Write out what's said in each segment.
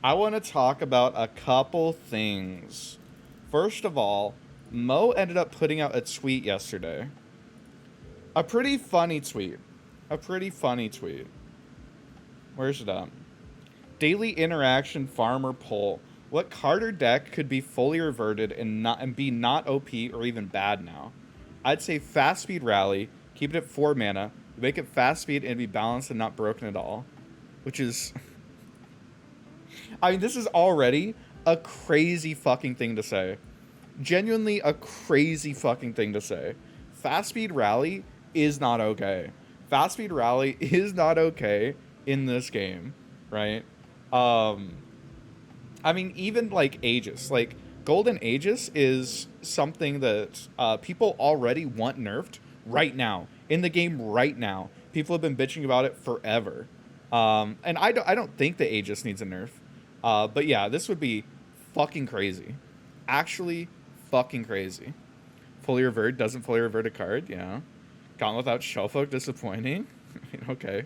I want to talk about a couple things. First of all, Mo ended up putting out a tweet yesterday. A pretty funny tweet. A pretty funny tweet. Where's it at? Daily interaction farmer poll. What card or deck could be fully reverted and be not OP or even bad now? I'd say fast speed rally, keep it at 4 mana, make it fast speed and be balanced and not broken at all. Which is I mean, this is already a crazy fucking thing to say. Genuinely a crazy fucking thing to say. Fast speed rally is not okay. Fast speed rally is not okay in this game, right? Um I mean, even like Aegis, like Golden Aegis is something that people already want nerfed right now in the game right now. People have been bitching about it forever, and I don't think the Aegis needs a nerf. But yeah, this would be fucking crazy, actually fucking crazy. Fully revert doesn't fully revert a card, yeah. Gone without Shellfolk disappointing. Okay,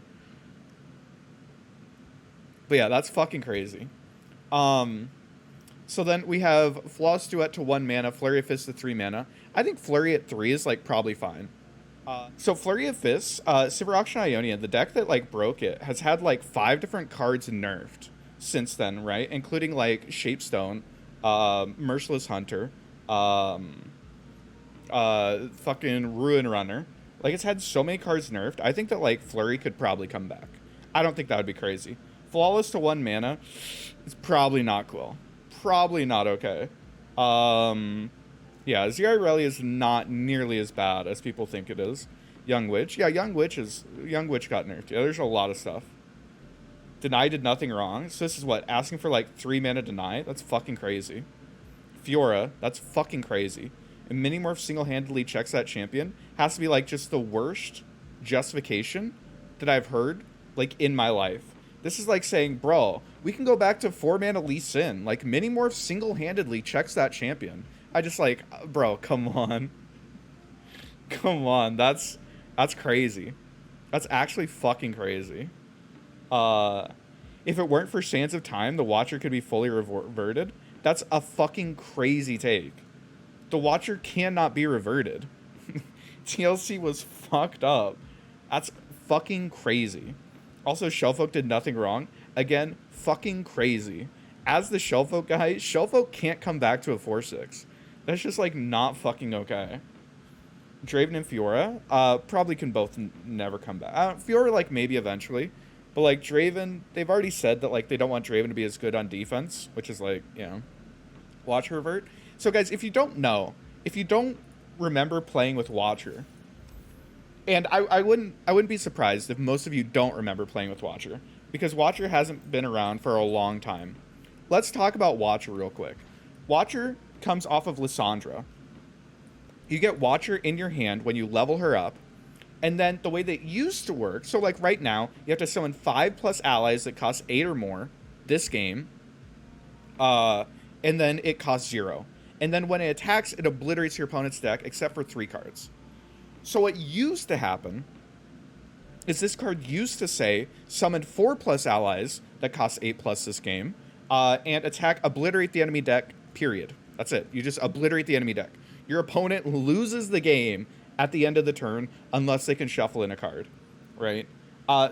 but yeah, that's fucking crazy. Um, So then we have Flawless Duet to 1 mana, Flurry of Fists to 3 mana. I think Flurry at 3 is, like, probably fine. So Flurry of Fists, Silver Auction Ionia, the deck that, like, broke it, has had, like, 5 different cards nerfed since then, right? Including, like, Shapestone, Merciless Hunter, um, fucking Ruin Runner. Like, it's had so many cards nerfed. I think that, like, Flurry could probably come back. I don't think that would be crazy. Flawless to 1 mana is probably not cool. Probably not okay. Um, yeah, Zirarelli is not nearly as bad as people think it is. Young Witch, yeah, Young Witch got nerfed. Yeah, there's a lot of stuff. Deny did nothing wrong. So this is what, asking for like 3 mana deny? That's fucking crazy. Fiora, that's fucking crazy. And Minimorph single-handedly checks that champion has to be like just the worst justification that I've heard like in my life. This is like saying, bro, we can go back to 4 mana Lee Sin. Like Minimorph single-handedly checks that champion. I just like, bro, come on. Come on. That's crazy. That's actually fucking crazy. Uh if it weren't for Sands of Time, the Watcher could be fully reverted. That's a fucking crazy take. The Watcher cannot be reverted. TLC was fucked up. That's fucking crazy. Also, Shellfolk did nothing wrong. Again, fucking crazy. As the Shellfolk guy, Shellfolk can't come back to a 4-6. That's just, like, not fucking okay. Draven and Fiora, probably can both never come back. Fiora, like, maybe eventually. But, like, Draven, they've already said that, like, they don't want Draven to be as good on defense, which is, like, you know, Watcher revert. So, guys, if you don't know, if you don't remember playing with Watcher, and I wouldn't be surprised if most of you don't remember playing with Watcher, because Watcher hasn't been around for a long time. Let's talk about Watcher real quick. Watcher comes off of Lissandra. You get Watcher in your hand when you level her up, and then the way that it used to work, so like right now, you have to summon 5 plus allies that cost 8 or more this game, and then it costs 0. And then when it attacks, it obliterates your opponent's deck except for 3 cards. So what used to happen is this card used to say summon 4 plus allies that cost 8 plus this game, and attack, obliterate the enemy deck, period. That's it. You just obliterate the enemy deck. Your opponent loses the game at the end of the turn unless they can shuffle in a card, right?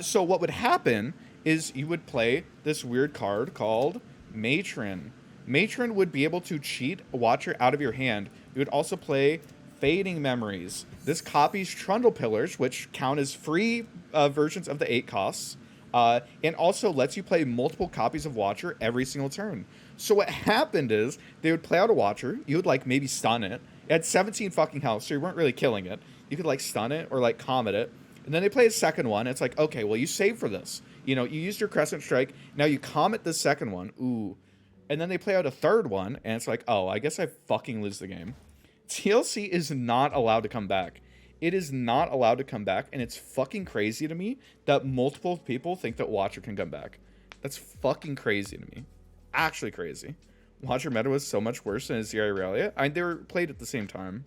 So what would happen is you would play this weird card called Matron. Matron would be able to cheat a Watcher out of your hand. You would also play Fading Memories. This copies Trundle Pillars, which count as free versions of the 8 costs, and also lets you play multiple copies of Watcher every single turn. So what happened is they would play out a Watcher. You would like maybe stun it. It had 17 fucking health, so you weren't really killing it. You could like stun it or like comet it. And then they play a second one. It's like, okay, well, you saved for this. You know, you used your Crescent Strike. Now you comet the second one. Ooh. And then they play out a third one, and it's like, oh, I guess I fucking lose the game. TLC is not allowed to come back. It is not allowed to come back, and it's fucking crazy to me that multiple people think that Watcher can come back. That's fucking crazy to me. Actually crazy. Watcher meta was so much worse than Azir Irelia. I mean, they were played at the same time.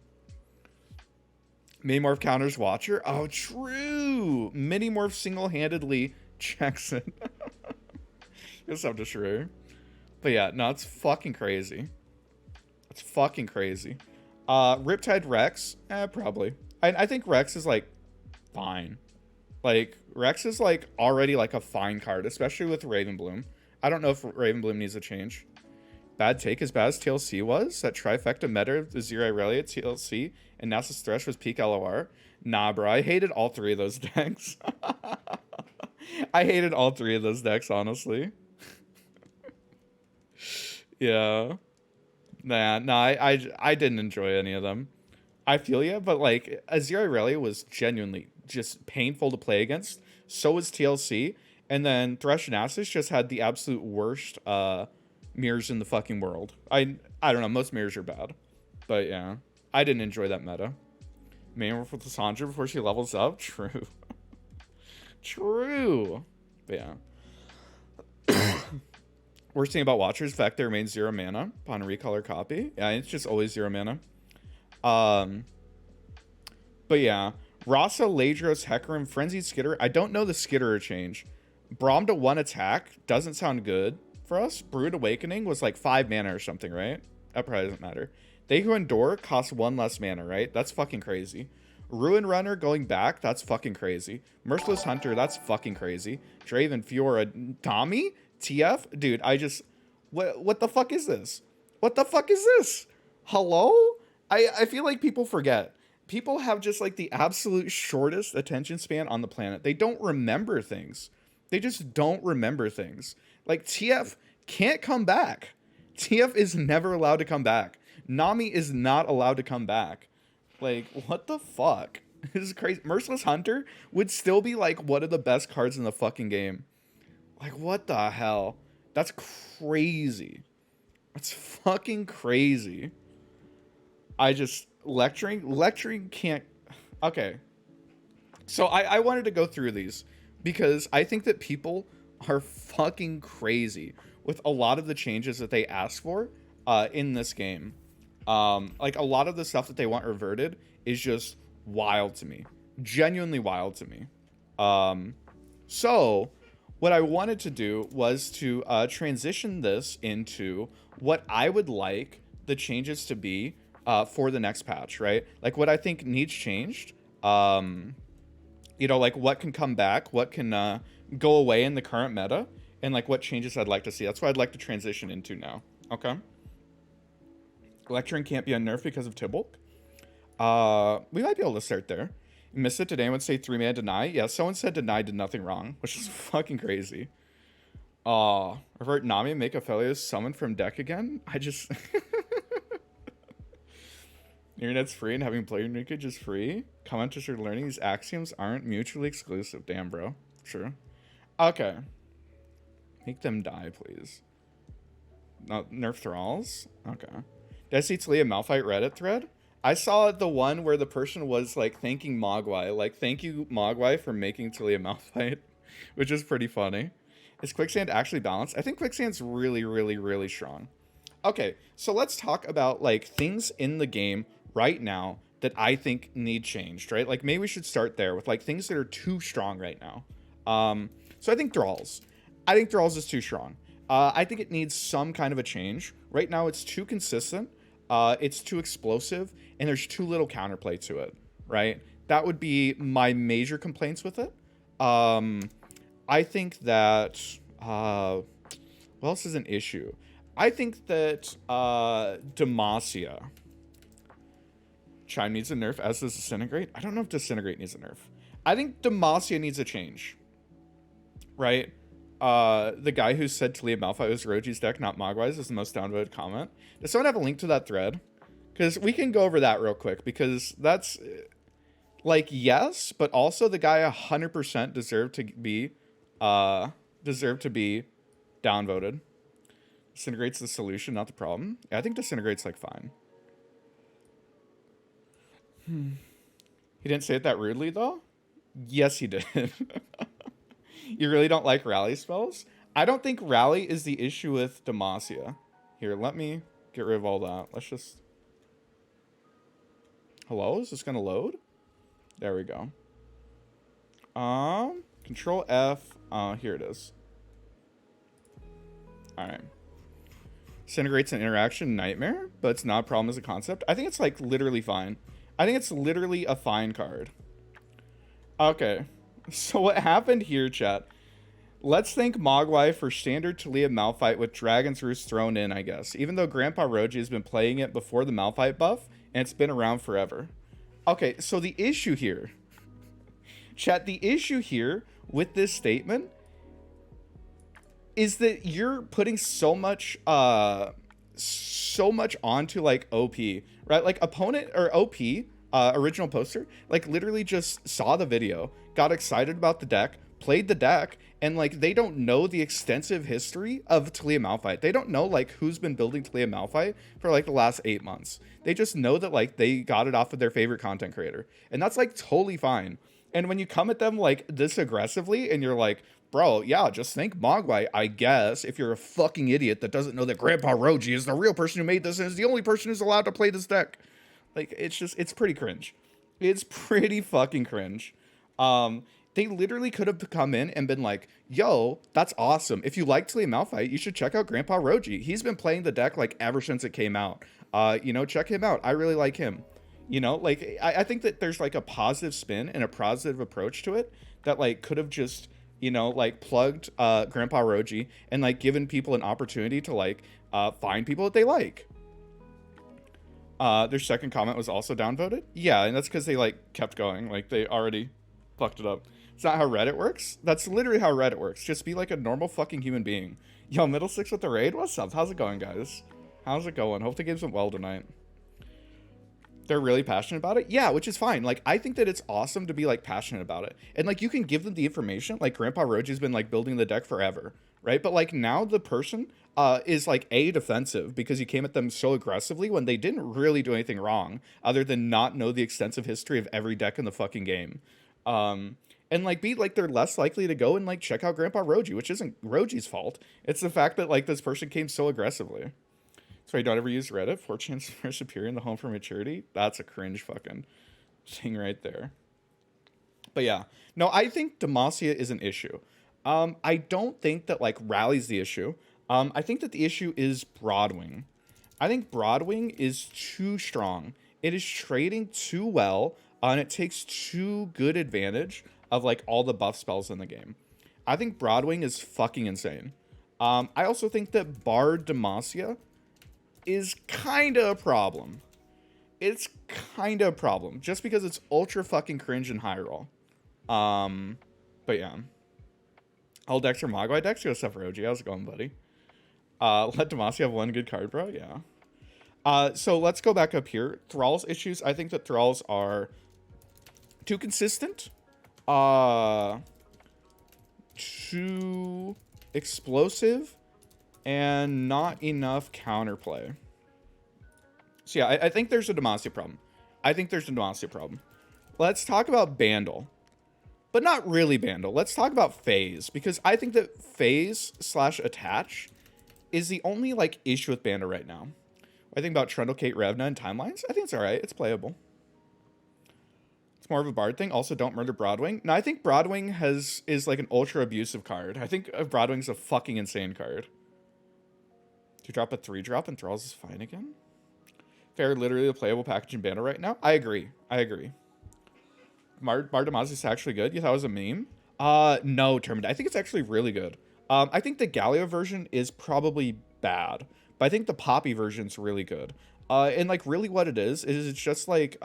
Minimorph counters Watcher. Oh, true. Minimorph single-handedly checks it. Guess I'm just sure. But yeah, no, it's fucking crazy. It's fucking crazy. Riptide Rex, probably. I think Rex is like fine. Like Rex is like already like a fine card, especially with Ravenbloom. I don't know if Ravenbloom needs a change. Bad take as bad as TLC was. That trifecta meta of the Zero Irelia TLC and Nasus Thresh was peak LOR. Nah, bro. I hated all three of those decks. I hated all three of those decks, honestly. Yeah. I didn't enjoy any of them. I feel ya, but like Azir Irelia was genuinely just painful to play against. So was TLC, and then Thresh and Nasus just had the absolute worst mirrors in the fucking world. I don't know, most mirrors are bad, but yeah, I didn't enjoy that meta. Main with Lissandra before she levels up. True. True. But yeah. Worst thing about Watchers, the fact they remain 0 mana upon a recolor copy. Yeah, it's just always 0 mana. But yeah, Rasa, Ladros, Hecarim, Frenzied Skitter. I don't know the Skitterer change. Braum to 1 attack doesn't sound good for us. Brood Awakening was like 5 mana or something, right? That probably doesn't matter. They Who Endure costs 1 less mana, right? That's fucking crazy. Ruin Runner going back, that's fucking crazy. Merciless Hunter, that's fucking crazy. Draven, Fiora, Tommy, TF? Dude, what the fuck is this? What the fuck is this? Hello? I feel like people forget. People have just like the absolute shortest attention span on the planet. They don't remember things. They just don't remember things. Like TF can't come back. TF is never allowed to come back. Nami is not allowed to come back. Like, what the fuck? This is crazy. Merciless Hunter would still be like one of the best cards in the fucking game. Like, what the hell? That's crazy. That's fucking crazy. Lecturing can't. Okay. So I wanted to go through these because I think that people are fucking crazy with a lot of the changes that they ask for in this game. Like a lot of the stuff that they want reverted is just wild to me. Genuinely wild to me. So what I wanted to do was to transition this into what I would like the changes to be for the next patch, right? Like what I think needs changed. You know, like what can come back, what can go away in the current meta, and like what changes I'd like to see. That's what I'd like to transition into now. Okay. Lecturing can't be unnerfed because of Tibble. We might be able to start there. You missed it. Did anyone say 3-man deny? Yeah, someone said deny did nothing wrong, which is fucking crazy. Revert Nami, make Aphelios summon from deck again? I just... Internet's free and having player leakage is free. Commenters are learning these axioms aren't mutually exclusive. Damn, bro. True. Okay. Make them die, please. No, nerf thralls? Okay. Did I see Talia Malphite Reddit thread? I saw the one where the person was like thanking Mogwai. Like, thank you, Mogwai, for making Talia Malphite. Which is pretty funny. Is Quicksand actually balanced? I think Quicksand's really, really, really strong. Okay, so let's talk about like things in the game right now that I think need changed, right? Like maybe we should start there with like things that are too strong right now. So I think Thralls. I think Thralls is too strong. I think it needs some kind of a change. Right now it's too consistent. It's too explosive, and there's too little counterplay to it, right? That would be my major complaints with it. I think that what else is an issue? I think that Demacia Chime needs a nerf, as does Disintegrate. I don't know if Disintegrate needs a nerf. I think Demacia needs a change. Right? The guy who said Talia Malphite was Roji's deck, not Mogwai's, is the most downvoted comment. Does someone have a link to that thread? Because we can go over that real quick, because that's like, yes, but also the guy 100% deserved to be downvoted. Disintegrate's the solution, not the problem. Yeah, I think Disintegrate's like fine. He didn't say it that rudely though. Yes, he did. You really don't like rally spells? I don't think rally is the issue with Demacia. Here, let me get rid of all that. Let's just... Hello? Is this gonna load? There we go. Control F. Here it is. Alright. Disintegrates an interaction nightmare, but it's not a problem as a concept. I think it's like literally fine. I think it's literally a fine card. Okay. So what happened here, chat? Let's thank Mogwai for standard Talia Malphite with Dragon's Roost thrown in, I guess. Even though Grandpa Roji has been playing it before the Malphite buff, and it's been around forever. Okay, so the issue here, chat, the issue here with this statement is that you're putting so much onto like OP, right? Like opponent or OP, original poster, like literally just saw the video, got excited about the deck, played the deck, and like they don't know the extensive history of Talia Malphite. They don't know like who's been building Talia Malphite for like the last 8 months. They just know that like they got it off of their favorite content creator, and that's like totally fine. And when you come at them like this aggressively and you're like, bro, yeah, just think Mogwai, I guess, if you're a fucking idiot that doesn't know that Grandpa Roji is the real person who made this and is the only person who's allowed to play this deck. Like, it's pretty cringe. It's pretty fucking cringe. They literally could have come in and been like, yo, that's awesome. If you like Talia Malphite, you should check out Grandpa Roji. He's been playing the deck like ever since it came out. Check him out. I really like him. I think that there's like a positive spin and a positive approach to it that like could have just, plugged Grandpa Roji and like given people an opportunity to like find people that they like. Their second comment was also downvoted. Yeah, and that's because they like kept going. Like they already fucked it up. It's not how Reddit works. That's literally how Reddit works. Just be like a normal fucking human being. Yo, middle six with the raid. What's up? How's it going, guys? How's it going? Hope the games went well tonight. They're really passionate about it. Yeah, which is fine. Like, I think that it's awesome to be like passionate about it. And like, you can give them the information. Like Grandpa Roji's been like building the deck forever, right? But like now the person is like defensive because you came at them so aggressively when they didn't really do anything wrong other than not know the extensive history of every deck in the fucking game. And like be like they're less likely to go and like check out Grandpa Roji, which isn't Roji's fault. It's the fact that like this person came so aggressively. So I don't ever use Reddit. 4chan's for superior in the home for maturity. That's a cringe fucking thing right there. But yeah, no, I think Demacia is an issue. I don't think that like Rally's the issue. I think that the issue is Broadwing. I think Broadwing is too strong. It is trading too well, and it takes too good advantage of like all the buff spells in the game. I think Broadwing is fucking insane. I also think that Bard Demacia is kind of a problem. It's kind of a problem just because it's ultra fucking cringe and high roll. But yeah. All decks are Mogwai decks. Go stuff for OG. How's it going, buddy? Let Demacia have one good card, bro. Yeah. So let's go back up here. Thrall's issues. I think that Thralls are too consistent. Too explosive. And not enough counterplay. So yeah, I think there's a Demacia problem. Let's talk about Bandle. But not really Bandle. Let's talk about Phase. Because I think that Phase / Attach is the only like issue with Bandle right now. I think about Trundle, Kate, Revna, and Timelines. I think it's alright. It's playable. It's more of a Bard thing. Also, don't murder Broadwing. No, I think Broadwing is like an ultra abusive card. I think Broadwing's a fucking insane card. To drop a 3-drop and Thralls is fine again? Fair, literally a playable package in Bandle right now? I agree. Demacia is actually good. You thought it was a meme? No, Termined. I think it's actually really good. I think the Galio version is probably bad, but I think the Poppy version's really good. And like really what it is it's just like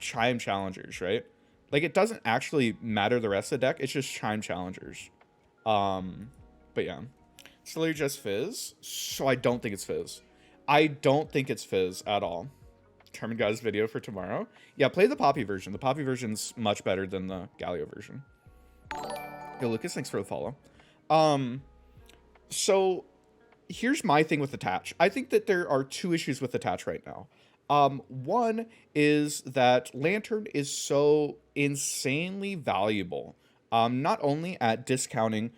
Chime Challengers, right? Like it doesn't actually matter the rest of the deck. It's just Chime Challengers. But yeah. It's literally just Fizz, so I don't think it's Fizz. I don't think it's Fizz at all. Determined got his video for tomorrow. Yeah, play the Poppy version. The Poppy version's much better than the Galio version. Yo, Lucas, thanks for the follow. So here's my thing with Attach. I think that there are two issues with Attach right now. One is that Lantern is so insanely valuable. Not only at discounting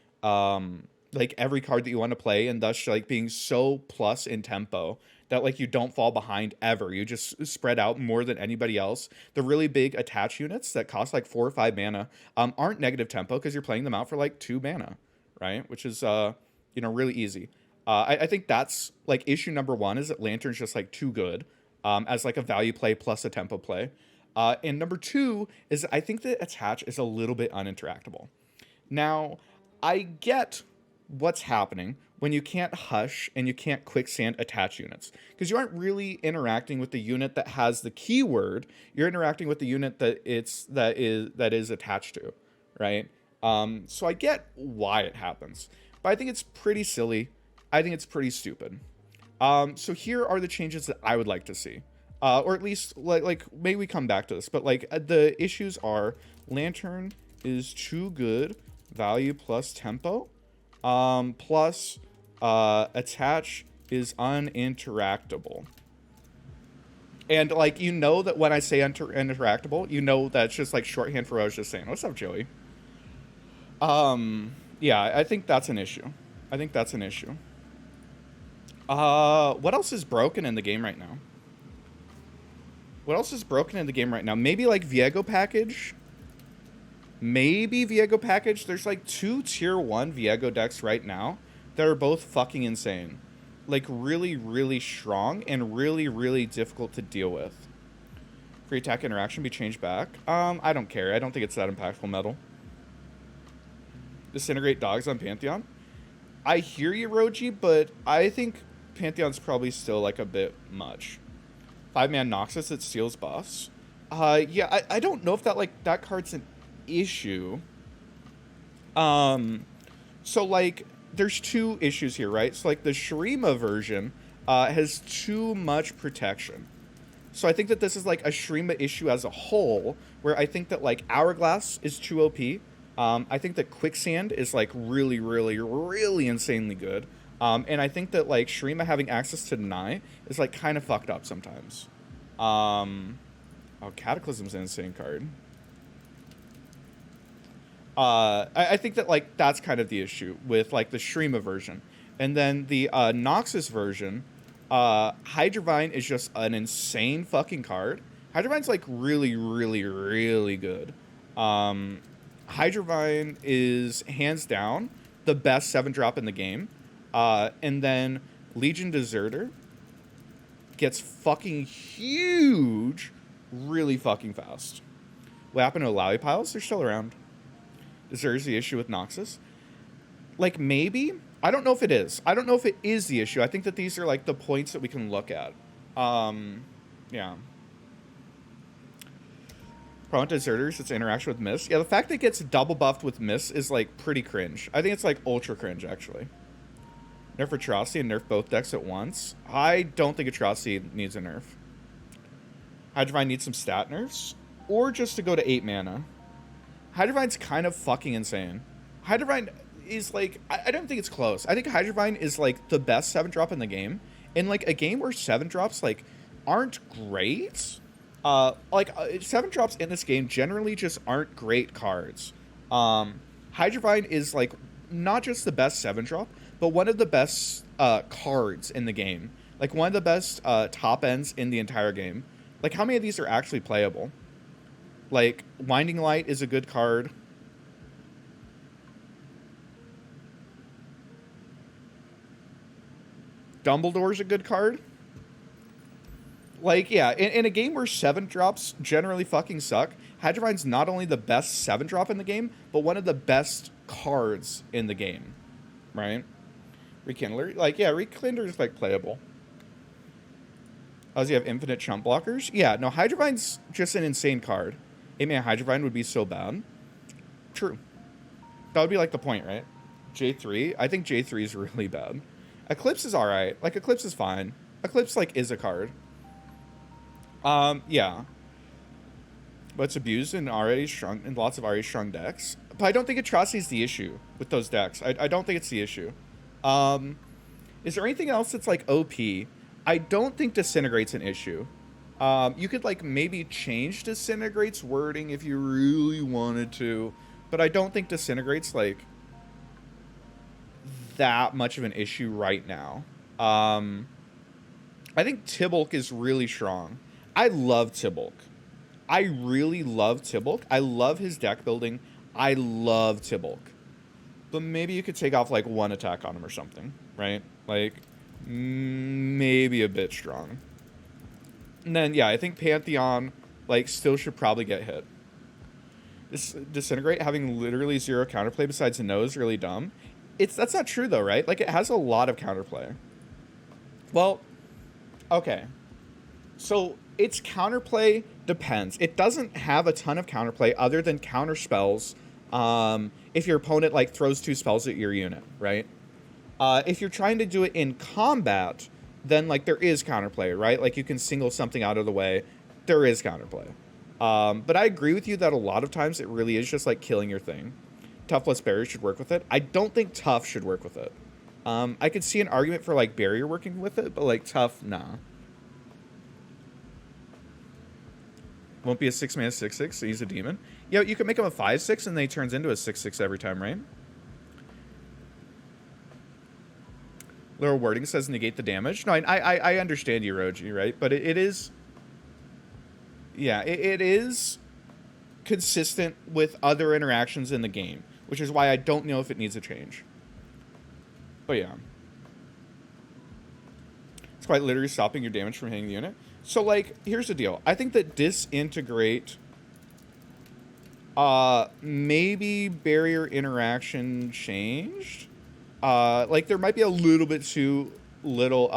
like every card that you want to play and thus like being so plus in tempo that like you don't fall behind ever. You just spread out more than anybody else. The really big Attach units that cost like 4 or 5 mana aren't negative tempo because you're playing them out for like 2 mana, right? Which is really easy. I think that's like issue number one, is that Lantern's just like too good as like a value play plus a tempo play. And number two is I think that attach is a little bit uninteractable. Now, I get what's happening when you can't hush and you can't quicksand attach units, because you aren't really interacting with the unit that has the keyword. You're interacting with the unit that is attached to, right? So I get why it happens, but I think it's pretty silly. I think it's pretty stupid. So here are the changes that I would like to see, or at least like maybe we come back to this, but like the issues are Lantern is too good, value plus tempo, plus attach is uninteractable. And like, you know that when I say interactable, you know that's just like shorthand for what I was just saying. What's up, Joey? Yeah, I think that's an issue. I think that's an issue. What else is broken in the game right now? What else is broken in the game right now? Maybe like Viego package. Maybe Viego package. There's like 2 tier 1 Viego decks right now that are both fucking insane. Like really, really strong and really, really difficult to deal with. Free attack interaction be changed back. I don't care. I don't think it's that impactful metal. Disintegrate dogs on Pantheon. I hear you, Roji, but I think Pantheon's probably still like a bit much. 5-man Noxus that steals buffs. Yeah, I don't know if that card's an issue. So like there's 2 issues here, right? So like the Shurima version has too much protection. So I think that this is like a Shurima issue as a whole, where I think that like Hourglass is too OP. I think that Quicksand is like really, really, really insanely good. And I think that like Shurima having access to Deny is like kind of fucked up sometimes. Oh, Cataclysm's an insane card. I think that like that's kind of the issue with like the Shurima version. And then the Noxus version, Hydrovine is just an insane fucking card. Hydrovine's like really, really, really good. Hydrovine is hands down the best 7-drop in the game. And then Legion Deserter gets fucking huge really fucking fast. What happened to Lowy Piles? They're still around. Deserter's the issue with Noxus. Like, maybe? I don't know if it is. I don't know if it is the issue. I think that these are, like, the points that we can look at. Yeah. Problem with Deserters, its interaction with Mist. Yeah, the fact that it gets double buffed with Mist is, like, pretty cringe. I think it's, like, ultra cringe, actually. Nerf Atrocity and nerf both decks at once. I don't think Atrocity needs a nerf. Hydrovine needs some stat nerfs. Or just to go to 8 mana. Hydrovine's kind of fucking insane. Hydrovine is, like, I don't think it's close. I think Hydrovine is, like, the best 7-drop in the game. In, like, a game where 7-drops, like, aren't great. 7-drops in this game generally just aren't great cards. Hydrovine is, like, not just the best 7-drop, but one of the best cards in the game. Like, one of the best top ends in the entire game. Like, how many of these are actually playable? Like, Winding Light is a good card. Dumbledore's a good card. Like, yeah, in a game where 7-drops generally fucking suck, Hydrovine's not only the best 7-drop in the game, but one of the best cards in the game. Right? Rekindler. Like, yeah, Rekindler's, like, playable. Does he have infinite chump blockers? Yeah, no, Hydrovine's just an insane card. 8-man Hydrovine would be so bad. True. That would be, like, the point, right? J3? I think J3 is really bad. Eclipse is alright. Like, Eclipse is fine. Eclipse, like, is a card. Yeah. But it's abused in lots of already strong decks. But I don't think Atrocity is the issue with those decks. I don't think it's the issue. Is there anything else that's, like, OP? I don't think Disintegrate's an issue. You could, like, maybe change Disintegrate's wording if you really wanted to. But I don't think Disintegrate's, like, that much of an issue right now. I think Tibulk is really strong. I love Tibulk. I really love Tibulk. I love his deck building. I love Tibulk. But maybe you could take off, like, 1 attack on him or something, right? Like, maybe a bit strong. And then, yeah, I think Pantheon, like, still should probably get hit. This Disintegrate having literally zero counterplay besides a no is really dumb. That's not true, though, right? Like, it has a lot of counterplay. Well, okay. So, its counterplay depends. It doesn't have a ton of counterplay other than counter spells if your opponent, like, throws 2 spells at your unit, right? If you're trying to do it in combat, then, like, there is counterplay, right? Like, you can single something out of the way. There is counterplay. But I agree with you that a lot of times it really is just, like, killing your thing. Toughless Barrier should work with it. I don't think Tough should work with it. I could see an argument for, like, Barrier working with it, but, like, Tough, nah. Won't be a 6-mana 6/6, so he's a demon. Yeah, you can make him a 5/6, and then he turns into a 6/6 every time, right? Little wording says negate the damage. No, I understand you, Roji, right? But it is... Yeah, it is consistent with other interactions in the game, which is why I don't know if it needs a change. But yeah. It's quite literally stopping your damage from hitting the unit. So, like, here's the deal. I think that Disintegrate... maybe barrier interaction changed. Like, there might be a little bit too little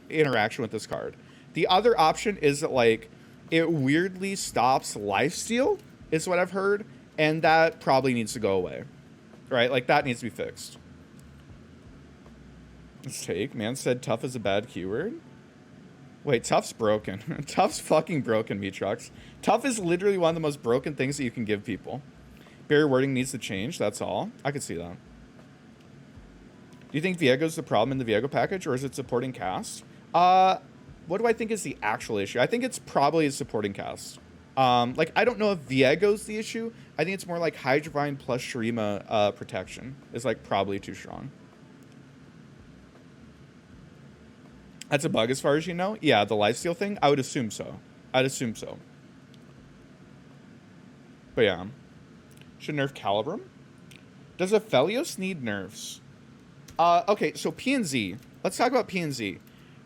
interaction with this card. The other option is that, like, it weirdly stops lifesteal, is what I've heard, and that probably needs to go away. Right? Like, that needs to be fixed. Let's take. Man said tough is a bad keyword. Wait, Tough's broken. Tough's fucking broken, Meatrox. Tough is literally one of the most broken things that you can give people. Barrier wording needs to change, that's all. I could see that. Do you think Viego's the problem in the Viego package, or is it supporting cast? What do I think is the actual issue? I think it's probably a supporting cast. Like, I don't know if Viego's the issue. I think it's more like Hydrovine plus Shurima protection is, like, probably too strong. That's a bug as far as you know? Yeah, the lifesteal thing? I would assume so. I'd assume so. But yeah. Should nerf Calibrum? Does Aphelios need nerfs? Okay, so PNZ. Let's talk about PNZ.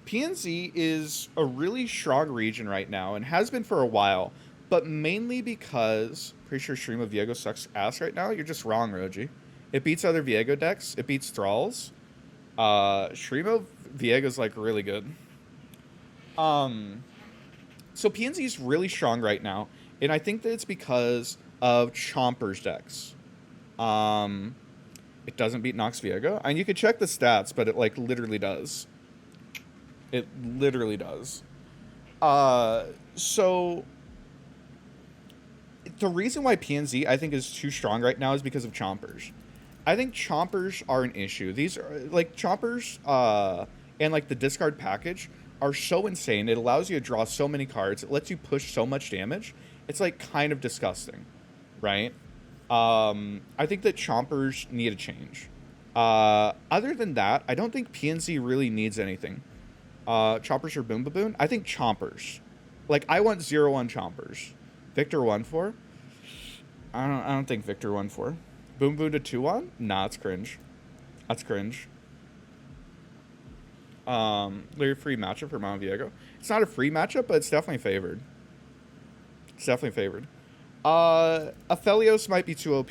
PNZ is a really strong region right now and has been for a while, but mainly because... Pretty sure Stream of Viego sucks ass right now. You're just wrong, Roji. It beats other Viego decks. It beats Thralls. Stream of Viego's, like, really good. So PNZ is really strong right now, and I think that it's because of Chomper's decks. It doesn't beat Nox Viego. And you can check the stats, but it, like, literally does. It literally does. So the reason why PNZ, I think, is too strong right now is because of Chompers. I think Chompers are an issue. These are, like, Chompers, and, like, the discard package are so insane. It allows you to draw so many cards. It lets you push so much damage. It's, like, kind of disgusting, right? I think that Chompers need a change. Other than that, I don't think PNZ really needs anything. Chompers or Boom Baboon? I think Chompers. Like, I want 0-1 Chompers. Victor 1-4? I don't think Victor 1-4. Boom Boom to 2-1? Nah, it's cringe. That's cringe. Very free matchup for Mount Viego. It's not a free matchup, but it's definitely favored. It's definitely favored. Aphelios might be too OP.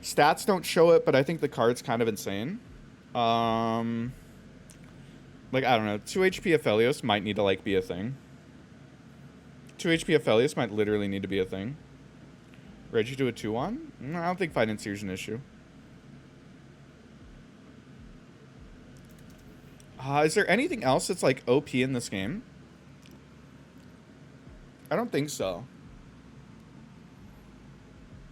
Stats don't show it, but I think the card's kind of insane. Like, I don't know. 2 HP Aphelios might need to, like, be a thing. 2 HP Aphelios might literally need to be a thing. Reggie do a 2-1? I don't think Financier's an issue. Is there anything else that's, like, OP in this game? I don't think so.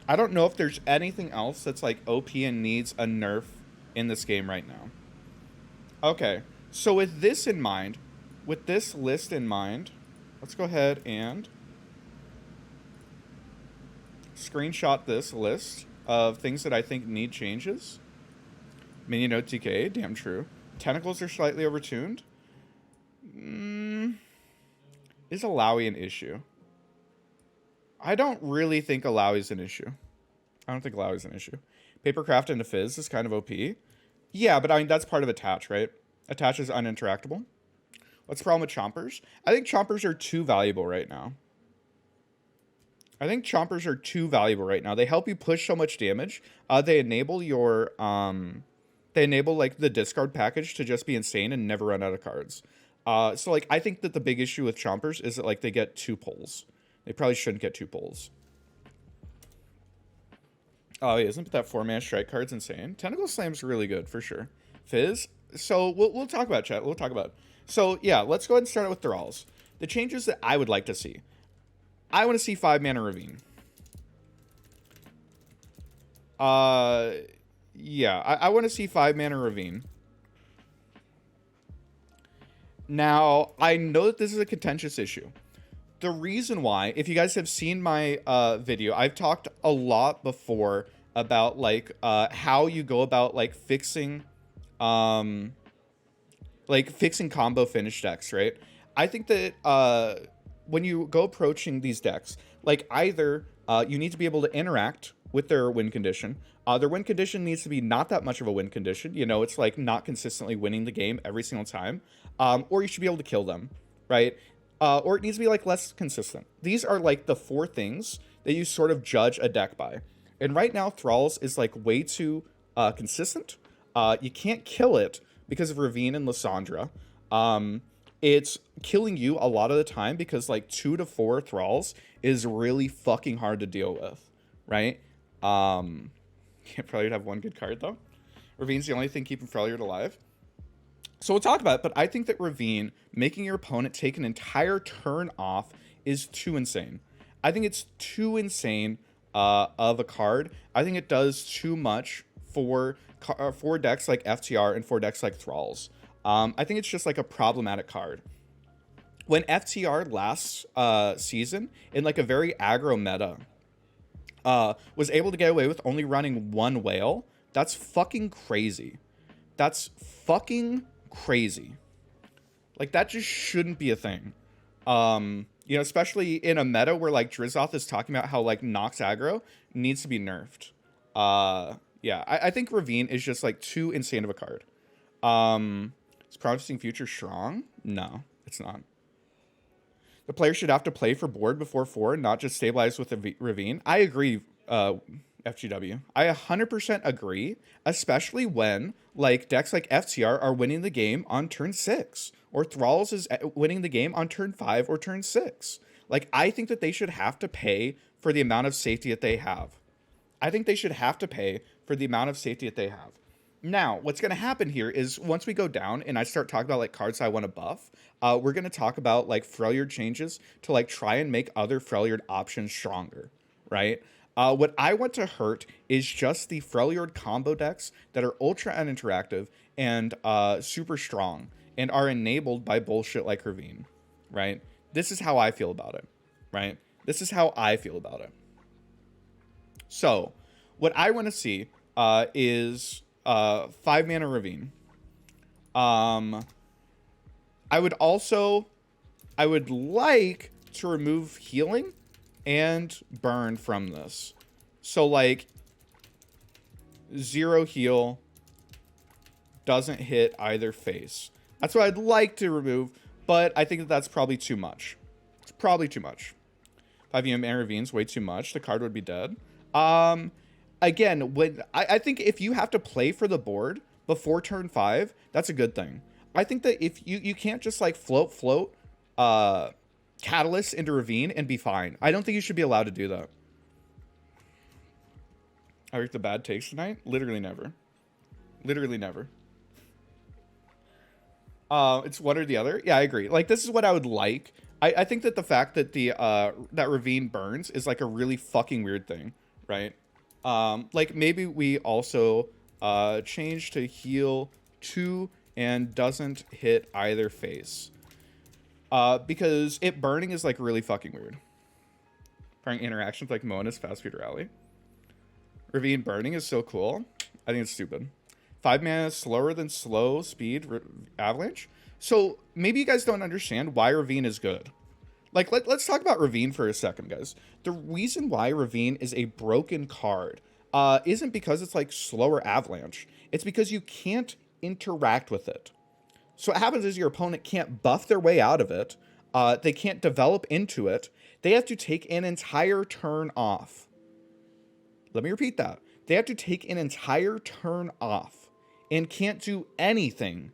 I don't know if there's anything else that's, like, OP and needs a nerf in this game right now. Okay. So with this in mind, with this list in mind, let's go ahead and screenshot this list of things that I think need changes. Minion OTK, damn true. Tentacles are slightly overtuned. Is Alawi an issue? I don't really think Alawi's an issue. I don't think Alawi's an issue. Papercraft into Fizz is kind of OP. Yeah, but I mean, that's part of attach, right? Attach is uninteractable. What's the problem with chompers? I think chompers are too valuable right now. They help you push so much damage. They enable your they enable like the discard package to just be insane and never run out of cards. So like I think that the big issue with chompers is that like they get 2 pulls. They probably shouldn't get 2 pulls. Oh yeah, isn't that 4-mana strike card's insane? Tentacle Slam's really good for sure. Fizz. So we'll talk about chat. We'll talk about. So yeah, let's go ahead and start out with thralls. The changes that I would like to see. I want to see 5-mana Ravine. Yeah, I want to see 5-mana Ravine. Now, I know that this is a contentious issue. The reason why, if you guys have seen my video, I've talked a lot before about like how you go about like fixing combo finish decks, right? I think that when you go approaching these decks, like either you need to be able to interact with their win condition. Their win condition needs to be not that much of a win condition. You know, it's like not consistently winning the game every single time. Or you should be able to kill them, right? Or it needs to be like less consistent. These are like the 4 things that you sort of judge a deck by. And right now, Thralls is like way too consistent. You can't kill it because of Ravine and Lysandra. It's killing you a lot of the time because like 2 to 4 Thralls is really fucking hard to deal with, right? Freljord have 1 good card though. Ravine's the only thing keeping Freljord alive. So we'll talk about it, but I think that Ravine, making your opponent take an entire turn off, is too insane. I think it's too insane of a card. I think it does too much for decks like FTR and for decks like Thralls. I think it's just like a problematic card. When FTR last season, in like a very aggro meta, was able to get away with only running 1 whale, that's fucking crazy. That's fucking crazy. Like, that just shouldn't be a thing. You know, especially in a meta where, like, Drizzoth is talking about how, like, Nox aggro needs to be nerfed. Yeah, I think Ravine is just, like, too insane of a card. Is Promising Future strong? No, it's not. The player should have to play for board before 4, not just stabilize with a Ravine. I agree, FGW. I 100% agree, especially when like decks like FTR are winning the game on turn 6, or Thralls is winning the game on turn 5 or turn 6. Like, I think that they should have to pay for the amount of safety that they have. I think they should have to pay for the amount of safety that they have. Now, what's going to happen here is once we go down and I start talking about like cards I want to buff, we're going to talk about like Freljord changes to like try and make other Freljord options stronger, right? What I want to hurt is just the Freljord combo decks that are ultra uninteractive and super strong and are enabled by bullshit like Ravine, right? This is how I feel about it, right? This is how I feel about it. So, what I want to see is 5-mana Ravine. I would like to remove healing and burn from this. So like 0 heal, doesn't hit either face. That's what I'd like to remove, but I think that that's probably too much. It's probably too much. 5-mana Ravine's way too much. The card would be dead. Again, when I think if you have to play for the board before turn 5, that's a good thing. I think that if you can't just like float Catalyst into Ravine and be fine. I don't think you should be allowed to do that. I read the bad takes tonight? Literally never. Literally never. It's one or the other. Yeah, I agree. Like, this is what I would like. I think that the fact that the that Ravine burns is like a really fucking weird thing, right? Like maybe we also change to heal 2 and doesn't hit either face. Because it burning is like really fucking weird. Pairing interactions like Mona's fast speed rally. Ravine burning is so cool. I think it's stupid. 5-mana slower than slow speed avalanche. So maybe you guys don't understand why Ravine is good. Like, let's talk about Ravine for a second, guys. The reason why Ravine is a broken card, isn't because it's like slower avalanche. It's because you can't interact with it. So what happens is your opponent can't buff their way out of it. They can't develop into it. They have to take an entire turn off. Let me repeat that. They have to take an entire turn off and can't do anything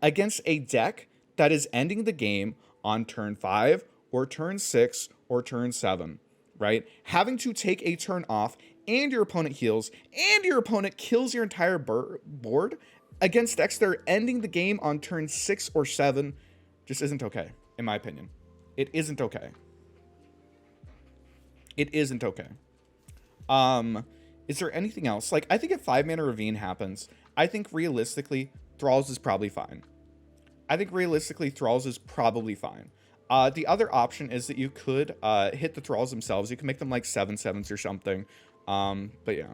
against a deck that is ending the game on turn 5 or turn 6 or turn 7, right? Having to take a turn off and your opponent heals and your opponent kills your entire board against decks that are ending the game on turn 6 or 7 just isn't okay, in my opinion. It isn't okay. It isn't okay. Is there anything else? Like, I think if 5-mana Ravine happens, I think realistically, Thralls is probably fine. The other option is that you could hit the Thralls themselves. You can make them like 7/7s or something. But yeah.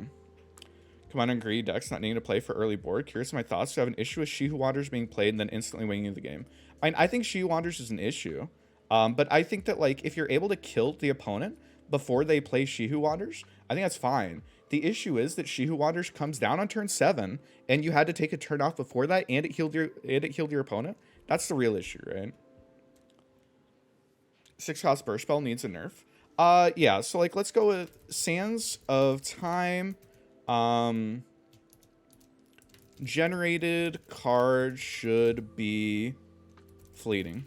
Commander and greedy decks not needing to play for early board. Curious my thoughts. Do you have an issue with She Who Wanders being played and then instantly winning the game? I think She Who Wanders is an issue. But I think that like if you're able to kill the opponent before they play She Who Wanders, I think that's fine. The issue is that She Who Wanders comes down on turn 7 and you had to take a turn off before that and it healed your opponent. That's the real issue, right? 6-cost burst spell needs a nerf. Yeah, so like let's go with Sands of Time. Generated card should be fleeting.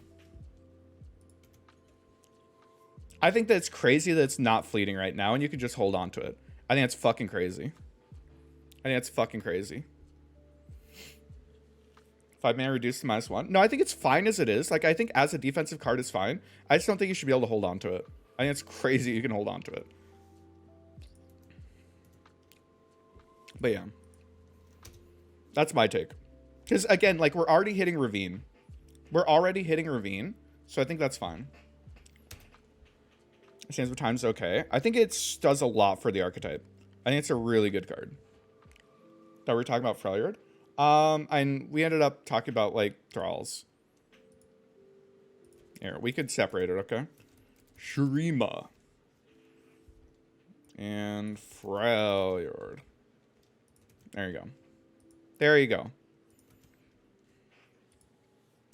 I think that it's crazy that it's not fleeting right now and you can just hold on to it. I think that's fucking crazy. 5-mana reduced to -1. No, I think it's fine as it is. Like, I think as a defensive card, it's fine. I just don't think you should be able to hold on to it. I think it's crazy you can hold on to it. But yeah. That's my take. Because, again, like, we're already hitting Ravine. So I think that's fine. Sands of Time's okay. I think it does a lot for the archetype. I think it's a really good card. That we're talking about Freljord. And we ended up talking about, like, Thralls. Here, we could separate it, okay? Shurima. And Freljord. There you go. There you go.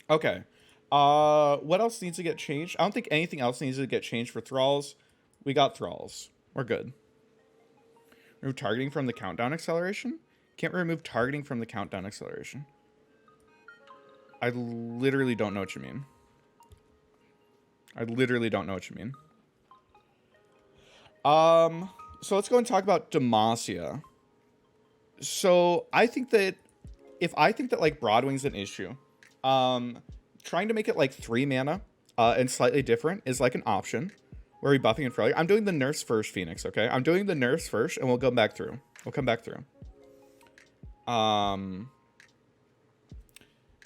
Okay. What else needs to get changed? I don't think anything else needs to get changed for Thralls. We got Thralls. We're good. Remove targeting from the countdown acceleration? Can't remove targeting from the countdown acceleration. I literally don't know what you mean. So let's go and talk about Demacia. So I think that like Broadwing's an issue, trying to make it like 3 mana and slightly different is like an option. Where are we buffing and Freljord? I'm doing the nerfs first, Phoenix, okay? I'm doing the nerfs first and we'll come back through.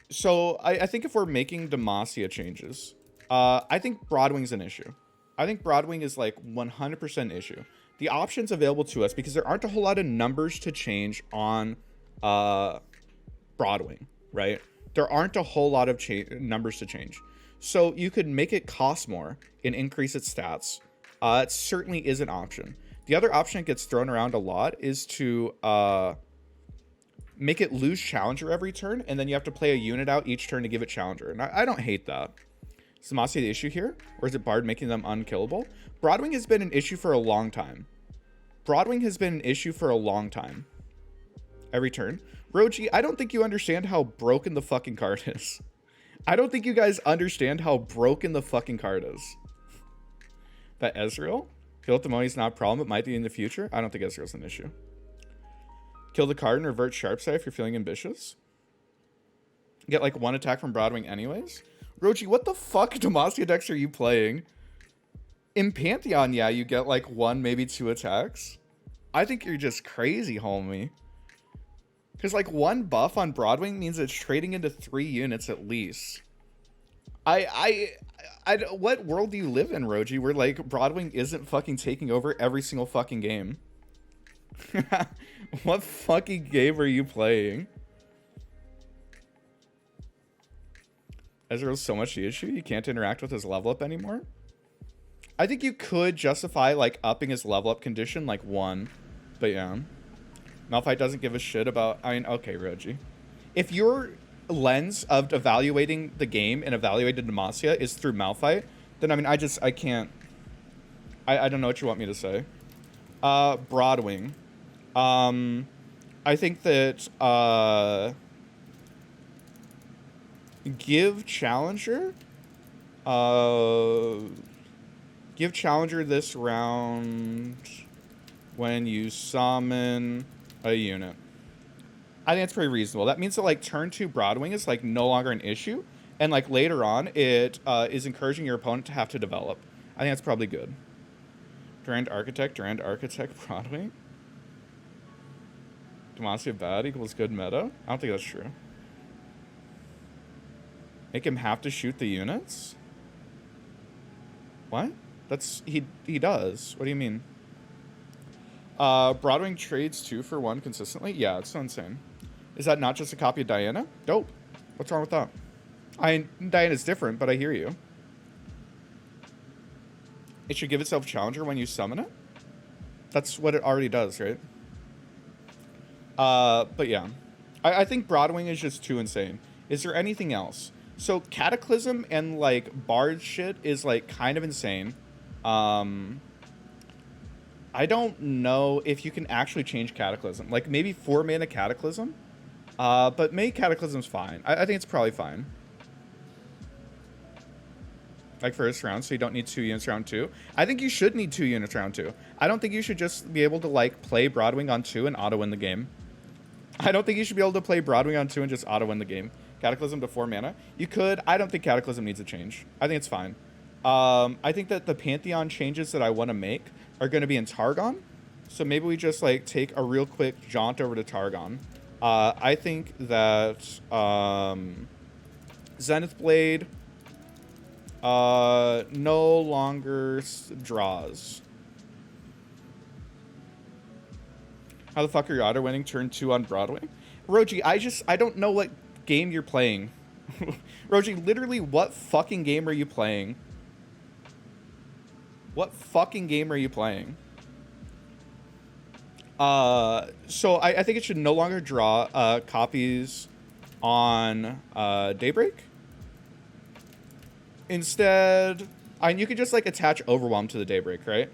So I think if we're making Demacia changes, I think Broadwing's an issue. I think Broadwing is like 100% issue. The options available to us, because there aren't a whole lot of numbers to change on Broadwing, right? There aren't a whole lot of numbers to change. So you could make it cost more and increase its stats. It certainly is an option. The other option that gets thrown around a lot is to make it lose Challenger every turn, and then you have to play a unit out each turn to give it Challenger. And I don't hate that. Is Demacia the issue here? Or is it Bard making them unkillable? Broadwing has been an issue for a long time. Every turn. Roji, I don't think you understand how broken the fucking card is. I don't think you guys understand how broken the fucking card is. That Ezreal? Kill at the moment is not a problem, it might be in the future. I don't think Ezreal's an issue. Kill the card and revert Sharpside if you're feeling ambitious. Get like 1 attack from Broadwing anyways. Roji, what the fuck Demacia decks are you playing? In Pantheon, yeah, you get like 1, maybe 2 attacks. I think you're just crazy, homie. Because like 1 buff on Broadwing means it's trading into 3 units at least. What world do you live in, Roji, where like Broadwing isn't fucking taking over every single fucking game? What fucking game are you playing? Ezreal's so much the issue, you can't interact with his level up anymore. I think you could justify like upping his level up condition like 1. But yeah. Malphite doesn't give a shit about... I mean, okay, Roji. If your lens of evaluating the game and evaluating Demacia is through Malphite, then, I mean, I can't... I don't know what you want me to say. Broadwing. I think that, give Challenger this round when you summon a unit. I think that's pretty reasonable. That means that, like, turn 2 Broadwing is, like, no longer an issue. And, like, later on, it is encouraging your opponent to have to develop. I think that's probably good. Durand Architect, Broadwing. Demacia bad equals good meta? I don't think that's true. Make him have to shoot the units? What? That's... He does. What do you mean? Broadwing trades 2 for 1 consistently? Yeah, it's so insane. Is that not just a copy of Diana? Dope. What's wrong with that? Diana's different, but I hear you. It should give itself Challenger when you summon it? That's what it already does, right? But yeah. I think Broadwing is just too insane. Is there anything else? So Cataclysm and, like, Bard shit is, like, kind of insane. I don't know if you can actually change Cataclysm. Like, maybe 4 mana Cataclysm? But maybe Cataclysm's fine. I think it's probably fine. Like, first round, so you don't need 2 units round 2. I think you should need 2 units round 2. I don't think you should just be able to, like, play Broadwing on 2 and auto-win the game. I don't think you should be able to play Broadwing on 2 and just auto-win the game. Cataclysm to 4 mana. You could. I don't think Cataclysm needs a change. I think it's fine. I think that the Pantheon changes that I want to make are going to be in Targon. So maybe we just, like, take a real quick jaunt over to Targon. I think that Zenith Blade no longer draws. How the fuck are you auto-winning turn 2 on Broadway? Roji, I don't know what game you're playing. Roji, literally, what fucking game are you playing? What fucking game are you playing? So I think it should no longer draw copies on Daybreak. Instead, you could just, like, attach Overwhelm to the Daybreak, right?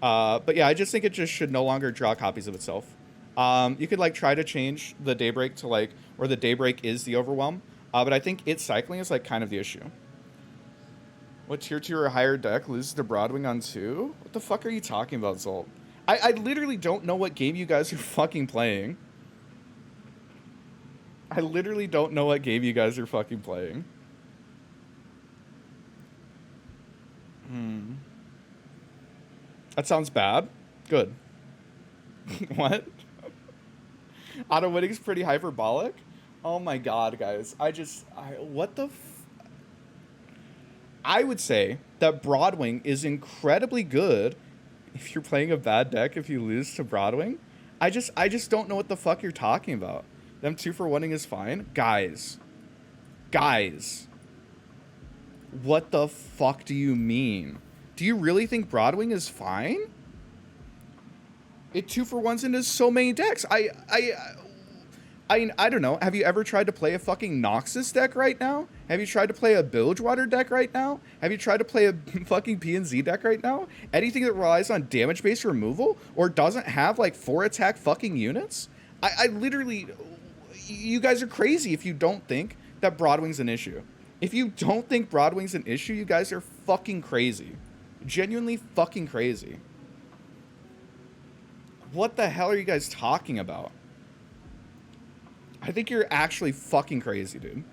But yeah, I just think it just should no longer draw copies of itself. You could, like, try to change the Daybreak to, like, where the Daybreak is the Overwhelm. But I think its cycling is, like, kind of the issue. What tier 2 or higher deck loses to Broadwing on 2? What the fuck are you talking about, Zolt? I literally don't know what game you guys are fucking playing. I literally don't know what game you guys are fucking playing. That sounds bad. Good. What? Auto winning is pretty hyperbolic? Oh my god, guys. What the I would say that Broadwing is incredibly good if you're playing a bad deck if you lose to Broadwing. I just don't know what the fuck you're talking about. Them 2 for 1-ing is fine. Guys. What the fuck do you mean? Do you really think Broadwing is fine? It 2 for 1s into so many decks. I don't know. Have you ever tried to play a fucking Noxus deck right now? Have you tried to play a Bilgewater deck right now? Have you tried to play a fucking PNZ deck right now? Anything that relies on damage-based removal or doesn't have, like, 4 attack fucking units? I literally... You guys are crazy if you don't think that Broadwing's an issue. If you don't think Broadwing's an issue, you guys are fucking crazy. Genuinely fucking crazy. What the hell are you guys talking about? I think you're actually fucking crazy, dude.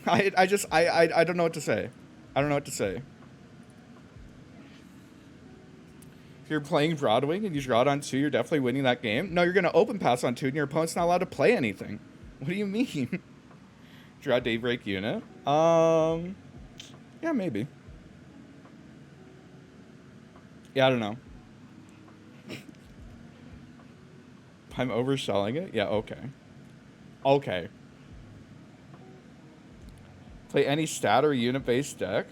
I don't know what to say. I don't know what to say. If you're playing Broadwing and you draw it on 2, you're definitely winning that game. No, you're going to open pass on 2 and your opponent's not allowed to play anything. What do you mean? Draw Daybreak unit? Yeah, maybe. Yeah, I don't know. I'm overselling it? Yeah, okay. Okay. Play any stat or unit-based deck.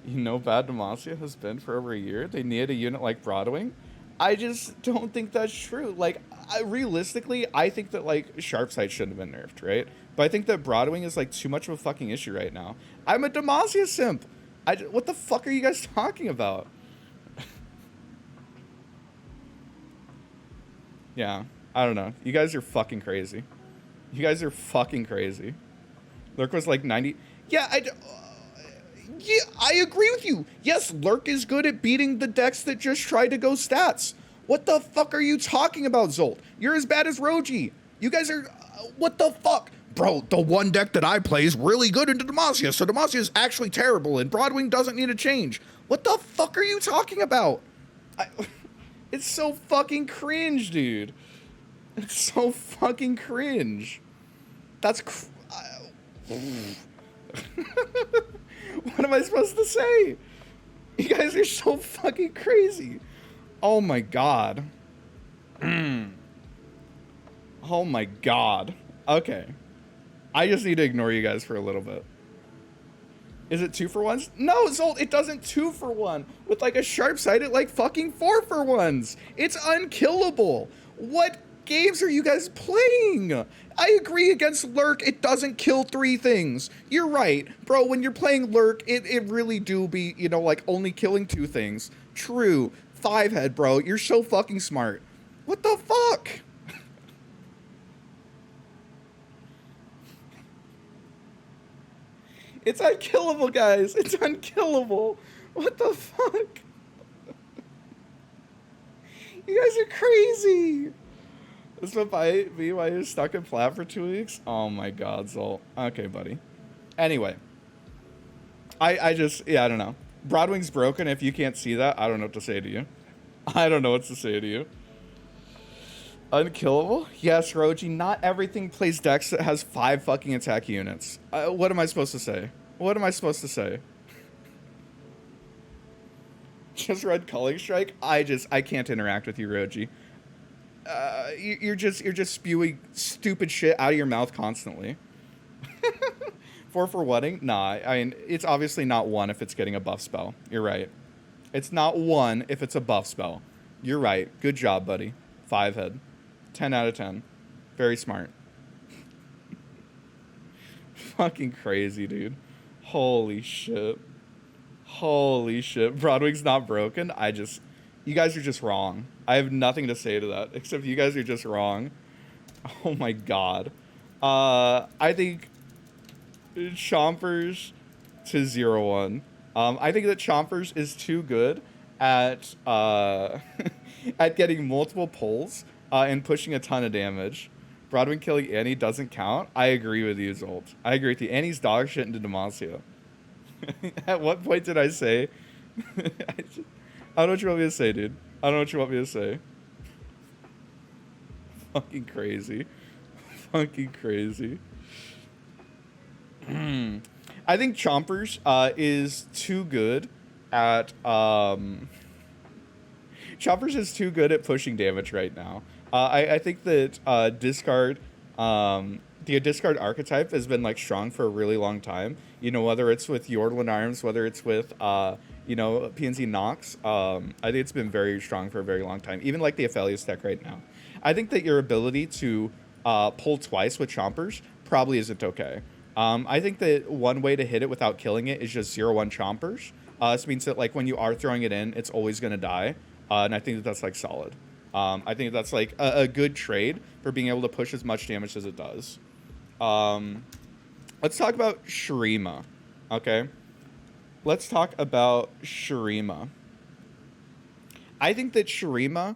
You know bad Demacia has been for over a year. They need a unit like Broadwing. I just don't think that's true. Like, realistically, I think that, like, Sharp Sight shouldn't have been nerfed, right? But I think that Broadwing is, like, too much of a fucking issue right now. I'm a Demacia simp. What the fuck are you guys talking about? Yeah, I don't know. You guys are fucking crazy. You guys are fucking crazy. Lurk was like 90. Yeah, yeah, I agree with you. Yes, Lurk is good at beating the decks that just try to go stats. What the fuck are you talking about, Zolt? You're as bad as Roji. You guys are... what the fuck? Bro, the one deck that I play is really good into Demacia, so Demacia is actually terrible, and Broadwing doesn't need a change. What the fuck are you talking about? It's so fucking cringe, dude. It's so fucking cringe. That's... what am I supposed to say? You guys are so fucking crazy. Oh my god. Oh my god. Okay. I just need to ignore you guys for a little bit. Is it 2-for-1s? No, Zolt, it doesn't 2-for-1. With like a Sharp Sight, it like fucking 4-for-1s. It's unkillable. What games are you guys playing? I agree against Lurk, it doesn't kill 3 things. You're right. Bro, when you're playing Lurk, it really do be, you know, like only killing 2 things. True. 5-head, bro. You're so fucking smart. What the fuck? It's unkillable, guys. It's unkillable. What the fuck? You guys are crazy. This would be why you're stuck in flat for 2 weeks? Oh my god, Zolt. Okay, buddy. Anyway. I just, yeah, I don't know. Broadwing's broken. If you can't see that, I don't know what to say to you. I don't know what to say to you. Unkillable? Yes, Roji. Not everything plays decks that has 5 fucking attack units. What am I supposed to say? What am I supposed to say? Just read Culling Strike? I can't interact with you, Roji. You're just spewing stupid shit out of your mouth constantly. 4-for-1ing? Nah, I mean, it's obviously not 1 if it's getting a buff spell. You're right. It's not 1 if it's a buff spell. You're right. Good job, buddy. 5-head. 10 out of 10. Very smart. Fucking crazy, dude. Holy shit. Holy shit. Broadwing's not broken. You guys are just wrong. I have nothing to say to that, except you guys are just wrong. Oh my god. I think Chompers to 0-1. I think that Chompers is too good at at getting multiple pulls and pushing a ton of damage. Broadwing killing Annie doesn't count. I agree with you, Zolt. I agree with you. Annie's dog shit into Demacia. At what point did I say? I don't know what you want me to say, dude. I don't know what you want me to say. Fucking crazy. Fucking crazy. I think Chompers is too good at Chompers is too good at pushing damage right now. I think that discard the discard archetype has been like strong for a really long time. You know, whether it's with Yordlin Arms, whether it's with you know, PNZ Nox, I think it's been very strong for a very long time. Even like the Aphelios deck right now. I think that your ability to pull twice with Chompers probably isn't okay. I think that one way to hit it without killing it is just 0-1 Chompers. This means that like when you are throwing it in, it's always going to die. And I think that that's like solid. I think that's like a good trade for being able to push as much damage as it does. Let's talk about Shurima. Okay. Let's talk about Shurima. I think that Shurima's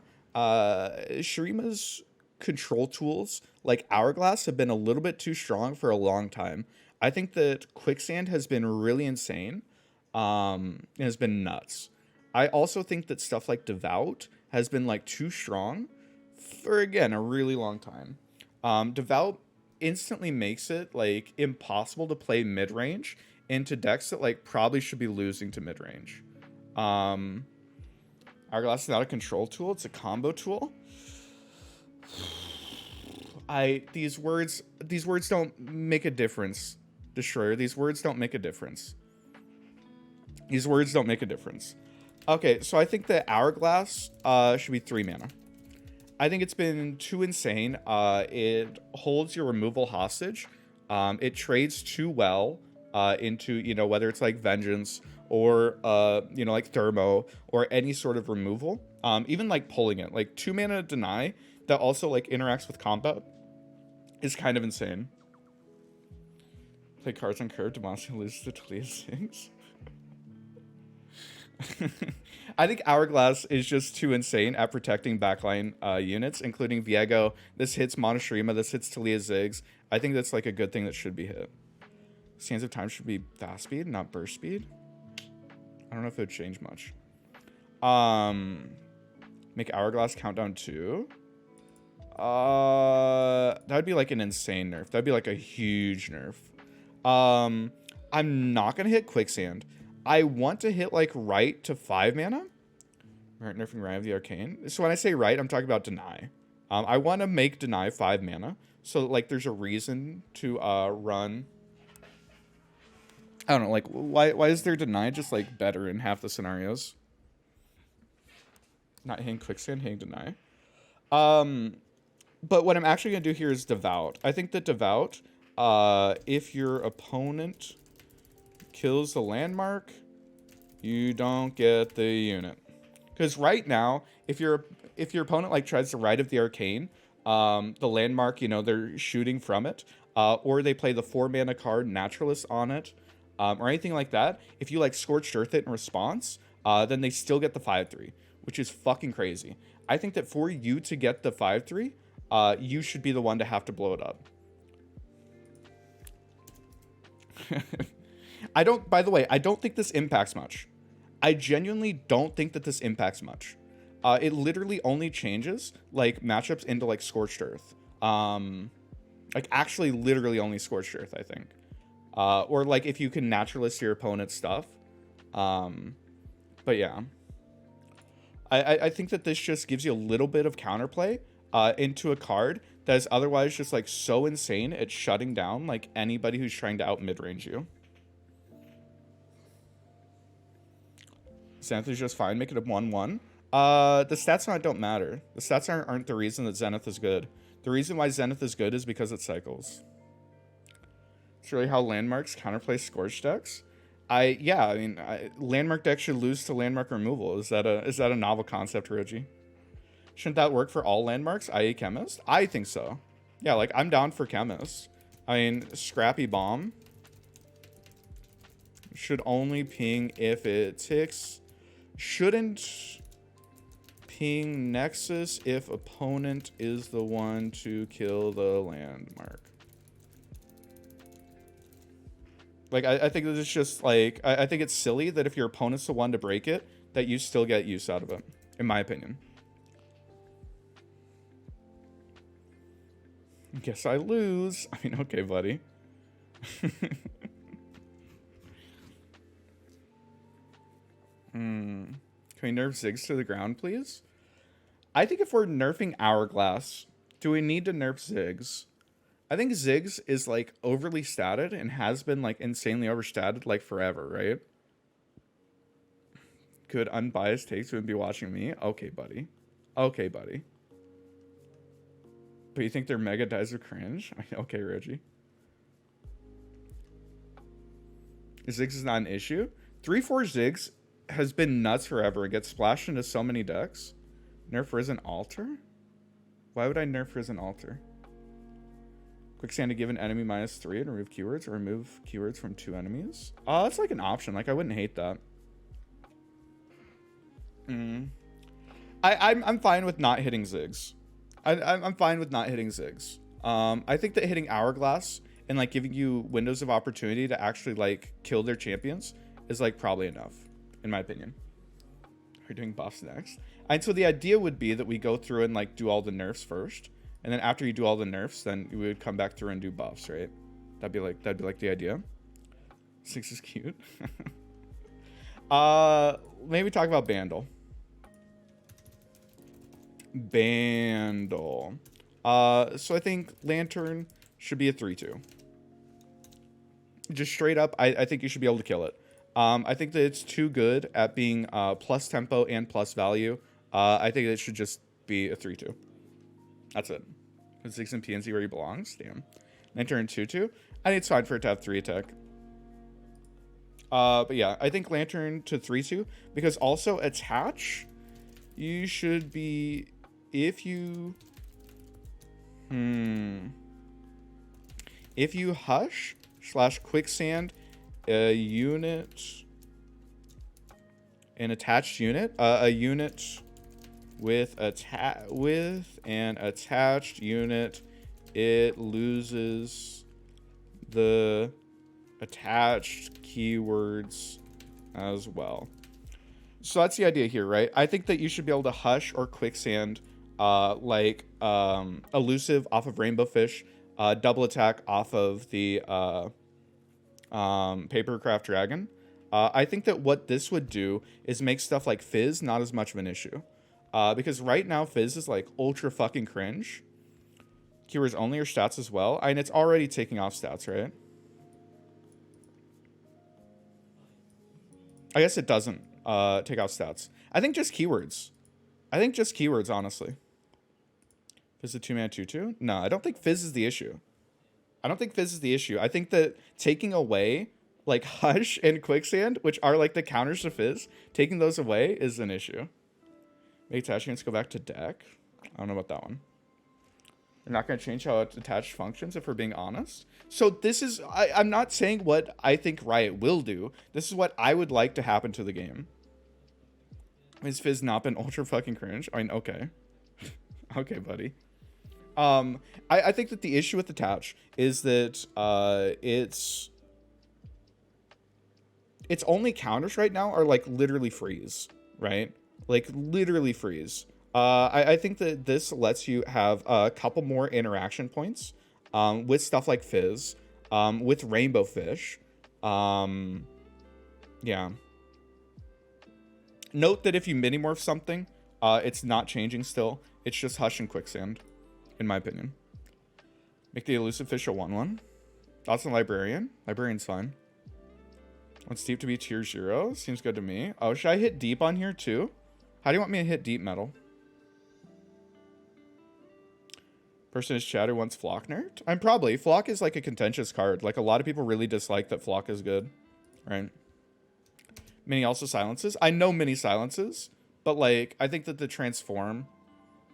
control tools, like Hourglass, have been a little bit too strong for a long time. I think that Quicksand has been really insane. It has been nuts. I also think that stuff like Devout has been like too strong for, again, a really long time. Devout instantly makes it like impossible to play mid-range into decks that like probably should be losing to mid-range. Hourglass is not a control tool, it's a combo tool. These words don't make a difference, Destroyer. These words don't make a difference. These words don't make a difference. Okay, so I think that Hourglass should be 3 mana. I think it's been too insane. It holds your removal hostage. It trades too well into, you know, whether it's like Vengeance or, you know, like Thermo or any sort of removal. Even like pulling it. Like 2 mana deny that also like interacts with combat is kind of insane. Play cards on curve, Demacia loses to Talia 6. I think Hourglass is just too insane at protecting backline units, including Viego. This hits Monoshirima, this hits Talia Ziggs. I think that's like a good thing that should be hit. Sands of Time should be fast speed, not burst speed. I don't know if it would change much. Make Hourglass countdown 2. That would be like an insane nerf. That'd be like a huge nerf. I'm not gonna hit Quicksand. I want to hit like right to 5 mana. Right, nerfing Riot of the Arcane. So when I say right, I'm talking about deny. I want to make deny 5 mana. So like there's a reason to run. I don't know, like why is there deny just like better in half the scenarios? Not hitting Quicksand, hitting deny. But what I'm actually gonna do here is Devout. I think that Devout, if your opponent kills the landmark, you don't get the unit. Because right now, if your opponent like tries to Rite of the Arcane, the landmark, you know, they're shooting from it, or they play the 4 mana card Naturalist on it, or anything like that. If you like Scorched Earth it in response, then they still get the 5/3, which is fucking crazy. I think that for you to get the 5/3, you should be the one to have to blow it up. By the way, I don't think this impacts much. I genuinely don't think that this impacts much. It literally only changes like matchups into like Scorched Earth. Like actually literally only Scorched Earth, I think. Or like if you can Naturalist your opponent's stuff. But yeah. I think that this just gives you a little bit of counterplay into a card that is otherwise just like so insane it's shutting down like anybody who's trying to out mid-range you. Zenith is just fine. Make it a 1/1. The stats on it don't matter. The stats aren't the reason that Zenith is good. The reason why Zenith is good is because it cycles. It's really how landmarks counterplay Scorch decks. I mean, landmark decks should lose to landmark removal. Is that a novel concept, Roji? Shouldn't that work for all landmarks, i.e. Chemist? I think so. Yeah, like, I'm down for Chemist. I mean, Scrappy Bomb should only ping if it ticks. Shouldn't ping Nexus if opponent is the one to kill the landmark. Like, I think this is just, like, I think it's silly that if your opponent's the one to break it, that you still get use out of it, in my opinion. Guess I lose. I mean, okay, buddy. Can we nerf Ziggs to the ground, please? I think if we're nerfing Hourglass, do we need to nerf Ziggs? I think Ziggs is, like, overly statted and has been, like, insanely overstatted, like, forever, right? Good unbiased takes would be watching me. Okay, buddy. Okay, buddy. But you think their mega dies are cringe? Okay, Reggie. Ziggs is not an issue. 3/4 Ziggs has been nuts forever. It gets splashed into so many decks. Nerf Risen Altar? Why would I nerf Risen Altar? Quicksand to give an enemy -3 and remove keywords, or remove keywords from 2 enemies. Oh, that's like an option. Like, I wouldn't hate that. I'm fine with not hitting Ziggs. I'm fine with not hitting Ziggs. I think that hitting Hourglass and like giving you windows of opportunity to actually like kill their champions is like probably enough, in my opinion. We're doing buffs next. And so the idea would be that we go through and like do all the nerfs first, and then after you do all the nerfs, then we would come back through and do buffs, right? That'd be like the idea. 6 is cute. Maybe talk about Bandle. So I think Lantern should be a 3/2. Just straight up, I think you should be able to kill it. I think that it's too good at being plus tempo and plus value. I think it should just be a 3-2. That's it. 6 in PNC where he belongs. Damn. Lantern 2-2. I think it's fine for it to have 3 attack. But yeah, I think Lantern to 3-2 because also attach. You should be if you hush / quicksand a unit, an attached unit, a unit with an attached unit, it loses the attached keywords as well. So that's the idea here, right? I think that you should be able to hush or quicksand elusive off of Rainbow Fish, double attack off of the Papercraft Dragon. I think that what this would do is make stuff like Fizz not as much of an issue. Because right now Fizz is like ultra fucking cringe. Keywords only or stats as well. And it's already taking off stats, right? I guess it doesn't take off stats. I think just keywords. Honestly. Fizz a 2-mana 2-2? No, I don't think Fizz is the issue. I think that taking away like Hush and Quicksand, which are like the counters to Fizz, taking those away is an issue. Make attachments go back to deck. I don't know about that one. They're not going to change how attached functions if we're being honest. So this is, I'm not saying what I think Riot will do. This is what I would like to happen to the game. Has Fizz not been ultra fucking cringe? I mean, okay. Okay, buddy. I think that the issue with attach is that its only counters right now are like literally freeze, right? Like literally freeze. I think that this lets you have a couple more interaction points with stuff like Fizz, with Rainbow Fish. Yeah. Note that if you minimorph something, it's not changing still. It's just Hush and Quicksand, in my opinion. Make the elusive fish a 1/1. Thoughts on Librarian? Librarian's fine. Wants deep to be tier 0. Seems good to me. Oh, should I hit deep on here too? How do you want me to hit deep metal? Person is chatter wants Flock nerfed? I'm probably. Flock is like a contentious card. Like a lot of people really dislike that Flock is good. Right? Mini also silences. I know Mini silences. But like, I think that the transform...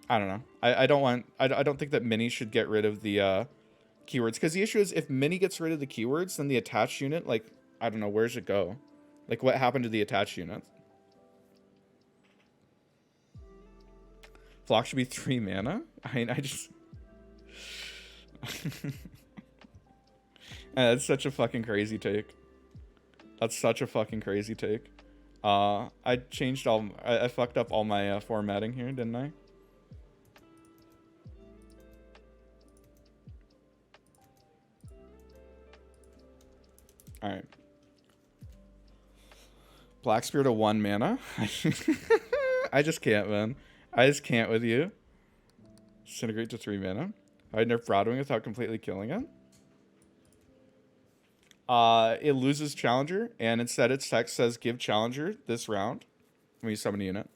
I don't know. I don't think that Mini should get rid of the keywords. Because the issue is if Mini gets rid of the keywords, then the attached unit, like, I don't know, where's it go? Like, what happened to the attached unit? Flock should be 3 mana? I mean, I just... That's such a fucking crazy take. I changed all... I fucked up all my formatting here, didn't I? Alright. Black Spirit of 1 mana. I just can't, man. I just can't with you. Disintegrate to 3 mana. I'd nerf Broadwing without completely killing it. It loses Challenger, and instead its text says give Challenger this round when you summon a unit.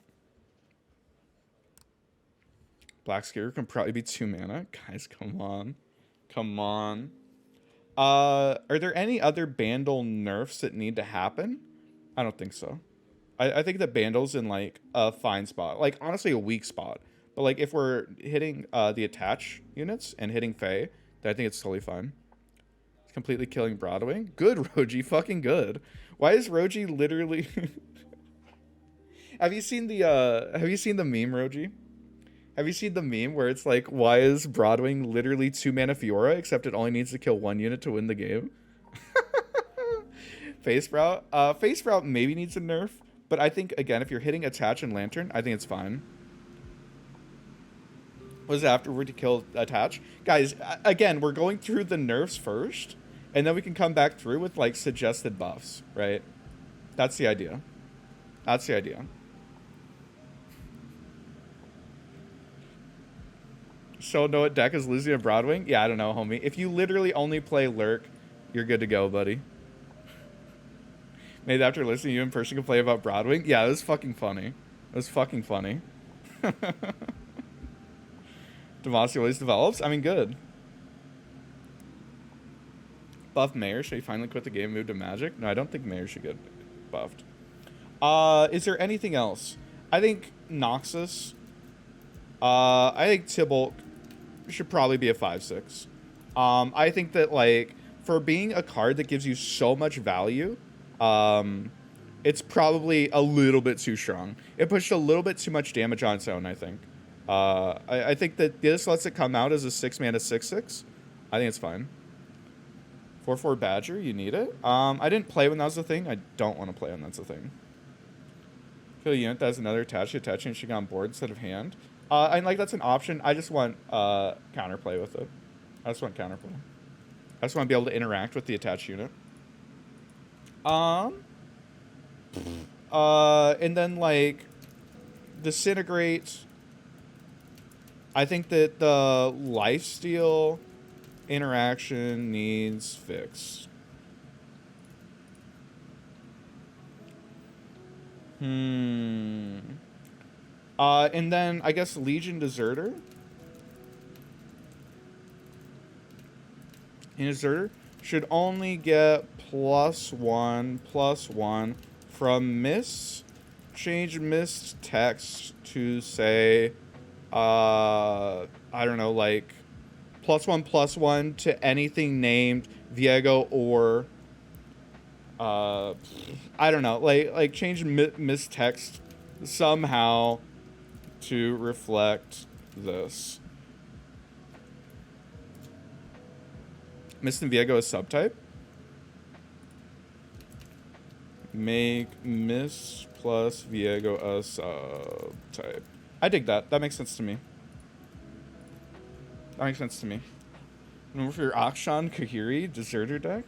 Black Skier can probably be 2 mana. Guys, come on. Come on. Are there any other Bandle nerfs that need to happen? I don't think so. I think that Bandle's in like a fine spot. Like honestly a weak spot. But like if we're hitting the attach units and hitting Fae, then I think it's totally fine. It's completely killing Broadwing. Good, Roji, fucking good. Why is Roji literally Have you seen the meme, Roji? Have you seen the meme where it's like, why is Broadwing literally 2 mana Fiora, except it only needs to kill 1 unit to win the game? Face Sprout? Face Sprout maybe needs a nerf, but I think, again, if you're hitting Attach and Lantern, I think it's fine. What is it afterward to kill Attach? Guys, again, we're going through the nerfs first, and then we can come back through with, like, suggested buffs, right? That's the idea. That's the idea. So know what deck is losing a Broadwing? Yeah, I don't know, homie. If you literally only play Lurk, you're good to go, buddy. Made after listening to you in person complain about Broadwing. Yeah, it was fucking funny. It was fucking funny. Devossi always develops. I mean, good. Buff Mayor. Should he finally quit the game and move to Magic? No, I don't think Mayor should get buffed. Is there anything else? I think Noxus. I think Tybalt should probably be a 5/6. I think that, like, for being a card that gives you so much value, it's probably a little bit too strong. It pushed a little bit too much damage on its own, I think. I think that this lets it come out as a 6-mana 6/6. I think it's fine. 4/4 Badger, you need it. I didn't play when that was a thing. I don't want to play when that's a thing. Kill a unit that has another attaching should go on board instead of hand. And like that's an option. I just want counterplay with it. I just want counterplay. I just want to be able to interact with the attached unit. And then like Disintegrate. I think that the lifesteal interaction needs fixed. And then I guess Legion Deserter. And Deserter should only get +1/+1 from Mist. Change Mist text to say, I don't know, like +1/+1 to anything named Viego or I don't know, like change Mist text somehow to reflect this. Mist and Viego a subtype. Make Mist plus Viego a subtype. I dig that. That makes sense to me. That makes sense to me. Remember for your Akshan Kahiri Deserter deck?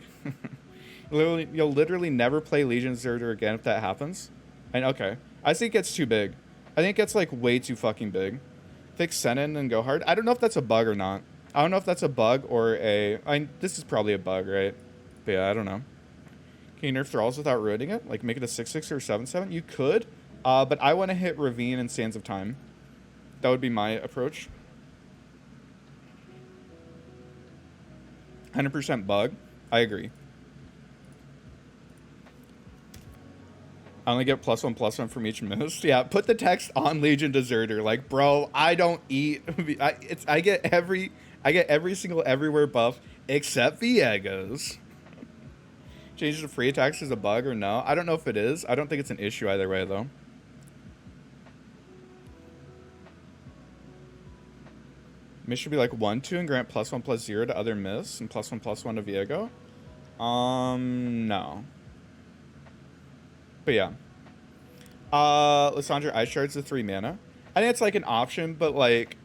You'll literally never play Legion Deserter again if that happens. And okay. I think it gets too big. I think it gets like way too fucking big. Fix Senin and go hard. I don't know if that's a bug or not. I don't know if that's a bug or this is probably a bug, right? But yeah, I don't know. Can you nerf Thralls without ruining it? Like make it a 6/6 or 7/7? You could. But I want to hit Ravine and Sands of Time. That would be my approach. 100% bug. I agree. I only get +1/+1 from each Mist. Yeah, put the text on Legion Deserter. Like, bro, I don't eat. I get every single everywhere buff except Viego's. Change to free attacks is a bug or no? I don't know if it is. I don't think it's an issue either way though. Mist should be like 1/2 and grant +1/+0 to other Mists and +1/+1 to Viego. No. But yeah. Lissandra Ice Shard's a 3 mana. I think it's like an option, but like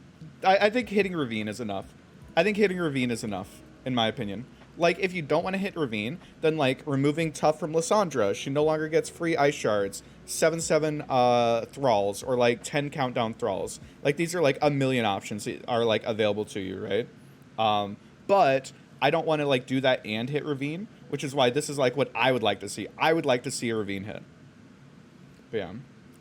I think hitting Ravine is enough. I think hitting Ravine is enough, in my opinion. Like, if you don't want to hit Ravine, then like removing Tough from Lissandra, she no longer gets free Ice Shards, 7/7 Thralls, or like 10 countdown Thralls. Like, these are like a million options that are like available to you, right? But I don't want to like do that and hit Ravine, which is why this is like what I would like to see. I would like to see a Ravine hit. But yeah,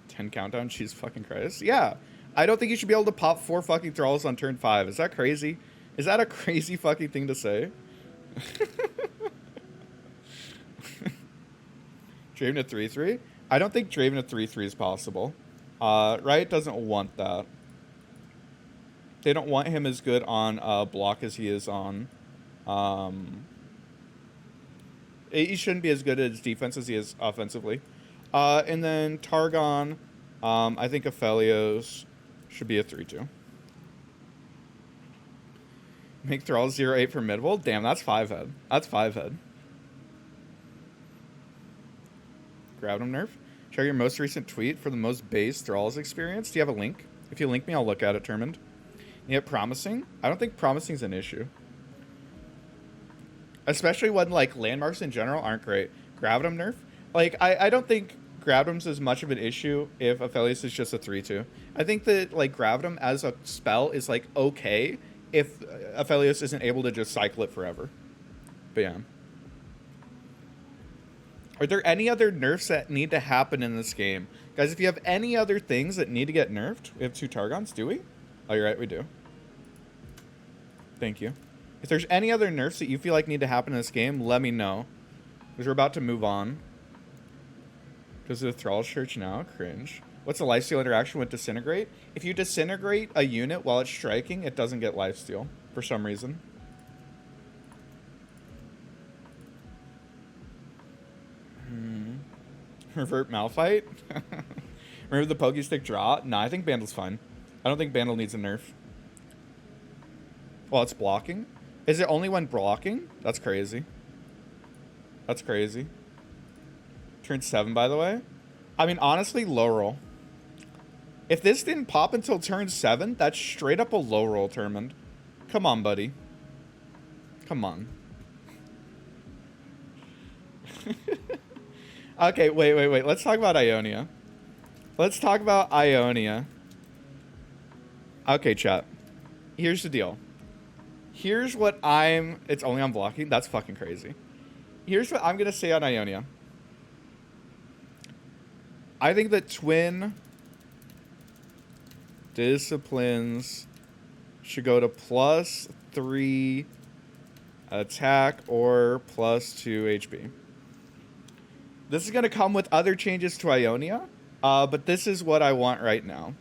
10 countdown, she's fucking Christ. Yeah, I don't think you should be able to pop 4 fucking Thralls on turn 5. Is that crazy? Is that a crazy fucking thing to say? Draven at 3/3? I don't think Draven at 3/3 is possible. Riot doesn't want that. They don't want him as good on block as he is on. He shouldn't be as good at his defense as he is offensively. And then Targon, I think Aphelios should be a 3/2. Make Thrall 0/8 for Midwall? Damn, that's 5-head. That's 5-head. Grab him nerf. Share your most recent tweet for the most base Thralls experience. Do you have a link? If you link me, I'll look at it, Termund. Yeah, promising? I don't think promising is an issue. Especially when, like, landmarks in general aren't great. Gravitum nerf? Like, I don't think Gravitum's as much of an issue if Aphelios is just a 3/2. I think that, like, Gravitum as a spell is, like, okay if Aphelios isn't able to just cycle it forever. But yeah. Are there any other nerfs that need to happen in this game? Guys, if you have any other things that need to get nerfed, we have 2 Targons, do we? Oh, you're right, we do. Thank you. If there's any other nerfs that you feel like need to happen in this game, let me know. Because we're about to move on. Because of the Thrall Church now, cringe. What's the lifesteal interaction with Disintegrate? If you disintegrate a unit while it's striking, it doesn't get lifesteal for some reason. Revert Malphite? Remember the Pokestick draw? Nah, I think Bandle's fine. I don't think Bandle needs a nerf. Well, it's blocking. Is it only when blocking? That's crazy. That's crazy. Turn 7, by the way. I mean, honestly, low roll. If this didn't pop until turn 7, that's straight up a low roll, Termund. Come on, buddy. Come on. Okay, wait. Let's talk about Ionia. Let's talk about Ionia. Okay, chat. Here's the deal. Here's what it's only on blocking. That's fucking crazy. Here's what I'm going to say on Ionia. I think that Twin disciplines should go to +3 attack or +2 HP. This is going to come with other changes to Ionia, but this is what I want right now.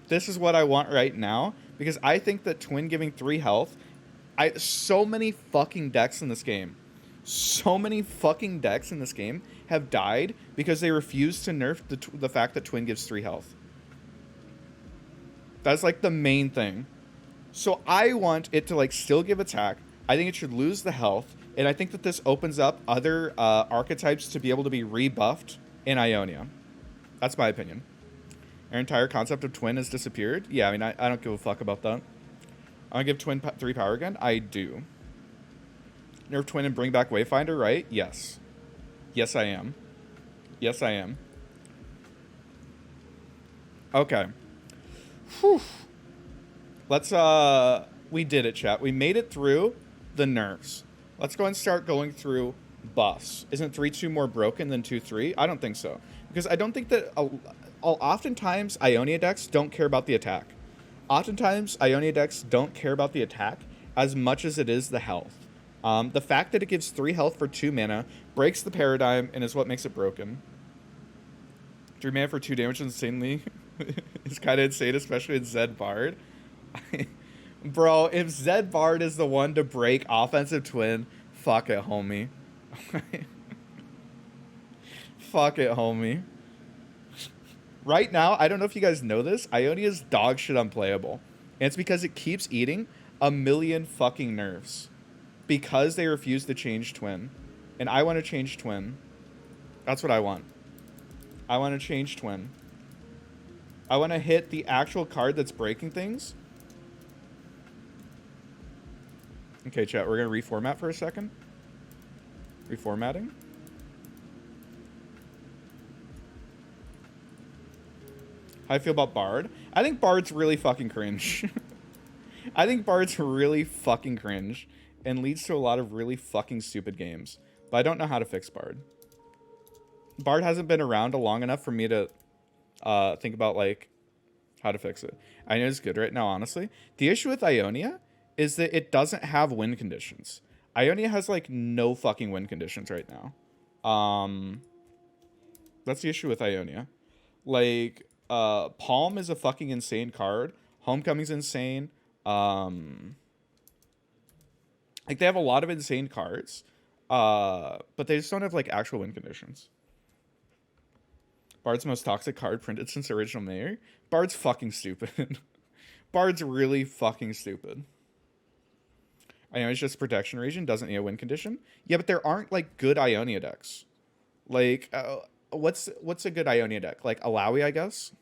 This is what I want right now, because I think that Twin giving 3 health, so many fucking decks in this game, have died because they refuse to nerf the fact that Twin gives 3 health. That's like the main thing. So I want it to like still give attack. I think it should lose the health. And I think that this opens up other archetypes to be able to be rebuffed in Ionia. That's my opinion. Our entire concept of Twin has disappeared. Yeah, I mean, I don't give a fuck about that. I want to give Twin 3 power again? I do. Nerf Twin and bring back Wayfinder, right? Yes. Yes, I am. Yes, I am. Okay. Whew. Let's, we did it, chat. We made it through the nerfs. Let's go and start going through buffs. Isn't 3-2 more broken than 2-3? I don't think so. Because I don't think that... oftentimes, Ionia decks don't care about the attack. Oftentimes, Ionia decks don't care about the attack as much as it is the health. The fact that it gives 3 health for 2 mana breaks the paradigm and is what makes it broken. 3 mana for 2 damage insanely is kind of insane, especially in Zed Bard. Bro, if Zed Bard is the one to break offensive Twin, fuck it, homie. Fuck it, homie. Right now, I don't know if you guys know this, Ionia's dog shit unplayable. And it's because it keeps eating a million fucking nerfs. Because they refuse to change Twin. And I want to change Twin. That's what I want. I want to change Twin. I want to hit the actual card that's breaking things. Okay, chat, we're going to reformat for a second. Reformatting. How I feel about Bard? I think Bard's really fucking cringe. I think Bard's really fucking cringe and leads to a lot of really fucking stupid games. But I don't know how to fix Bard. Bard hasn't been around long enough for me to think about, like, how to fix it. I know it's good right now, honestly. The issue with Ionia is that it doesn't have win conditions. Ionia has, like, no fucking win conditions right now. That's the issue with Ionia. Like, Palm is a fucking insane card. Homecoming's insane. Like, they have a lot of insane cards. But they just don't have, like, actual win conditions. Bard's most toxic card printed since original Mayor. Bard's fucking stupid. Bard's really fucking stupid. I know it's just protection region, doesn't need a win condition. Yeah, but there aren't, like, good Ionia decks. Like, what's a good Ionia deck? Like, Alawi, I guess?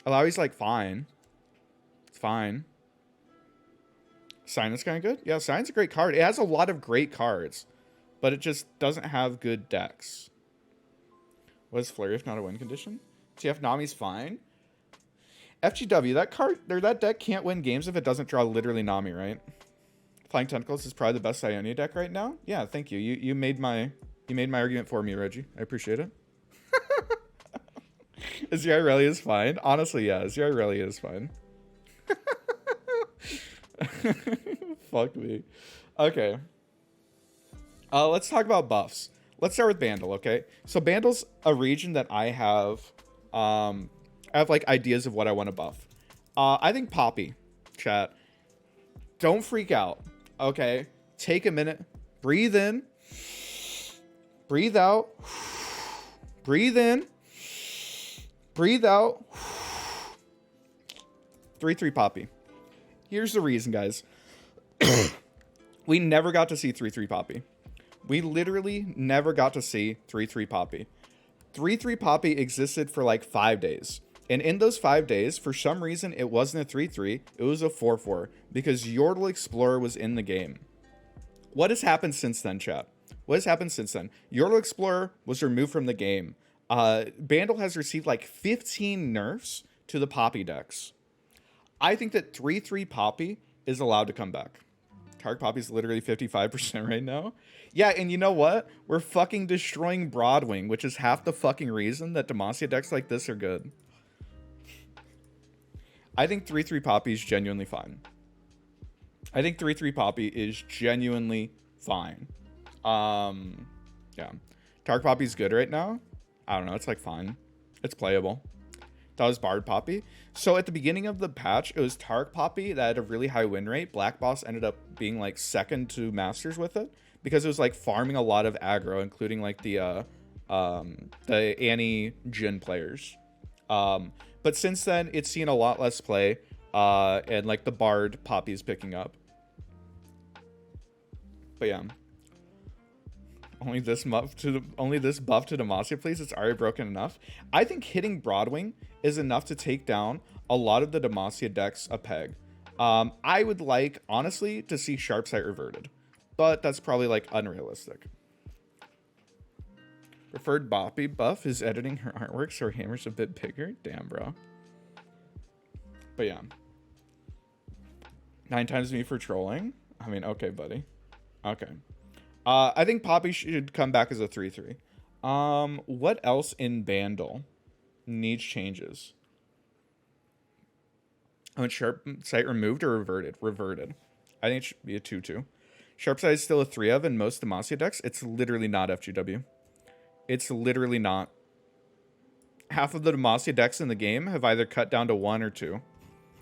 Alawi's, like, fine. It's fine. Sign is kind of good. Yeah, Sign's a great card. It has a lot of great cards, but it just doesn't have good decks. What is Flurry if not a win condition? TF Nami's fine. FGW, that card, or that deck can't win games if it doesn't draw literally Nami, right? Flying Tentacles is probably the best Ionia deck right now. Yeah, thank you. You made my You made my argument for me, Reggie. I appreciate it. Azir really is fine. Honestly, yeah, Azir really is fine. Fuck me. Okay. Let's talk about buffs. Let's start with Bandle, okay? So Bandle's a region that I have like ideas of what I want to buff. I think Poppy, chat. Don't freak out, okay? Take a minute. Breathe in. Breathe out. Breathe in. Breathe out. 3-3 Poppy. Here's the reason, guys. We never got to see 3-3 Poppy. We literally never got to see 3-3 Poppy. 3-3 Poppy existed for like 5 days. And in those 5 days, for some reason, it wasn't a 3-3. It was a 4-4 because Yordle Explorer was in the game. What has happened since then, chat? What has happened since then? Yordle Explorer was removed from the game. Bandle has received like 15 nerfs to the Poppy decks. I think that 3-3 Poppy is allowed to come back. Tark Poppy is literally 55% right now. Yeah, and you know what? We're fucking destroying Broadwing, which is half the fucking reason that Demacia decks like this are good. I think 3-3 Poppy is genuinely fine. I think 3-3 Poppy is genuinely fine. Yeah. Tark Poppy's good right now. I don't know. It's like fine. It's playable. That was Bard Poppy. So at the beginning of the patch, it was Tark Poppy that had a really high win rate. Black Boss ended up being like second to Masters with it because it was like farming a lot of aggro, including like the Annie Jhin players. But since then, it's seen a lot less play, and like the Bard Poppy is picking up. But yeah. Only this buff to Demacia, please. It's already broken enough. I think hitting Broadwing is enough to take down a lot of the Demacia decks a peg. I would like, honestly, to see Sharpsight reverted. But that's probably, like, unrealistic. Preferred Boppy buff is editing her artwork so her hammer's a bit bigger. Damn, bro. But yeah. 9 times me for trolling. I mean, okay, buddy. Okay. I think Poppy should come back as a 3-3. What else in Bandle needs changes? I want Sharp Sight removed or reverted? Reverted. I think it should be a 2-2. Sharp Sight is still a 3 of in most Demacia decks. It's literally not FGW. It's literally not. Half of the Demacia decks in the game have either cut down to 1 or 2.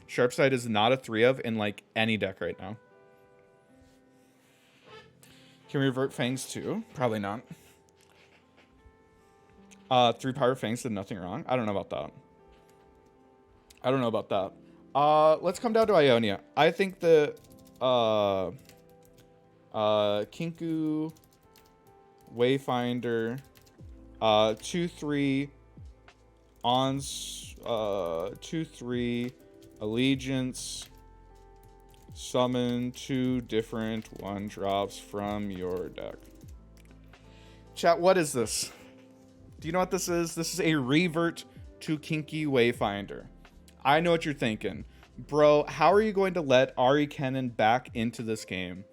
Sharp Sight is not a 3 of in like any deck right now. Can we revert Fangs too? Probably not. 3 Power Fangs did nothing wrong. I don't know about that. I don't know about that. Let's come down to Ionia. I think the Kinku, Wayfinder, 2-3 Ons, 2-3 Allegiance, summon 2 different 1-drops from your deck. Chat, what is this? Do you know what this is? This is a revert to Kinky Wayfinder. I know what you're thinking. Bro, how are you going to let Ari Kennen back into this game?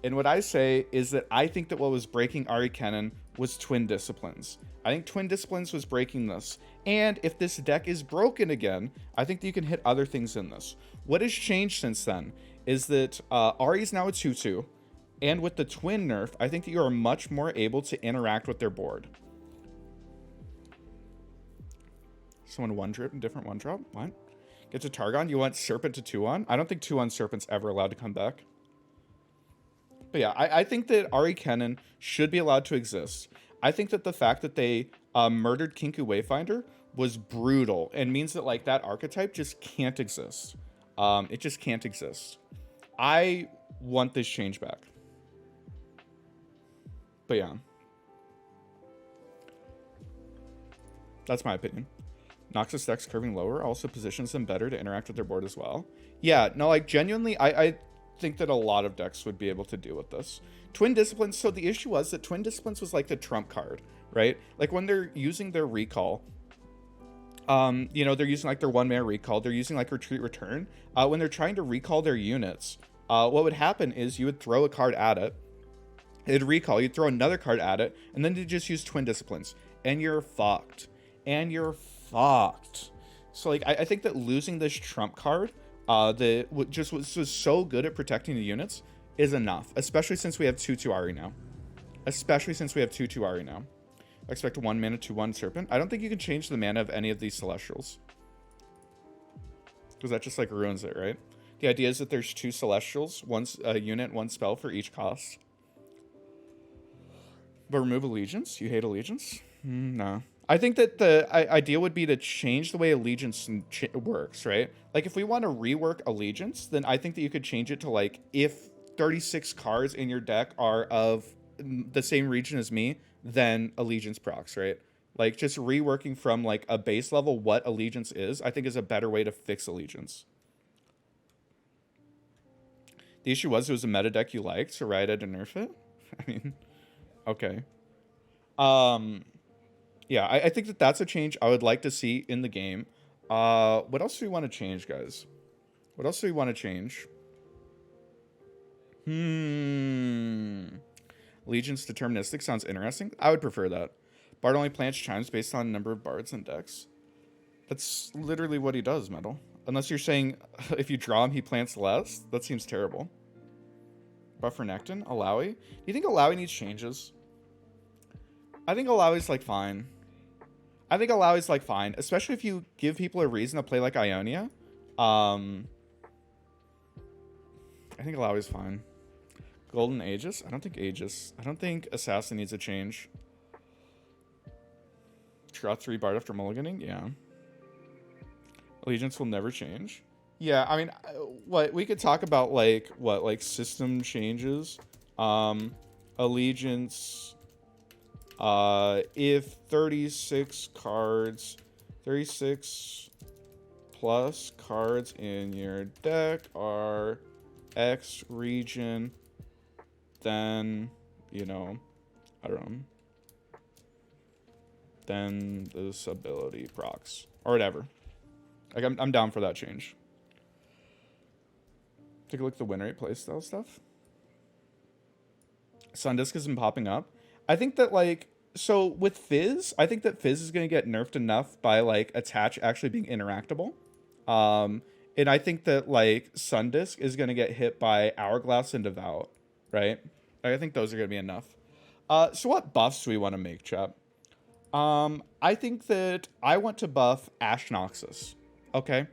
And what I say is that I think that what was breaking Ari Kennen was Twin Disciplines. I think Twin Disciplines was breaking this. And if this deck is broken again, I think that you can hit other things in this. What has changed since then is that Ari is now a 2-2. And with the Twin nerf, I think that you are much more able to interact with their board. Someone different 1-drop? What? Get to Targon? You want Serpent to 2-1? I don't think 2-1 Serpent's ever allowed to come back. But yeah, I think that Ari Kennen should be allowed to exist. I think that the fact that they murdered Kinku Wayfinder was brutal and means that like that archetype just can't exist. It just can't exist. I want this change back. But yeah. That's my opinion. Noxus decks curving lower also positions them better to interact with their board as well. Yeah, no, like genuinely, I think that a lot of decks would be able to deal with this. Twin Disciplines, so the issue was that Twin Disciplines was like the trump card, right? Like when they're using their recall, you know, they're using like their 1-mana recall, they're using like retreat return. When they're trying to recall their units, what would happen is you would throw a card at it, It'd recall, you'd throw another card at it, and then you just use Twin Disciplines. And you're fucked. And you're fucked. So, like, I think that losing this trump card, that just was so good at protecting the units, is enough. Especially since we have 2/2 Ari now. I expect 1 mana 2/1 Serpent. I don't think you can change the mana of any of these Celestials. Because that just, like, ruins it, right? The idea is that there's 2 Celestials, a unit, 1 spell for each cost. But remove Allegiance? You hate Allegiance? No. I think that the idea would be to change the way Allegiance works, right? Like, if we want to rework Allegiance, then I think that you could change it to, like, if 36 cards in your deck are of the same region as me, then Allegiance procs, right? Like, just reworking from, like, a base level what Allegiance is, I think is a better way to fix Allegiance. The issue was it was a meta deck you liked, so Riot had to nerf it? I mean... Okay. Yeah, I think that that's a change I would like to see in the game. What else do we want to change, guys? What else do we want to change? Allegiance Deterministic sounds interesting. I would prefer that. Bard only plants chimes based on number of bards and decks. That's literally what he does, Metal. Unless you're saying if you draw him, he plants less. That seems terrible. Buffer Nectin, Alawi. Do you think Alawi needs changes? I think Alawi's like fine. Especially if you give people a reason to play like Ionia. I think Alawi's fine. Golden Aegis? I don't think Assassin needs a change. Draw 3 Bard after mulliganing? Yeah. Allegiance will never change. Yeah, I mean, what we could talk about, like system changes. Allegiance, if 36 plus cards in your deck are X region, then, you know, I don't know, then this ability procs or whatever. Like, I'm down for that change. Take a look at the win rate playstyle stuff. Sundisk isn't popping up. I think that, like, so with Fizz, I think that Fizz is going to get nerfed enough by, like, Attach actually being interactable. And I think that, like, Sundisk is going to get hit by Hourglass and Devout, right? I think those are going to be enough. So what buffs do we want to make, chat? I think that I want to buff Ash Noxus. Okay?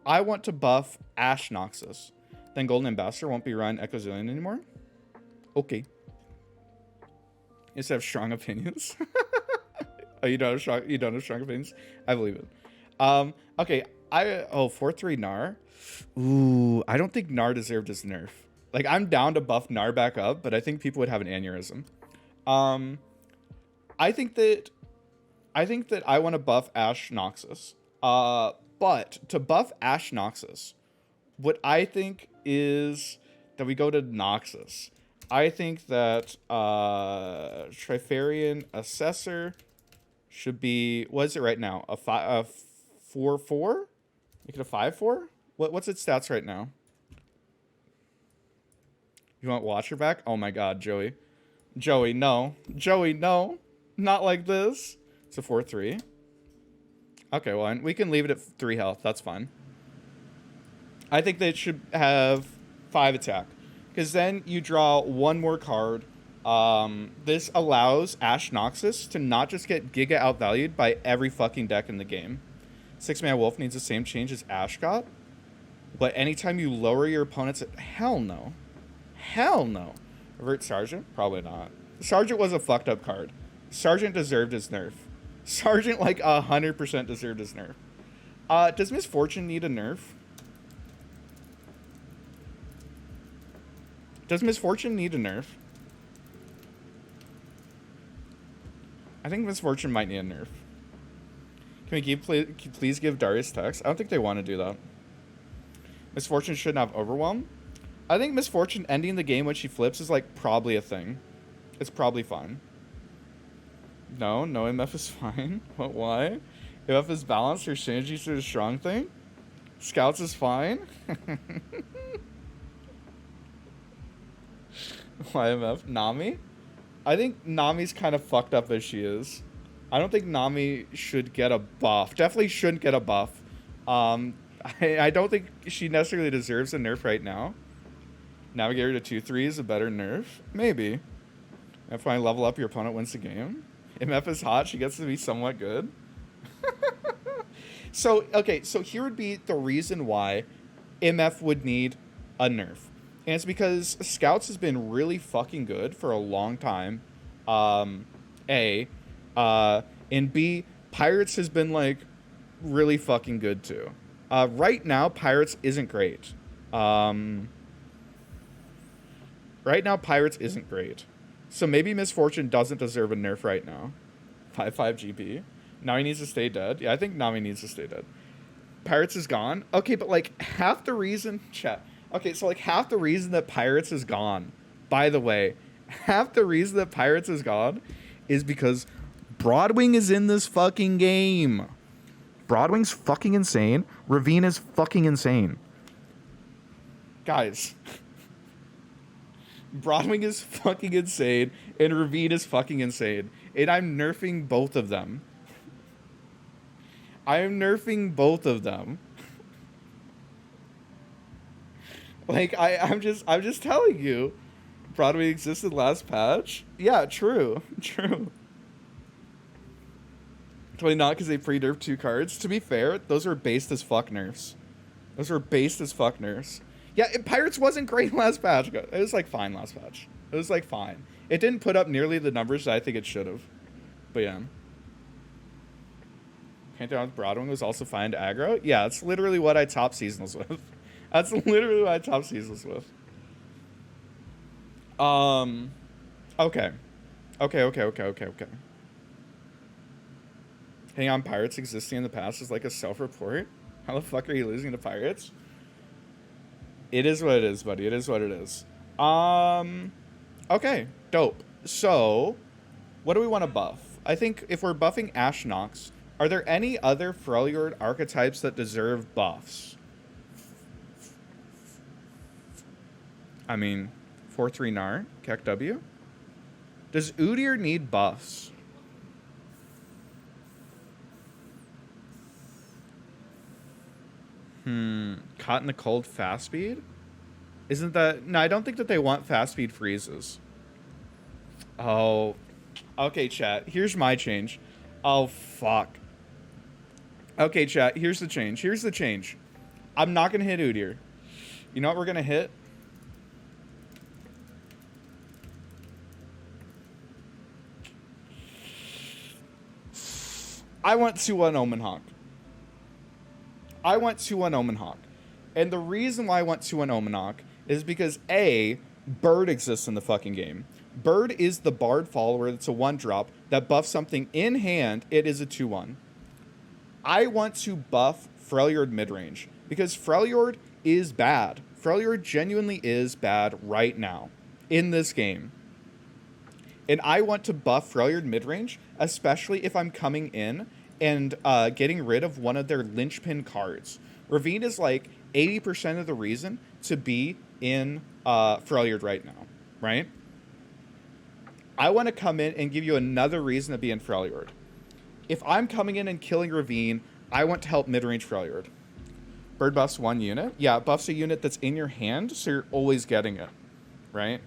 I want to buff Ash Noxus. Then Golden Ambassador won't be run Echo Zillion anymore. Okay. You just have strong opinions. Oh, you don't have strong opinions? I believe it. Okay. 4/3 Gnar. Ooh, I don't think Gnar deserved his nerf. Like, I'm down to buff Gnar back up, but I think people would have an aneurysm. I think that I want to buff Ash Noxus. But to buff Ash Noxus, what I think is that we go to Noxus. I think that Trifarian Assessor should be, what is it right now? A 4/4? Make it a 5/4? What's its stats right now? You want Watcher back? Oh my god, Joey. Joey, no. Joey, no. Not like this. It's a 4/3. Okay, well, we can leave it at 3 health. That's fine. I think they should have 5 attack. Because then you draw 1 more card. This allows Ash Noxus to not just get Giga outvalued by every fucking deck in the game. 6-mana Wolf needs the same change as Ash got. But anytime you lower your opponent's... Hell no. Hell no. Revert Sergeant? Probably not. Sergeant was a fucked up card. Sergeant deserved his nerf. Sergeant, like, 100% deserved his nerf. Does Misfortune need a nerf? Does Misfortune need a nerf? I think Misfortune might need a nerf. Can we please give Darius text? I don't think they want to do that. Misfortune shouldn't have Overwhelm. I think Misfortune ending the game when she flips is, like, probably a thing. It's probably fine. No MF is fine. What? Why? MF is balanced. Her synergies are a strong thing. Scouts is fine. YMF? Nami? I think Nami's kind of fucked up as she is. I don't think Nami should get a buff. Definitely shouldn't get a buff. Um, I don't think she necessarily deserves a nerf right now. Navigator to 2-3 is a better nerf? Maybe. If I level up, your opponent wins the game. MF is hot, she gets to be somewhat good. So, okay, so here would be the reason why MF would need a nerf. And it's because Scouts has been really fucking good for a long time. A. And B, Pirates has been, like, really fucking good, too. Right now, Pirates isn't great. Right now, Pirates isn't great. So maybe Misfortune doesn't deserve a nerf right now. 5-5 GP. Nami needs to stay dead. Yeah, I think Nami needs to stay dead. Pirates is gone. Okay, but like half the reason... Chat. Okay, so like half the reason that Pirates is gone, by the way, half the reason that Pirates is gone is because Broadwing is in this fucking game. Broadwing's fucking insane. Ravine is fucking insane. Guys... Broadwing is fucking insane, and Ravine is fucking insane. And I'm nerfing both of them. I am nerfing both of them. Like, I'm just telling you. Broadwing existed last patch? Yeah, true. True. Totally not because they pre-nerfed 2 cards. To be fair, those were based as fuck nerfs. Those were based as fuck nerfs. Yeah, Pirates wasn't great last patch. It was, like, fine last patch. It was, like, fine. It didn't put up nearly the numbers that I think it should have. But, yeah. Pantheon with Broadwing was also fine to aggro. Yeah, that's literally what I top seasonals with. That's literally what I top seasonals with. Okay. Okay. Hang on, Pirates existing in the past is like a self-report? How the fuck are you losing to Pirates? It is what it is, buddy. It is what it is. Okay, dope. So, what do we want to buff? I think if we're buffing Ashnox, are there any other Freljord archetypes that deserve buffs? I mean, 4-3 Gnar, Kek W. Does Udyr need buffs? Caught in the cold fast speed? Isn't that... No, I don't think that they want fast speed freezes. Oh. Okay, chat. Here's my change. Oh, fuck. Okay, chat. Here's the change. Here's the change. I'm not going to hit Udyr. You know what we're going to hit? I want 2-1 Omenhawk. I want 2-1 Omenhawk. And the reason why I want 2-1 Omenhawk is because A, Bird exists in the fucking game. Bird is the Bard follower that's a 1-drop that buffs something in hand. It is a 2-1. I want to buff Freljord midrange because Freljord is bad. Freljord genuinely is bad right now in this game. And I want to buff Freljord midrange, especially if I'm coming in and getting rid of one of their linchpin cards. Ravine is like 80% of the reason to be in Freljord right now, right? I want to come in and give you another reason to be in Freljord. If I'm coming in and killing Ravine, I want to help mid-range Freljord. Bird buffs 1 unit. Yeah, it buffs a unit that's in your hand, so you're always getting it, right?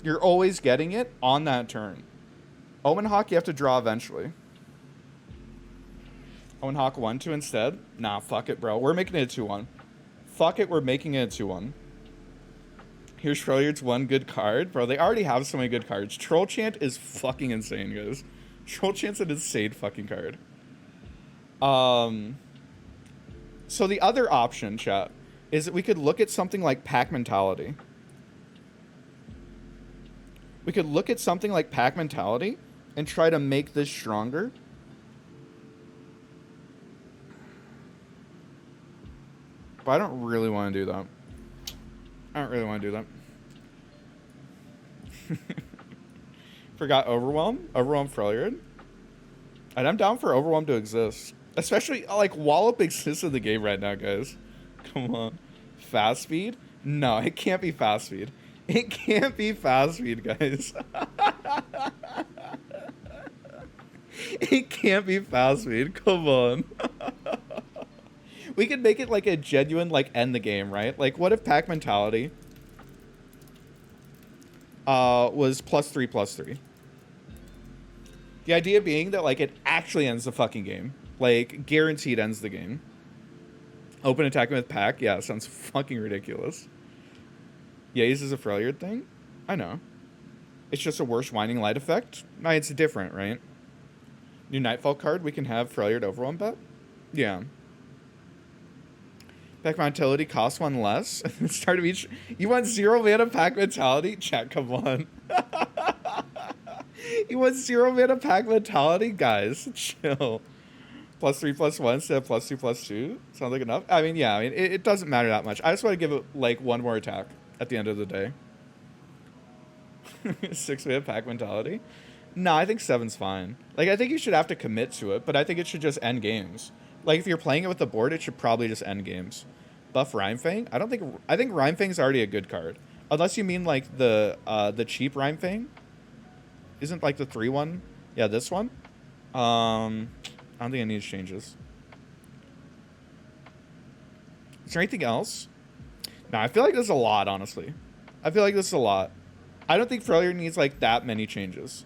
You're always getting it on that turn. Omenhawk, you have to draw eventually. Omenhawk 1-2 instead? Nah, fuck it, bro. We're making it a 2-1. Fuck it, we're making it a 2-1. Here's Freljord's 1 good card. Bro, they already have so many good cards. Troll Chant is fucking insane, guys. Troll Chant's an insane fucking card. So the other option, chat, is that we could look at something like Pack Mentality. We could look at something like Pack Mentality and try to make this stronger. But I don't really want to do that. I don't really want to do that. Forgot Overwhelm? Overwhelm Freljord? And I'm down for Overwhelm to exist. Especially, like, Wallop exists in the game right now, guys. Come on. Fast speed? No, it can't be fast speed. It can't be fast speed, guys. It can't be fast speed. Come on. We could make it like a genuine, like, end the game, right? Like, what if pack mentality was +3/+3? The idea being that, like, it actually ends the fucking game. Like, guaranteed ends the game. Open attacking with pack? Yeah, sounds fucking ridiculous. Yaze is a Freljord thing? I know. It's just a worse Winding Light effect? No, it's different, right? New Nightfall card, we can have Freljord Overwhelm bet? Yeah. Pack Mentality costs 1 less. Start of each... You want 0 mana Pack Mentality? Chat, come on. You want 0 mana Pack Mentality? Guys, chill. +3/+1 instead of +2/+2? Sounds like enough? I mean, yeah, I mean, it doesn't matter that much. I just want to give it, like, 1 more attack at the end of the day. 6 mana Pack Mentality? No, I think 7's fine. Like, I think you should have to commit to it, but I think it should just end games. Like, if you're playing it with the board, it should probably just end games. Buff Rhymefang? I think Rhymefang's already a good card. Unless you mean, like, the cheap Rhymefang. Isn't, like, the 3-1? Yeah, this one? I don't think it needs changes. Is there anything else? No, I feel like this is a lot, honestly. I feel like this is a lot. I don't think Freljord needs, like, that many changes.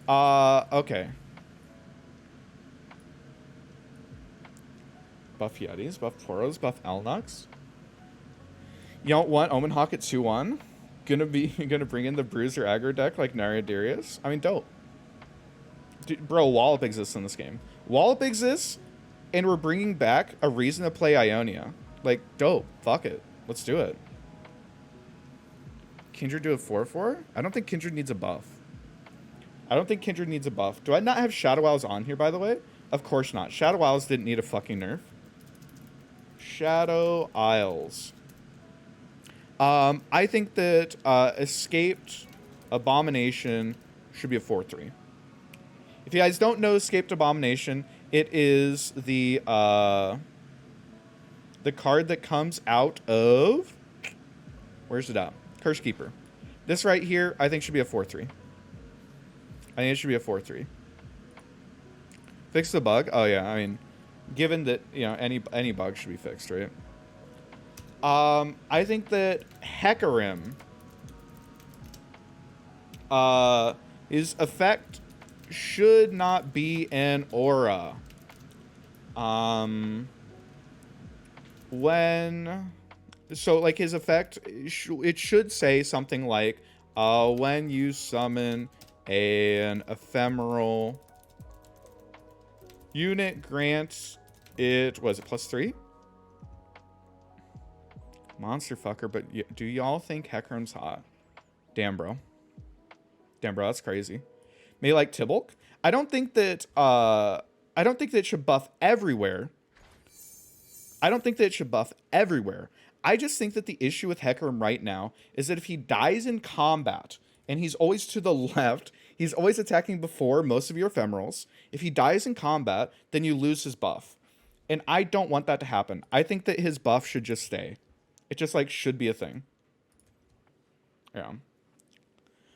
Okay. Buff Yetis, buff Poros, buff Elnox. You don't want Omen Hawk at 2-1? Gonna bring in the Bruiser aggro deck like Naria Darius? I mean, dope. Dude, bro, Wallop exists in this game. Wallop exists, and we're bringing back a reason to play Ionia. Like, dope. Fuck it. Let's do it. Kindred do a 4/4? I don't think Kindred needs a buff. I don't think Kindred needs a buff. Do I not have Shadow Owls on here, by the way? Of course not. Shadow Owls didn't need a fucking nerf. Shadow Isles. I think that Escaped Abomination should be a 4/3. If you guys don't know Escaped Abomination, it is the card that comes out of... Where's it at? Curse Keeper. This right here, I think should be a 4/3. I think it should be a 4/3. Fix the bug? Oh yeah, I mean, given that, you know, any bug should be fixed, right? I think that Hecarim, his effect should not be an aura. So like his effect, it should say something like, when you summon an ephemeral unit, grants it, was it +3? Monster fucker, but do y'all think Hecarim's hot? Damn, bro. Damn, bro, that's crazy. Maybe like Tibulk? I don't think that it should buff everywhere. I just think that the issue with Hecarim right now is that if he dies in combat, and he's always to the left, he's always attacking before most of your ephemerals. If he dies in combat, then you lose his buff. And I don't want that to happen. I think that his buff should just stay. It just, like, should be a thing. Yeah.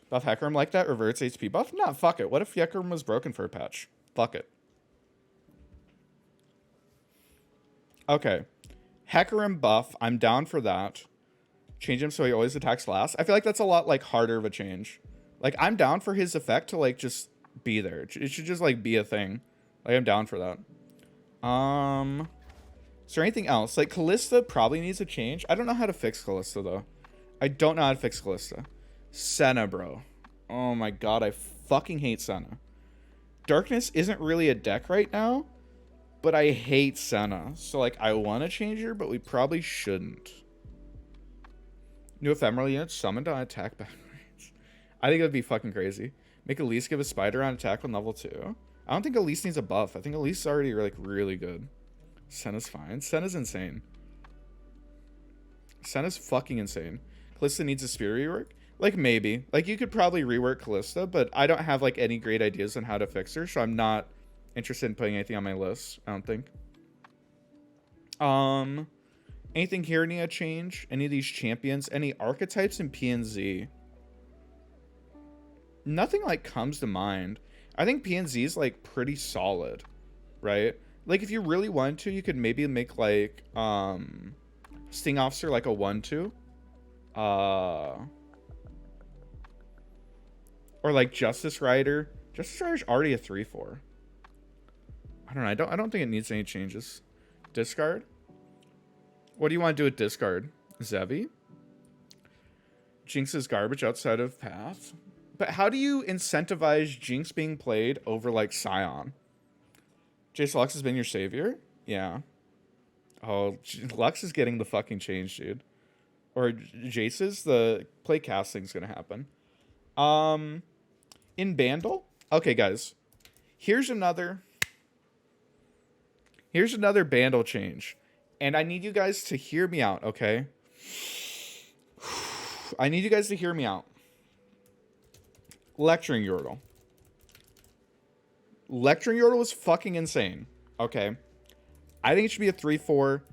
Buff Hecarim like that? Reverts HP buff? Nah, fuck it. What if Hecarim was broken for a patch? Fuck it. Okay. Hecarim buff. I'm down for that. Change him so he always attacks last. I feel like that's a lot, like, harder of a change. Like, I'm down for his effect to, like, just be there. It should just, like, be a thing. Like, I'm down for that. Is there anything else? Like, Callista probably needs a change. I don't know how to fix Callista, though. I don't know how to fix Callista. Senna, bro. Oh, my God. I fucking hate Senna. Darkness isn't really a deck right now, but I hate Senna. So, like, I want to change her, but we probably shouldn't. New ephemeral units summoned on attack back range. I think that'd be fucking crazy. Make Elise give a spider on attack on level 2. I don't think Elise needs a buff. I think Elise is already, like, really good. Senna's fine. Senna's insane. Senna's fucking insane. Callista needs a spear rework? Like, maybe. Like, you could probably rework Callista, but I don't have, like, any great ideas on how to fix her, so I'm not interested in putting anything on my list, I don't think. Anything here need a change? Any of these champions? Any archetypes in PNZ? Nothing like comes to mind. I think PNZ is like pretty solid, right? Like if you really wanted to, you could maybe make like Sting Officer like a 1/2. Or like Justice Rider. Justice Rider's already a 3/4. I don't know. I don't think it needs any changes. Discard? What do you want to do with discard? Zevi? Jinx is garbage outside of path. But how do you incentivize Jinx being played over like Scion? Jace Lux has been your savior? Yeah. Oh, Lux is getting the fucking change, dude. Or Jace's, the play casting's gonna happen. In Bandle? Okay, guys. Here's another Bandle change. And I need you guys to hear me out, okay? I need you guys to hear me out. Lecturing Yordle. Lecturing Yordle was fucking insane. Okay. I think it should be a 3/4.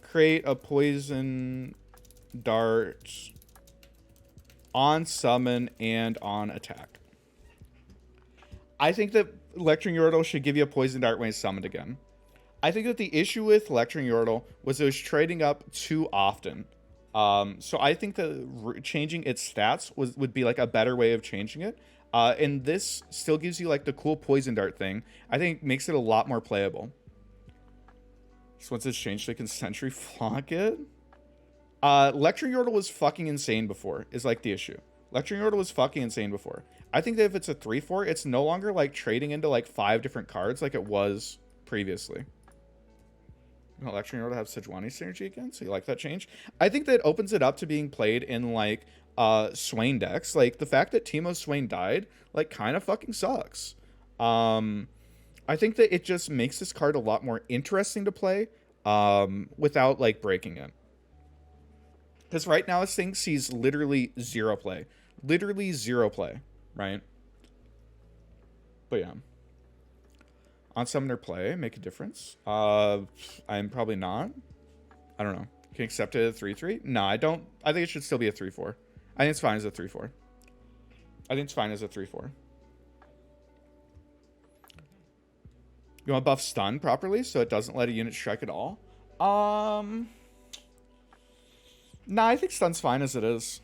Create a poison dart on summon and on attack. I think that Lecturing Yordle should give you a poison dart when it's summoned again. I think that the issue with Lecturing Yordle was it was trading up too often. So I think that changing its stats would be like a better way of changing it. And this still gives you like the cool poison dart thing. I think makes it a lot more playable. So once it's changed, they can Sentry Flock it. Lecturing Yordle was fucking insane before, is like the issue. Lecturing Yordle was fucking insane before. I think that if it's a 3/4, it's no longer like trading into like 5 different cards like it was previously. Lecturing Yordle have Sejuani synergy again, so you like that change? I think that opens it up to being played in like Swain decks. Like the fact that Teemo's Swain died, like kind of fucking sucks. I think that it just makes this card a lot more interesting to play without like breaking it. Because right now this thing sees literally 0 play. Literally 0 play, right? But yeah. On summoner play, make a difference. I'm probably not. I don't know. Can you accept it at 3/3? No, I don't. I think it should still be a 3/4. I think it's fine as a 3/4. I think it's fine as a 3/4. You want to buff stun properly so it doesn't let a unit strike at all? Nah, I think stun's fine as it is.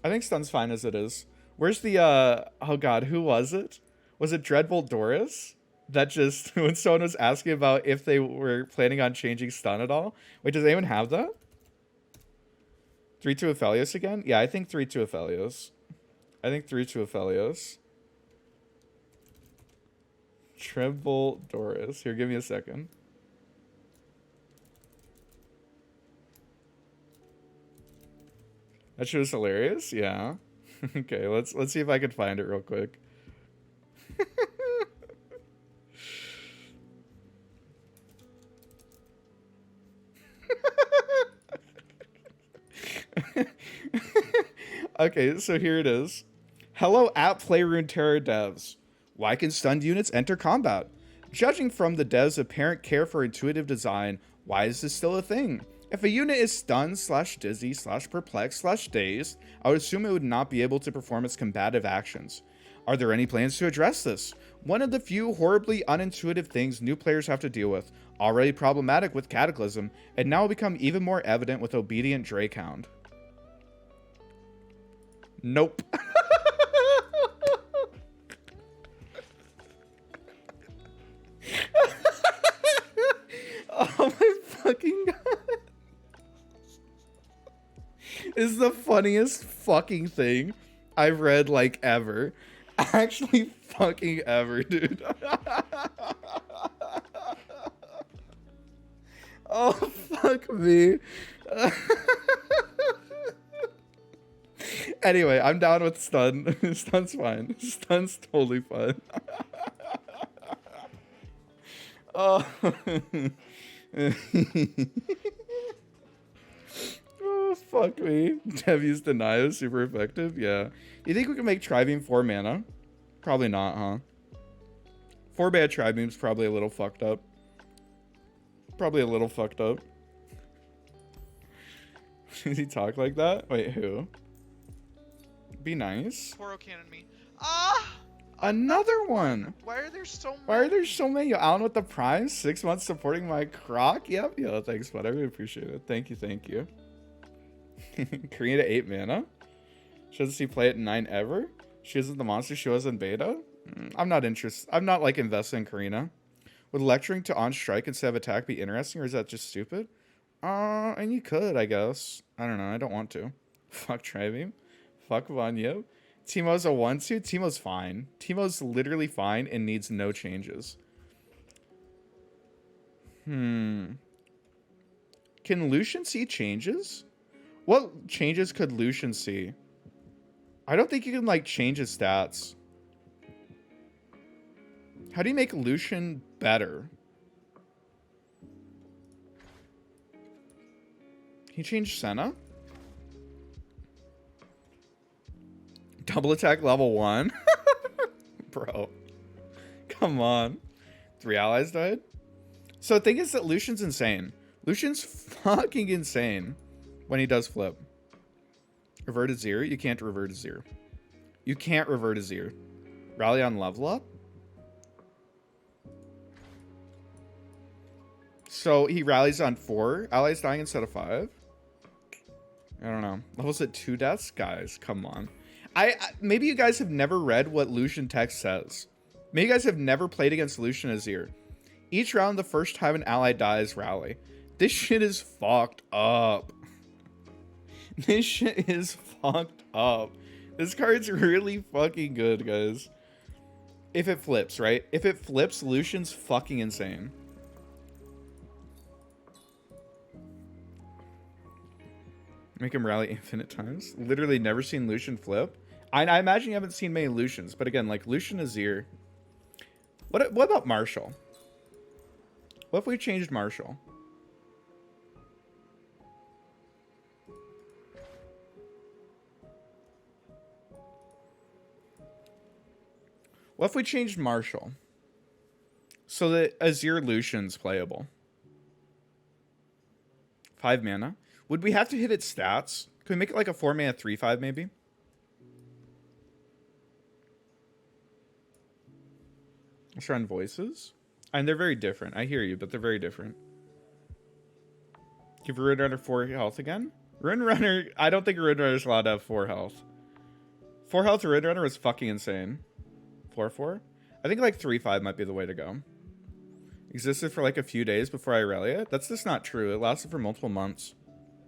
I think stun's fine as it is. Where's the, oh god, who was it? Was it Dreadbolt Doris? That just, when someone was asking about if they were planning on changing stun at all. Wait, does anyone have that? 3/2 Aphelios again? Yeah, I think 3/2 Aphelios. I think 3/2 Aphelios. Dreadbolt Doris. Here, give me a second. That shit was hilarious? Yeah. Okay, let's see if I can find it real quick. Okay, so here it is. Hello at Play Runeterra devs. Why can stunned units enter combat? Judging from the devs' apparent care for intuitive design, why is this still a thing? If a unit is stunned / dizzy / perplexed / dazed, I would assume it would not be able to perform its combative actions. Are there any plans to address this? One of the few horribly unintuitive things new players have to deal with, already problematic with Cataclysm, and now will become even more evident with Obedient Drakehound. Nope. Oh my fucking god. This is the funniest fucking thing I've read like ever. Actually fucking ever, dude. Oh, fuck me. Anyway, I'm down with stun. Stun's fine. Stun's totally fine. Oh. Oh, fuck me. Dev used Deny is super effective. Yeah. You think we can make Tribeam 4 mana? Probably not, huh? 4 mana Tribeam's probably a little fucked up. Probably a little fucked up. Does he talk like that? Wait, who? Be nice. Poro cannon me. Ah! Another one. Why are there so many? Why are there so many? Yo, Alan with the Prime, 6 months supporting my croc. Yep. Yo, thanks, bud. I really appreciate it. Thank you, thank you. Korean to 8 mana. She doesn't see play at 9 ever. She isn't the monster she was in beta. I'm not interested. I'm not like invested in Karina. Would lecturing to on strike instead of attack be interesting, or is that just stupid? And you could, I guess. I don't know. I don't want to. Fuck Tribeam. Fuck Vanyo. Teemo's a 1-2. Teemo's fine. Teemo's literally fine and needs no changes. Can Lucian see changes? What changes could Lucian see? I don't think you can, like, change his stats. How do you make Lucian better? Can you change Senna? Double attack level 1? Bro. Come on. 3 allies died? So the thing is that Lucian's insane. Lucian's fucking insane when he does flip. Revert to 0? You can't revert to 0. You can't revert to 0. Rally on level up? So he rallies on 4 allies dying instead of 5? I don't know. Levels at 2 deaths? Guys, come on. Maybe you guys have never read what Lucian text says. Maybe you guys have never played against Lucian Azir. Each round, the first time an ally dies, rally. This shit is fucked up. This shit is fucked up. This card's really fucking good, guys. If it flips, right? If it flips, Lucian's fucking insane. Make him rally infinite times. Literally never seen Lucian flip. I imagine you haven't seen many Lucians, but again, like Lucian Azir. What about Marshall? What if we changed Marshall? What if we changed Marshall so that Azir Lucian's playable? 5 mana. Would we have to hit its stats? Can we make it like a 4 mana 3/5 maybe? Let's run voices. And they're very different. I hear you, but they're very different. Give Rune Runner 4 health again? Rune Runner, I don't think Rune Runner's allowed to have 4 health. 4 health Rune Runner is fucking insane. 4/4? I think like 3/5 might be the way to go. Existed for like a few days before I rally it? That's just not true. It lasted for multiple months.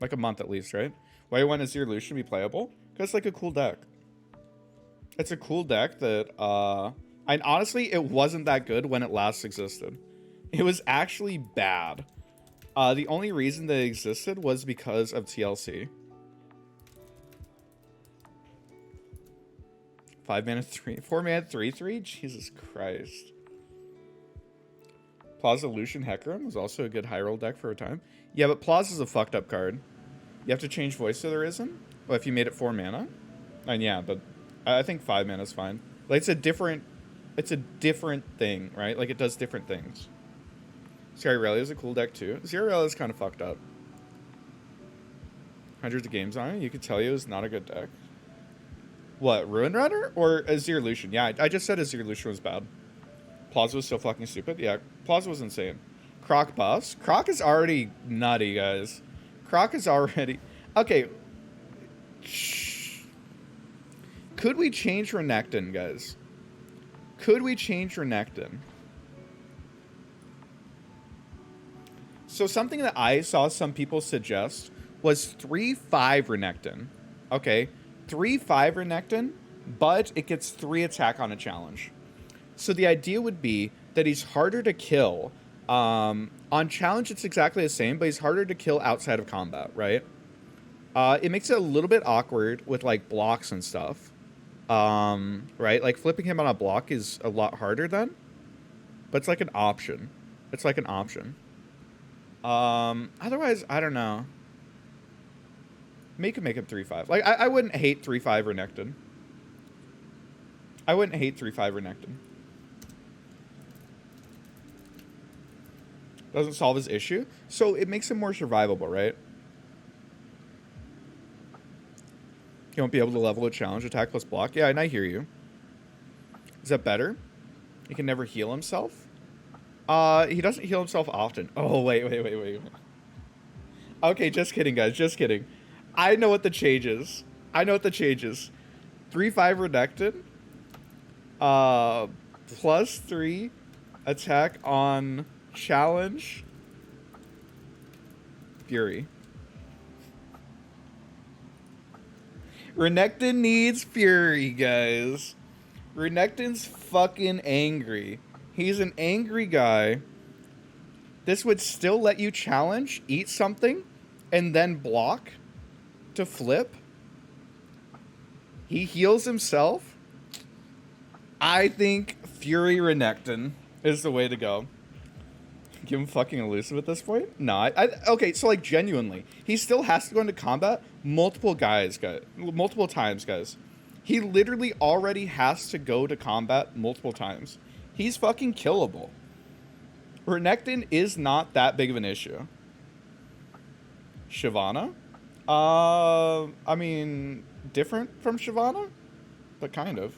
Like a month at least, right? Why you want Azir Lucian to be playable? Because it's like a cool deck. It's a cool deck that, and honestly, it wasn't that good when it last existed. It was actually bad. The only reason that it existed was because of TLC. 5 mana 3, 4 mana 3/3? Jesus Christ. Plaza Lucian Hecarim was also a good high roll deck for a time. Yeah, but Plaza's a fucked up card. You have to change Voice of the Risen? Well, if you made it 4 mana? And yeah, but I think 5 mana is fine. Like, it's a different thing, right? Like, it does different things. Zeralia is a cool deck, too. Zeralia is kind of fucked up. Hundreds of games on it. You could tell you it's not a good deck. What, Ruin Runner? Or Azir Lucian? Yeah, I just said Azir Lucian was bad. Plaza was so fucking stupid. Yeah, Plaza was insane. Croc buffs. Croc is already nutty, guys. Croc is already... Okay. Shh. Could we change Renekton, guys? Could we change Renekton? So something that I saw some people suggest was 3/5 Renekton. Okay. 3/5 Renekton, but it gets 3 attack on a challenge. So the idea would be that he's harder to kill. On challenge, it's exactly the same, but he's harder to kill outside of combat, right? It makes it a little bit awkward with, like, blocks and stuff. Right? Like, flipping him on a block is a lot harder then. But it's like an option. It's like an option. Otherwise, I don't know. Make him 3/5. Like, I wouldn't hate 3/5 Renekton. I wouldn't hate 3/5 Renekton. Doesn't solve his issue. So it makes him more survivable, right? He won't be able to level a challenge, attack plus block. Yeah, and I hear you. Is that better? He can never heal himself? He doesn't heal himself often. Oh, wait. Okay, just kidding, guys. Just kidding. I know what the change is. 3/5 Renekton. +3 attack on challenge. Fury. Renekton needs Fury, guys. Renekton's fucking angry. He's an angry guy. This would still let you challenge, eat something, and then block to flip. He heals himself. I think Fury Renekton is the way to go. Give him fucking elusive at this point? No, okay, so like genuinely, he still has to go into combat multiple times, guys. He literally already has to go to combat multiple times. He's fucking killable. Renekton is not that big of an issue. Shyvana? I mean, different from Shyvana, but kind of.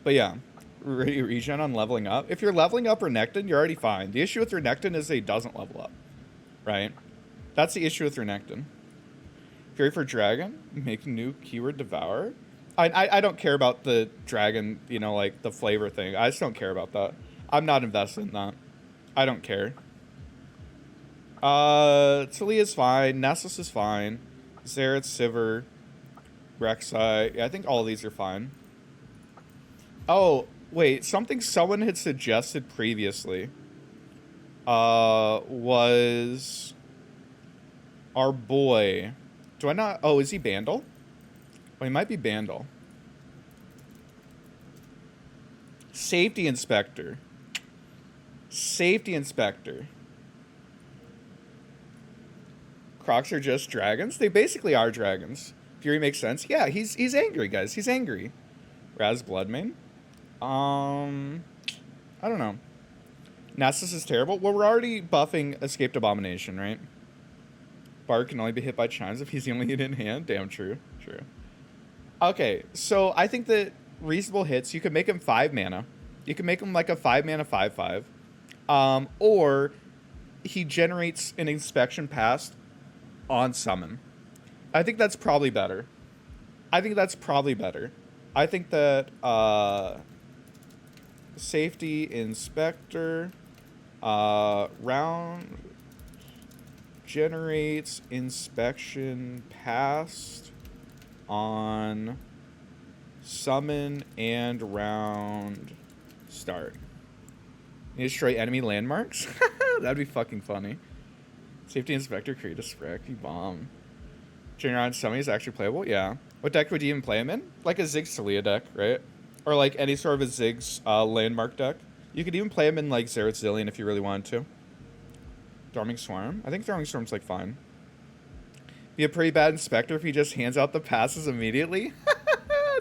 But yeah. Regen on leveling up. If you're leveling up Renekton, you're already fine. The issue with Renekton is that he doesn't level up. Right? That's the issue with Renekton. Fury for Dragon. Make new keyword Devour. I don't care about the dragon, you know, like the flavor thing. I just don't care about that. I'm not invested in that. I don't care. Talia's fine. Nessus is fine. Xerath, Sivir, Rek'Sai. Yeah, I think all of these are fine. Oh, wait, something someone had suggested previously was our boy. Do I not? Oh, is he Bandle? Oh, he might be Bandle. Safety Inspector. Safety Inspector. Crocs are just dragons? They basically are dragons. Fury makes sense. Yeah, he's angry, guys. He's angry. Raz Bloodmane. I don't know. Nessus is terrible. Well, we're already buffing Escaped Abomination, right? Bard can only be hit by chimes if he's the only hit in hand. Damn true. True. Okay, so I think that reasonable hits, you could make him 5 mana. You can make him like a 5 mana 5/5. Or he generates an inspection pass on summon. I think that's probably better. I think that Safety Inspector round generates inspection passed on summon and round start. You destroy enemy landmarks? That'd be fucking funny. Safety Inspector, create a spec, you bomb. Generate on summon is actually playable? Yeah. What deck would you even play him in? Like a Ziggs Talia deck, right? Or like any sort of a Ziggs landmark deck. You could even play him in like Xerath Zillion if you really wanted to. Throwing Swarm? I think Throwing Swarm's like fine. Be a pretty bad Inspector if he just hands out the passes immediately.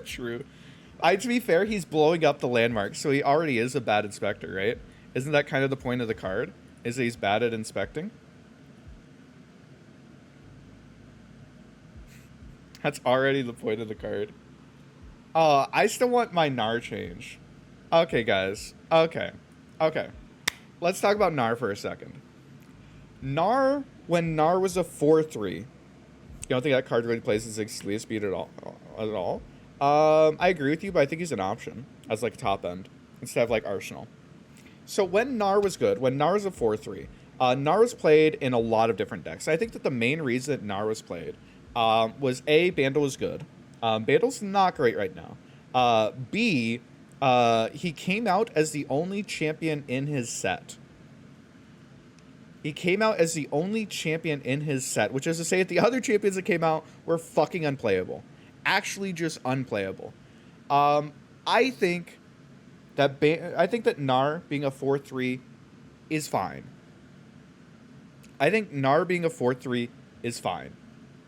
True. To be fair, he's blowing up the landmark, so he already is a bad Inspector, right? Isn't that kind of the point of the card? Is that he's bad at inspecting? That's already the point of the card. I still want my Gnar change. Okay, guys. Okay. Let's talk about Gnar for a second. Gnar, when Gnar was a 4/3, you don't think that card really plays the Ziggs speed at all? I agree with you, but I think he's an option as like top end instead of like Arsenal. So when Gnar was good, when Gnar was a 4/3, Gnar was played in a lot of different decks. I think that the main reason that Gnar was played was A, Bandle was good. Bandle's not great right now. B, he came out as the only champion in his set. Which is to say that the other champions that came out were fucking unplayable. Actually just unplayable. I think that Gnar being a 4/3 is fine.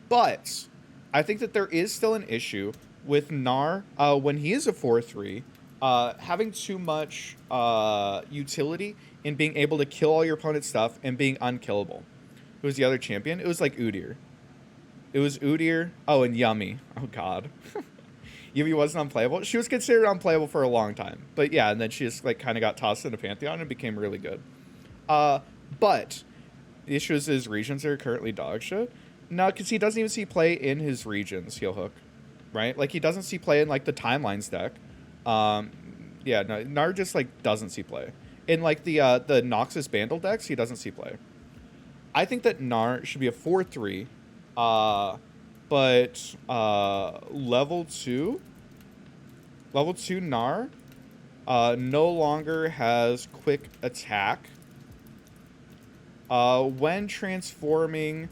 But I think that there is still an issue with Gnar when he is a 4/3 having too much utility in being able to kill all your opponent's stuff and being unkillable. Who was the other champion? It was like Udyr. It was Udyr. Oh, and Yummy. Oh, God. Yumi wasn't unplayable. She was considered unplayable for a long time. But yeah, and then she just like kind of got tossed into Pantheon and became really good. But the issue is his regions are currently dog shit. No, because he doesn't even see play in his regions, heel hook. Right? Like, he doesn't see play in, like, the Timelines deck. Yeah, no, Nar just, like, doesn't see play. In, like, the Noxus Bandle decks, he doesn't see play. I think that Nar should be a 4-3. But level 2 Nar no longer has quick attack. When transforming,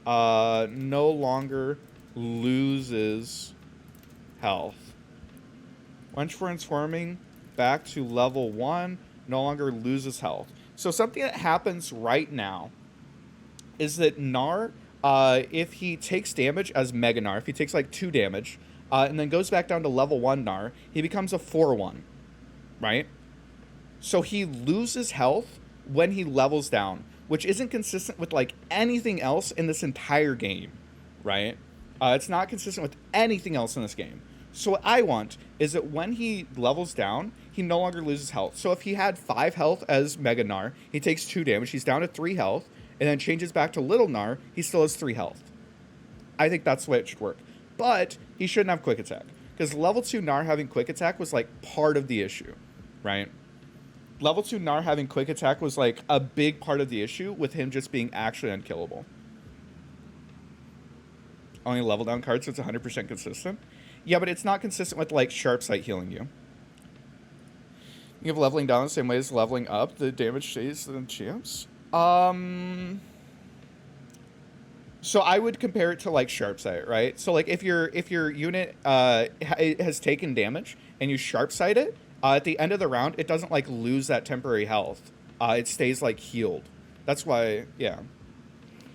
no longer loses health. When transforming back to level 1, no longer loses health. So something that happens right now is that Nar, if he takes damage as Mega Nar, if he takes like 2 damage, and then goes back down to level 1 Nar, he becomes a 4-1, right? So he loses health when he levels down, which isn't consistent with like anything else in this entire game, right? It's not consistent with anything else in this game. So what I want is that when he levels down, he no longer loses health. So if he had 5 health as Mega Nar, he takes 2 damage, he's down to 3 health, and then changes back to Little Nar, he still has 3 health. I think that's the way it should work. But he shouldn't have quick attack, because level 2 Nar having quick attack was like part of the issue, right? Level 2 Nar having quick attack was like a big part of the issue with him just being actually unkillable. Only level down card, so it's 100% consistent. Yeah, but it's not consistent with like Sharp Sight healing you. You have leveling down the same way as leveling up. The damage stays in champs. So I would compare it to like Sharp Sight, right? So like if your unit has taken damage and you Sharp Sight it, at the end of the round, it doesn't like lose that temporary health. It stays like healed. That's why, yeah.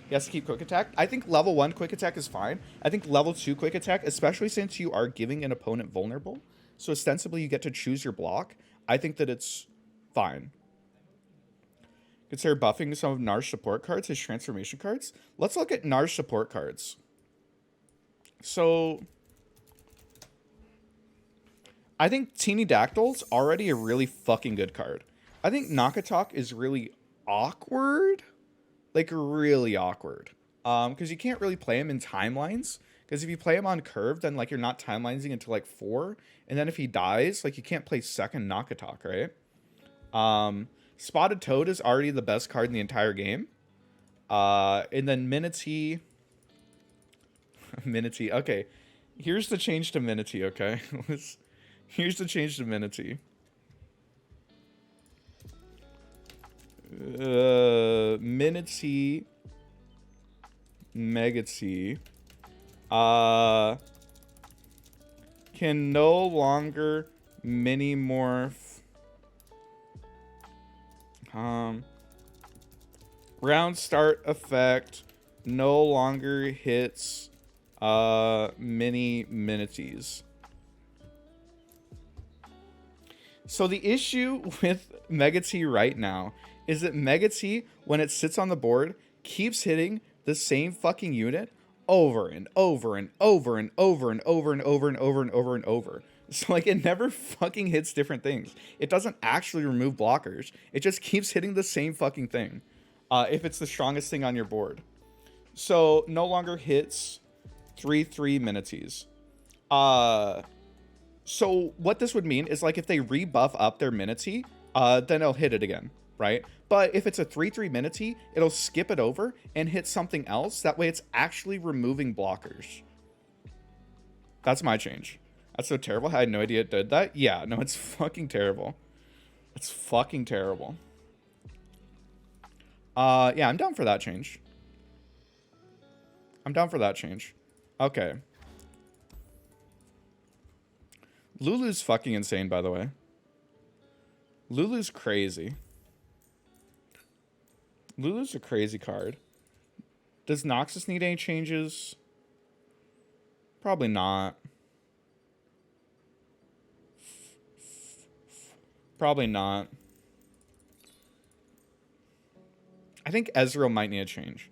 He has to keep quick attack. I think level 1 quick attack is fine. I think level 2 quick attack, especially since you are giving an opponent vulnerable, so ostensibly you get to choose your block, I think that it's fine. Consider buffing some of Nar's support cards, his transformation cards. Let's look at Nar's support cards. So I think Teeny Dactyl's already a really fucking good card. I think Nakatok is really awkward. Like, really awkward. Because you can't really play him in timelines. Because if you play him on curve, then, like, you're not timelinesing until, like, 4. And then if he dies, like, you can't play second Nakatok, right? Spotted Toad is already the best card in the entire game. And then Minity... Minity, okay. Here's the change to Minity, okay? Here's the change to Minity. Minity, Megati, can no longer mini morph. Round start effect no longer hits mini Minities. So the issue with Mega T right now is that Mega T, when it sits on the board, keeps hitting the same fucking unit over and over and over and over and over and over and over and over and over. So like it never fucking hits different things. It doesn't actually remove blockers. It just keeps hitting the same fucking thing. If it's the strongest thing on your board. So no longer hits 3/3 Minities. So what this would mean is like if they rebuff up their Minity, then it'll hit it again, right? But if it's a 3/3 Minity, it'll skip it over and hit something else. That way it's actually removing blockers. That's my change. That's so terrible. I had no idea it did that. Yeah, no, it's fucking terrible. It's fucking terrible. Yeah, I'm down for that change. I'm down for that change. Okay. Lulu's fucking insane, by the way. Lulu's crazy. Lulu's a crazy card. Does Noxus need any changes? Probably not. Probably not. I think Ezreal might need a change.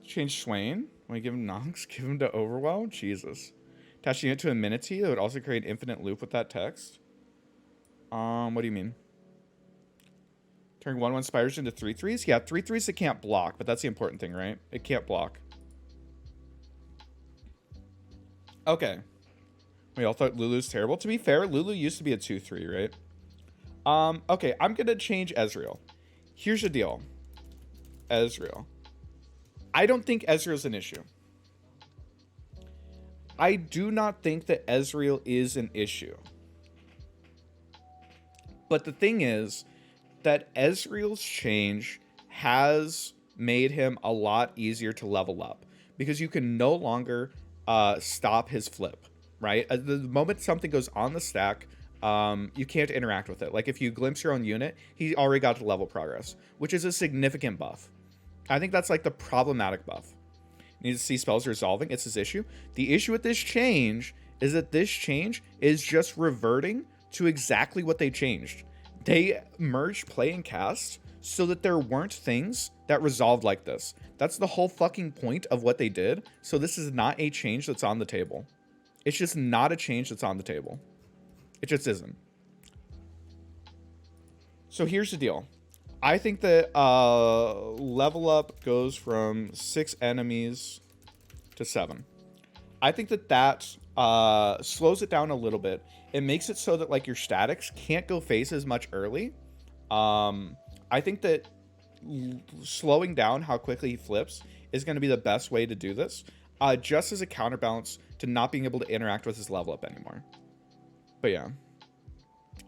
Change Swain. When you give him Nox, give him to Overwhelm? Jesus. Attaching it to Amenity, that would also create an infinite loop with that text. What do you mean? Turning 1/1 spiders into 3/3s? Yeah, 3/3s it can't block, but that's the important thing, right? It can't block. Okay. We all thought Lulu's terrible. To be fair, Lulu used to be a 2/3, right? Okay, I'm gonna change Ezreal. Here's the deal. Ezreal. I don't think Ezreal's an issue. I do not think that Ezreal is an issue. But the thing is that Ezreal's change has made him a lot easier to level up because you can no longer stop his flip, right? The moment something goes on the stack, you can't interact with it. Like if you glimpse your own unit, he already got to level progress, which is a significant buff. I think that's like the problematic buff. You need to see spells resolving. It's his issue. The issue with this change is that this change is just reverting to exactly what they changed. They merged play and cast so that there weren't things that resolved like this. That's the whole fucking point of what they did. So this is not a change that's on the table. It's just not a change that's on the table. It just isn't. So here's the deal. I think that level up goes from 6 enemies to 7. I think that slows it down a little bit. It makes it so that like your statics can't go face as much early. I think that slowing down how quickly he flips is going to be the best way to do this, just as a counterbalance to not being able to interact with his level up anymore. But yeah.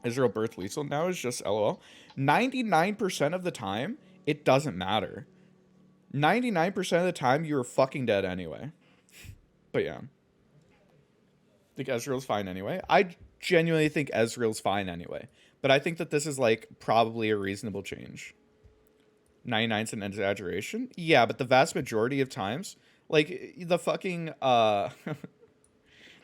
Israel birth lethal now is just LOL. 99% of the time, it doesn't matter. 99% of the time, you're fucking dead anyway. But yeah. I think Ezreal's fine anyway. I genuinely think Ezreal's fine anyway. But I think that this is like probably a reasonable change. 99's an exaggeration? Yeah, but the vast majority of times, like the fucking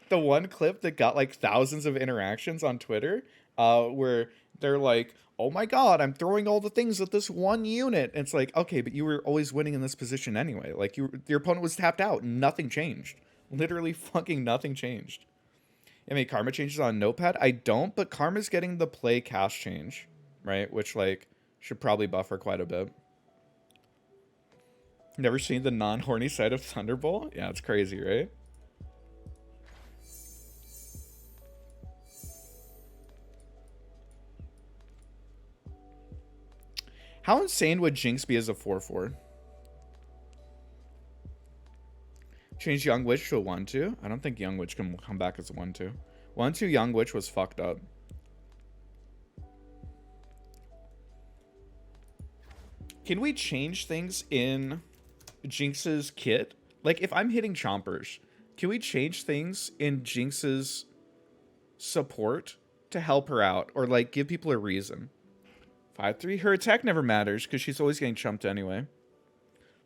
the one clip that got like thousands of interactions on Twitter, where they're like, oh my god, I'm throwing all the things at this one unit. And it's like, okay, but you were always winning in this position anyway. Like your opponent was tapped out. Nothing changed. Literally fucking nothing changed. I mean, Karma changes on Notepad? I don't, but Karma's getting the play cast change, right? Which like should probably buffer quite a bit. Never seen the non-horny side of Thunderbolt? Yeah, it's crazy, right? How insane would Jinx be as a 4/4? Change Young Witch to a 1/2? I don't think Young Witch can come back as a 1/2. 1/2 Young Witch was fucked up. Can we change things in Jinx's kit? Like, if I'm hitting Chompers, can we change things in Jinx's support to help her out? Or, like, give people a reason? 5/3? Her attack never matters, because she's always getting chumped anyway.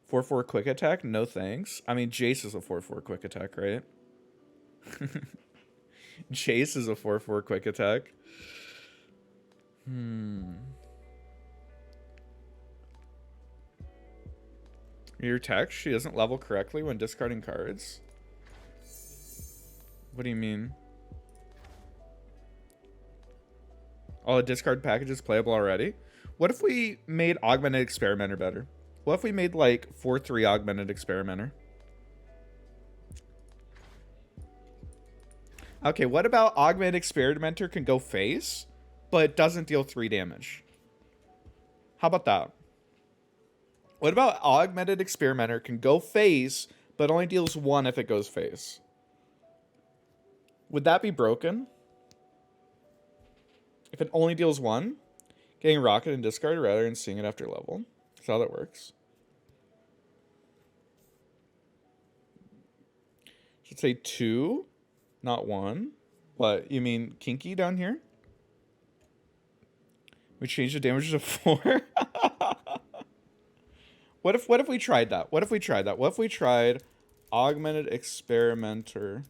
4/4 quick attack? No thanks. I mean, Jace is a 4/4 quick attack, right? Jace is a 4/4 quick attack. Your text? She doesn't level correctly when discarding cards? What do you mean? All the discard packages playable already? What if we made Augmented Experimenter better? What if we made like 4/3 Augmented Experimenter? Okay, what about Augmented Experimenter can go face, but doesn't deal 3 damage? How about that? What about Augmented Experimenter can go face, but only deals 1 if it goes face? Would that be broken? If it only deals 1? Getting rocket and discard rather than seeing it after level. That's how that works. Should say 2, not 1. What, you mean kinky down here? We changed the damage to 4? What if we tried that? What if we tried that? What if we tried Augmented Experimenter?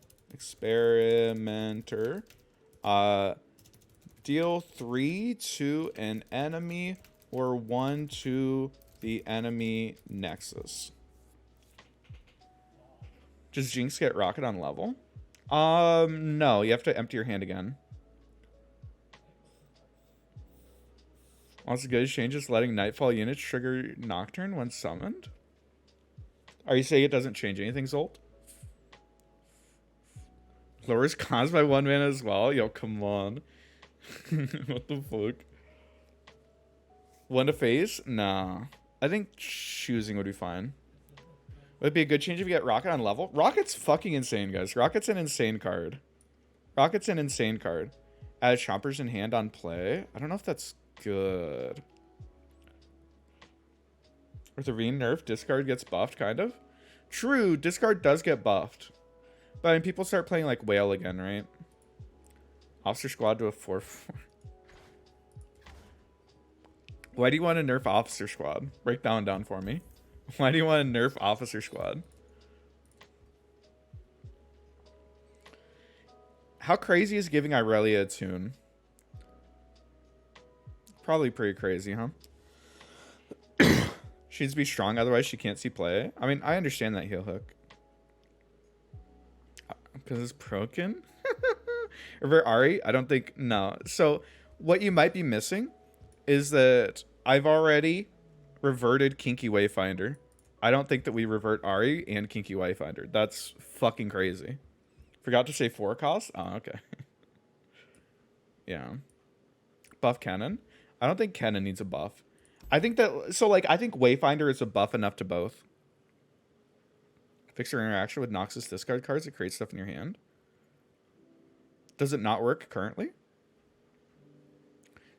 Deal 3 to an enemy or 1 to the enemy Nexus. Does Jinx get Rocket on level? No, you have to empty your hand again. Once the good changes, letting Nightfall units trigger Nocturne when summoned? Are you saying it doesn't change anything, Zolt? Lowers cons by 1 mana as well? Yo, come on. What the fuck? 1 to face? Nah. I think choosing would be fine. Would it be a good change if you get Rocket on level? Rocket's fucking insane, guys. Rocket's an insane card. Rocket's an insane card. Add Chompers in hand on play. I don't know if that's good. With the nerf, discard gets buffed, kind of. True, discard does get buffed. But I mean, people start playing like Whale again, right? Officer Squad to a 4/4. Why do you want to nerf Officer Squad? Break down for me. Why do you want to nerf Officer Squad? How crazy is giving Irelia a tune? Probably pretty crazy, huh? She needs to be strong, otherwise she can't see play. I mean, I understand that heal hook. Because it's broken? Revert Ari? I don't think... No. So, what you might be missing is that I've already reverted Kinky Wayfinder. I don't think that we revert Ari and Kinky Wayfinder. That's fucking crazy. Forgot to say 4 cost? Oh, okay. Yeah. Buff Cannon? I don't think Cannon needs a buff. I think that... So, like, I think Wayfinder is a buff enough to both. Fix your interaction with Noxus discard cards that create stuff in your hand. Does it not work currently?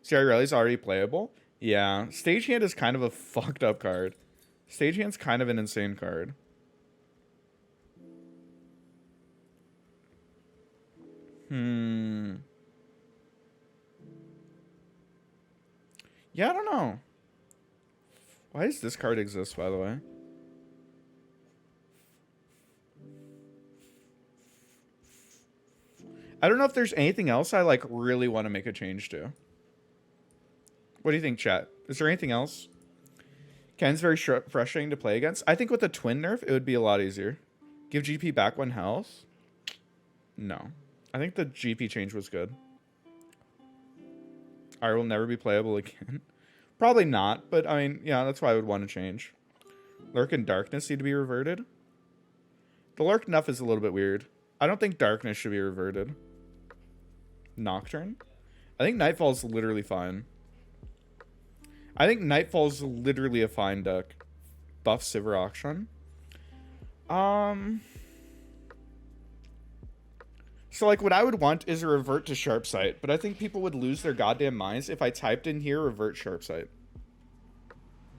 CR Rally's already playable? Yeah. Stagehand is kind of a fucked up card. Stagehand's kind of an insane card. Yeah, I don't know. Why does this card exist, by the way? I don't know if there's anything else I like really want to make a change to. What do you think, chat? Is there anything else? Ken's very frustrating to play against. I think with a twin nerf, it would be a lot easier. Give GP back 1 health? No. I think the GP change was good. I will never be playable again. Probably not, but I mean, yeah, that's why I would want to change. Lurk and Darkness need to be reverted. The Lurk Nuff is a little bit weird. I don't think Darkness should be reverted. Nocturne? I think Nightfall's literally fine. I think Nightfall's literally a fine deck. Buff Sivir Auction. So, like, what I would want is a revert to Sharpsight, but I think people would lose their goddamn minds if I typed in here revert Sharpsight.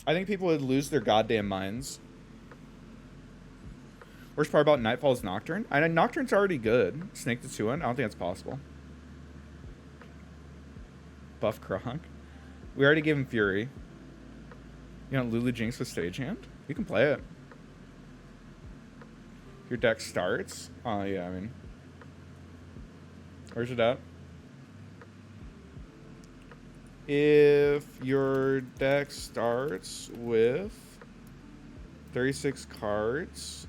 I think people would lose their goddamn minds. Worst part about Nightfall is Nocturne. I know Nocturne's already good. Snake to 2-1? I don't think that's possible. Buff Kronk. We already gave him Fury. You know, Lulu Jinx with Stagehand? You can play it. Your deck starts? Oh, yeah, I mean... Where's it at? If your deck starts with 36 cards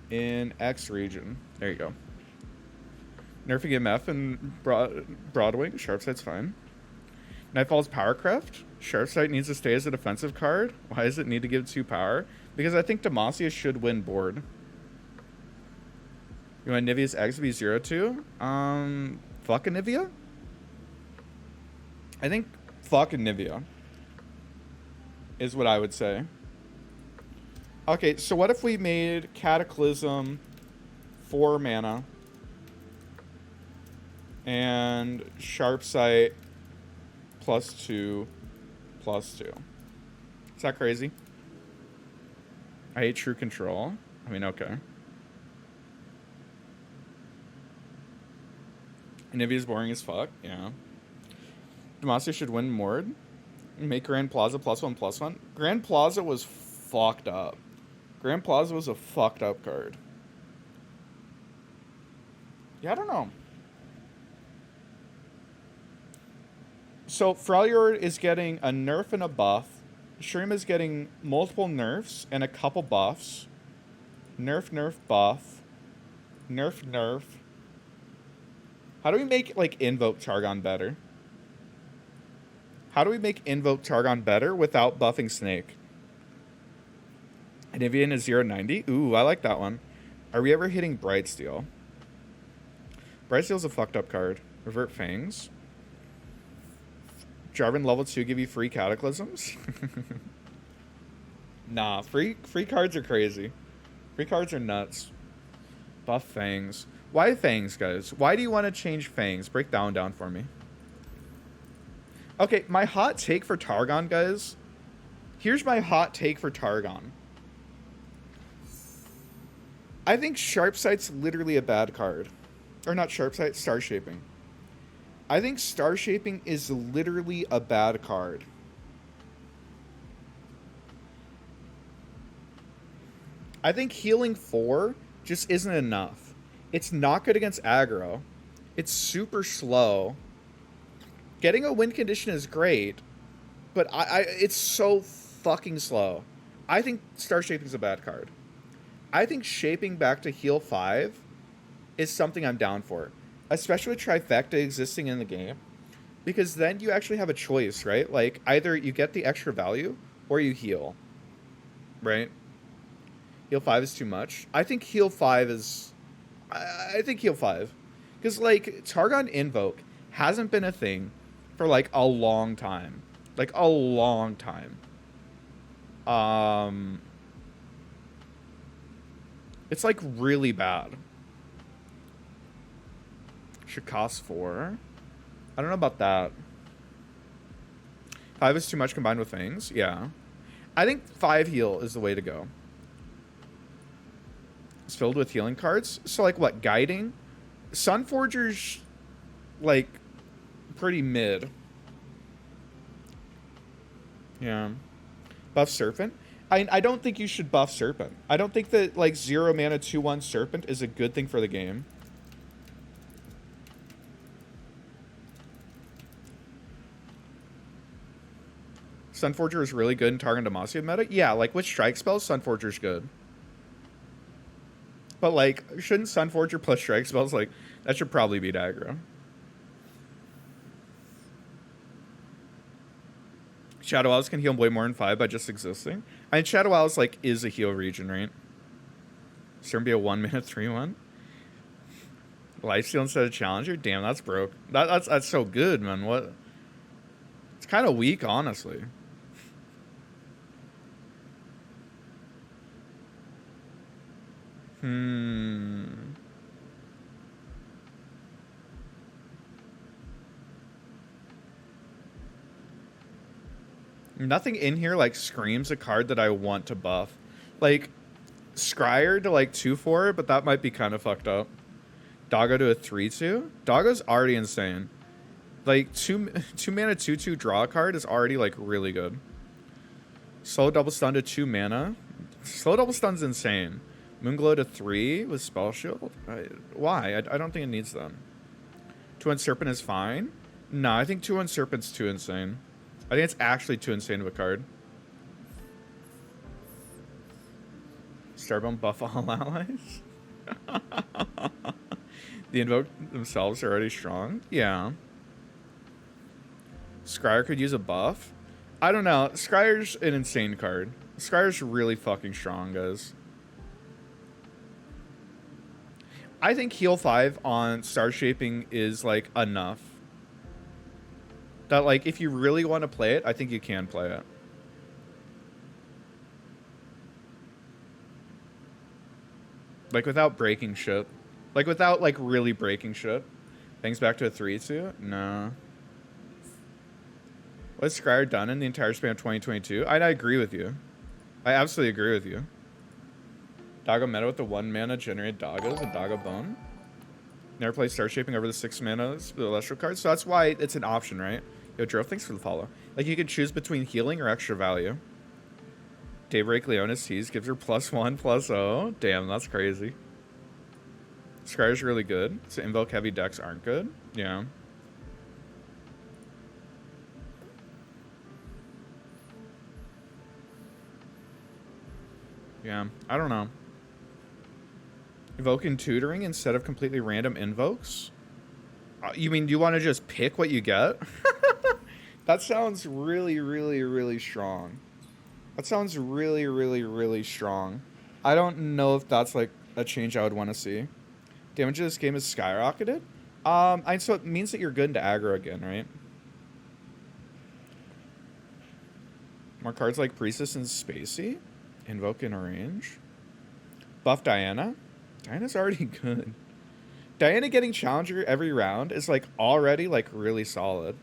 in X region. There you go. Nerfing MF and Broadwing. Sharpsight's fine. Nightfall's Powercraft. Sharpsight needs to stay as a defensive card. Why does it need to give 2 power? Because I think Demacia should win board. You want Nivea's Eggs to be 0-2? Fuck a Nivea? I think fucking Nivea is what I would say. Okay, so what if we made Cataclysm 4 mana and Sharpsight +2/+2? Is that crazy? I hate True Control. I mean, okay. Nivea's boring as fuck. Yeah. Demacia should win Mord. Make Grand Plaza +1/+1. Grand Plaza was fucked up. Grand Plaza was a fucked up card. Yeah, I don't know. So Freljord is getting a nerf and a buff Shroom is getting multiple nerfs and a couple buffs. Nerf, nerf, buff. Nerf, nerf. How do we make, like, Invoke Targon better? How do we make Invoke Targon better without buffing Snake? Anivian is 0.90. Ooh, I like that one. Are we ever hitting Brightsteel? Brightsteel's a fucked up card. Revert Fangs. Jarvan level 2 give you free Cataclysms? Nah, free cards are crazy. Free cards are nuts. Buff Fangs. Why Fangs, guys? Why do you want to change Fangs? Break that one down for me. Okay, my hot take for Targon, guys. Here's my hot take for Targon. I think Sharpsight's literally a bad card. Or not Sharpsight, Star Shaping. I think Star Shaping is literally a bad card. I think healing 4 just isn't enough. It's not good against aggro. It's super slow. Getting a win condition is great, but it's so fucking slow. I think Star Shaping's a bad card. I think shaping back to heal 5 is something I'm down for. Especially with Trifecta existing in the game. Because then you actually have a choice, right? Like, either you get the extra value, or you heal. Right? Heal 5 is too much. I think heal 5 is... I think heal 5. Because, like, Targon Invoke hasn't been a thing for, like, a long time. Like, a long time. It's, like, really bad. Should cost 4. I don't know about that. 5 is too much combined with things. Yeah. I think 5 heal is the way to go. It's filled with healing cards. So, like, what? Guiding? Sunforger's, like, pretty mid. Yeah. Buff Serpent? I don't think you should buff Serpent. I don't think that, like, 0 mana 2/1 Serpent is a good thing for the game. Sunforger is really good in Targon Demacia meta? Yeah, like, with strike spells, Sunforger's good. But, like, shouldn't Sunforger plus strike spells, like, that should probably beat aggro. Shadow Owls can heal way more than 5 by just existing. I mean, Shadow Owls, like, is a heal region, right? Storm be a 1 mana 3/1. Lifesteal instead of Challenger? Damn, that's broke. That's so good, man. What? It's kind of weak, honestly. Nothing in here, like, screams a card that I want to buff. Like, Scryer to, like, 2/4, but that might be kind of fucked up. Doggo to a 3/2? Doggo's already insane. Like, 2 mana 2/2 draw a card is already, like, really good. Slow double stun to 2 mana. Slow double stun's insane. Moonglow to 3 with Spell Shield? Why? I don't think it needs them. 2/1 Serpent is fine? No, I think 2/1 Serpent's too insane. I think it's actually too insane of a card. Starbone buff all allies? The Invoke themselves are already strong? Yeah. Scryer could use a buff? I don't know. Scryer's an insane card. Scryer's really fucking strong, guys. I think heal 5 on Star Shaping is, like, enough. That, like, if you really want to play it, I think you can play it. Like, without breaking shit. Like, without, like, really breaking shit. Things back to a 3/2? No. What's Scryer done in the entire span of 2022? I agree with you. I absolutely agree with you. Doggo meta with the 1 mana generate Doggos and Doggo Bone. Never play Star Shaping over the 6 mana with the Celestial cards, so that's why it's an option, right? Yo, Drove, thanks for the follow. Like, you could choose between healing or extra value. Daybreak Leona's Tease gives her +1/+0. Damn, that's crazy. Scryer's really good. So Invoke heavy decks aren't good. Yeah. Yeah, I don't know. Evoking tutoring instead of completely random invokes? You mean you want to just pick what you get? That sounds really, really, really strong. That sounds really, really, really strong. I don't know if that's like a change I would want to see. Damage of this game is skyrocketed? So it means that you're good into aggro again, right? More cards like Priestess and Spacey. Invoke in a range. Buff Diana. Diana's already good. Diana getting Challenger every round is like already like really solid.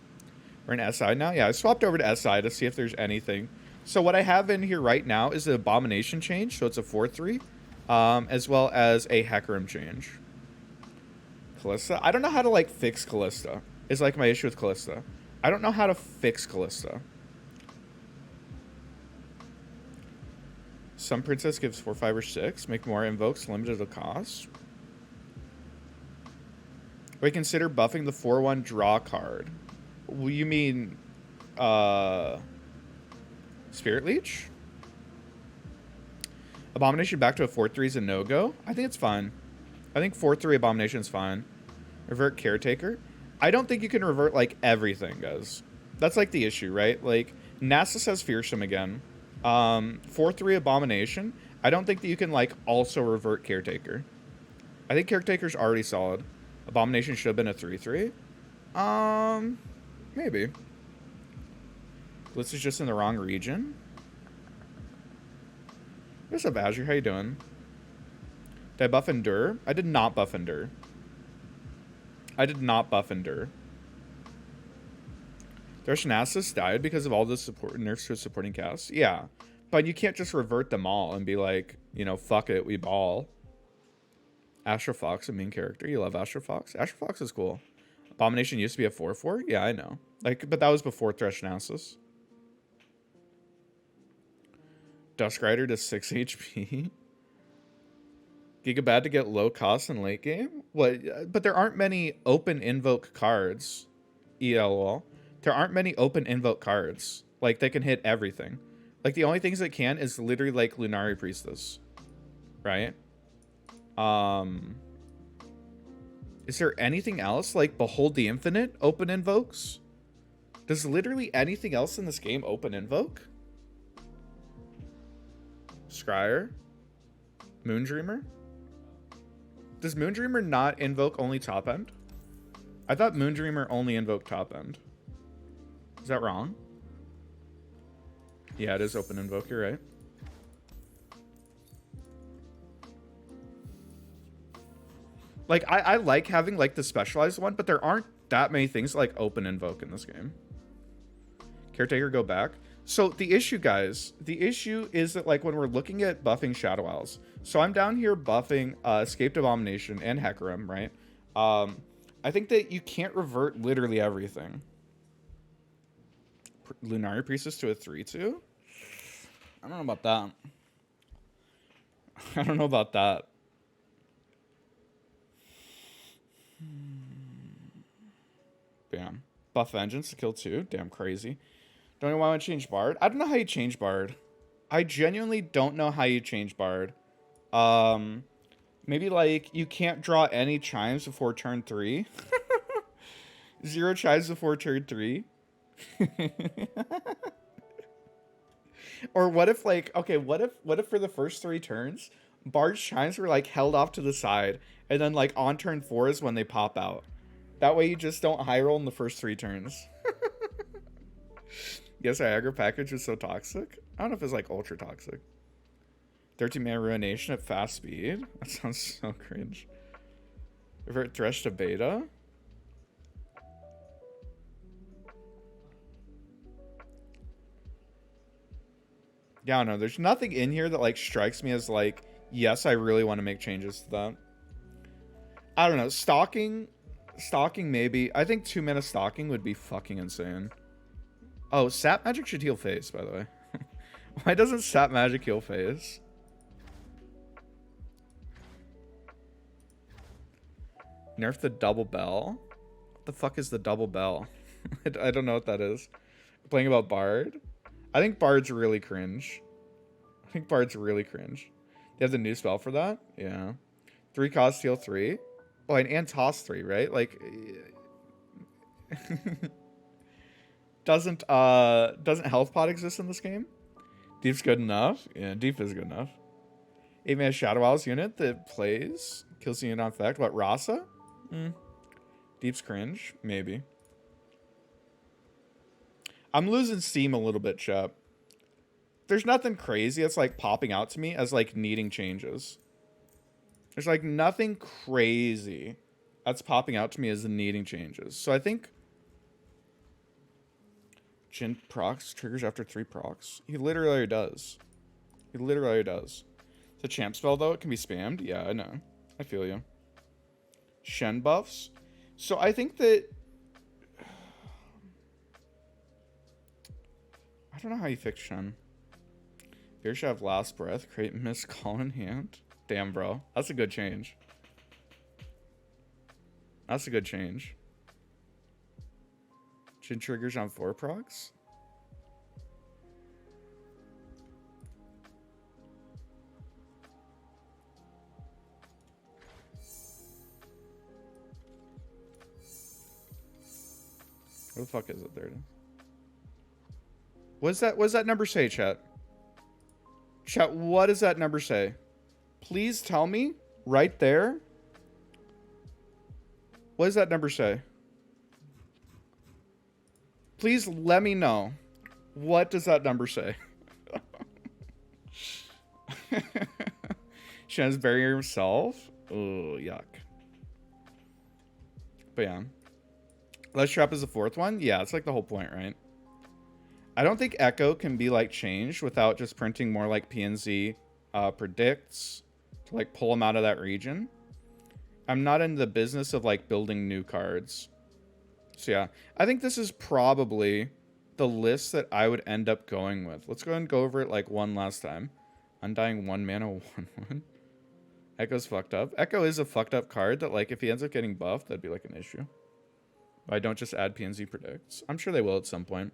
We're in SI now? Yeah, I swapped over to SI to see if there's anything. So what I have in here right now is the Abomination change, so it's a 4-3, as well as a Hecarim change. Callista? I don't know how to like fix Callista, is like my issue with Callista. I don't know how to fix Callista. Some Princess gives 4, 5, or 6. Make more invokes, limited to cost. We consider buffing the 4-1 draw card. You mean Spirit Leech? Abomination back to a 4-3 is a no-go? I think it's fine. I think 4-3 Abomination is fine. Revert Caretaker? I don't think you can revert, like, everything, guys. That's, like, the issue, right? Like, Nasus has Fearsome again. 4-3 Abomination. I don't think that you can, like, also revert Caretaker. I think Caretaker's already solid. Abomination should have been a 3-3. Maybe. Blitz is just in the wrong region. What's up, Azure? How you doing? Did I buff Endure? I did not buff Endure. I did not buff Endure. Nasus died because of all the support nerfs to supporting casts. Yeah. But you can't just revert them all and be like, you know, fuck it, we ball. Astro Fox, a main character. You love Astro Fox? Astro Fox is cool. Abomination used to be a 4-4? Yeah, I know. Like, but that was before Nasus. Dusk Rider to 6 HP. Gigabad to get low cost in late game? What? But there aren't many open invoke cards. ELL. There aren't many open invoke cards. Like, they can hit everything. Like, the only things that can is literally, like, Lunari Priestess. Right? Is there anything else? Like, Behold the Infinite open invokes? Does literally anything else in this game open invoke? Scryer? Moondreamer? Does Moondreamer not invoke only top end? I thought Moondreamer only invoked top end. Is that wrong? Yeah, it is open invoke, you're right. Like, I like having, like, the specialized one, but there aren't that many things like open invoke in this game. Caretaker, go back. So, the issue, guys, the issue is that, like, when we're looking at buffing Shadow Owls, so I'm down here buffing Escaped Abomination and Hecarim, right? I think that you can't revert literally everything. Lunari Priestess to a 3-2? I don't know about that. I don't know about that. Bam. Buff Vengeance to kill 2. Damn crazy. Don't know why I want to change Bard. I don't know how you change Bard. I genuinely don't know how you change Bard. Maybe, like, you can't draw any chimes before turn 3. 0 chimes before turn 3. Or what if, like, okay, what if for the first 3 turns, Bard's chimes were, like, held off to the side, and then, like, on turn 4 is when they pop out. That way you just don't high roll in the first 3 turns. Yes, our aggro package was so toxic. I don't know if it's, like, ultra toxic. 13-man Ruination at fast speed. That sounds so cringe. Revert Thresh to beta. Yeah, I don't know. There's nothing in here that, like, strikes me as, like, yes, I really want to make changes to that. I don't know. Stalking maybe. I think 2-mana stalking would be fucking insane. Oh, Sap Magic should heal phase, by the way. Why doesn't Sap Magic heal phase? Nerf the double bell? What the fuck is the double bell? I don't know what that is. Playing about Bard? I think Bard's really cringe. think Bard's really cringe. They have the new spell for that? Yeah. 3 cost, steal 3. Oh, and toss 3, right? Like, doesn't health pot exist in this game? Deep's good enough. Yeah, deep is good enough. 8-mana Shadow Owls unit that plays. Kills the unit on effect. What, Rasa? Deep's cringe. Maybe. I'm losing steam a little bit, Chep. There's nothing crazy that's like popping out to me as like needing changes. There's like nothing crazy that's popping out to me as needing changes. So I think Jin procs triggers after 3 procs. He literally does. He literally does. It's a champ spell though. It can be spammed. Yeah, I know. I feel you. Shen buffs. So I think that... I don't know how you fix Shen. Beer should have last breath. Create missed call in hand. Damn, bro. That's a good change. That's a good change. Jin triggers on 4 procs. Where the fuck is it? There it is. What does that number say, chat? Chat, what does that number say? Please tell me right there. What does that number say? Please let me know. What does that number say? Shen's burying himself. Oh, yuck. But yeah. Let's trap is the 4th one. Yeah, it's like the whole point, right? I don't think Echo can be like changed without just printing more like PNZ predicts to like pull them out of that region. I'm not in the business of like building new cards. So yeah, I think this is probably the list that I would end up going with. Let's go ahead and go over it like one last time. Undying 1 mana 1/1. Echo's fucked up. Echo is a fucked up card that like if he ends up getting buffed, that'd be like an issue. But I don't just add PNZ predicts. I'm sure they will at some point.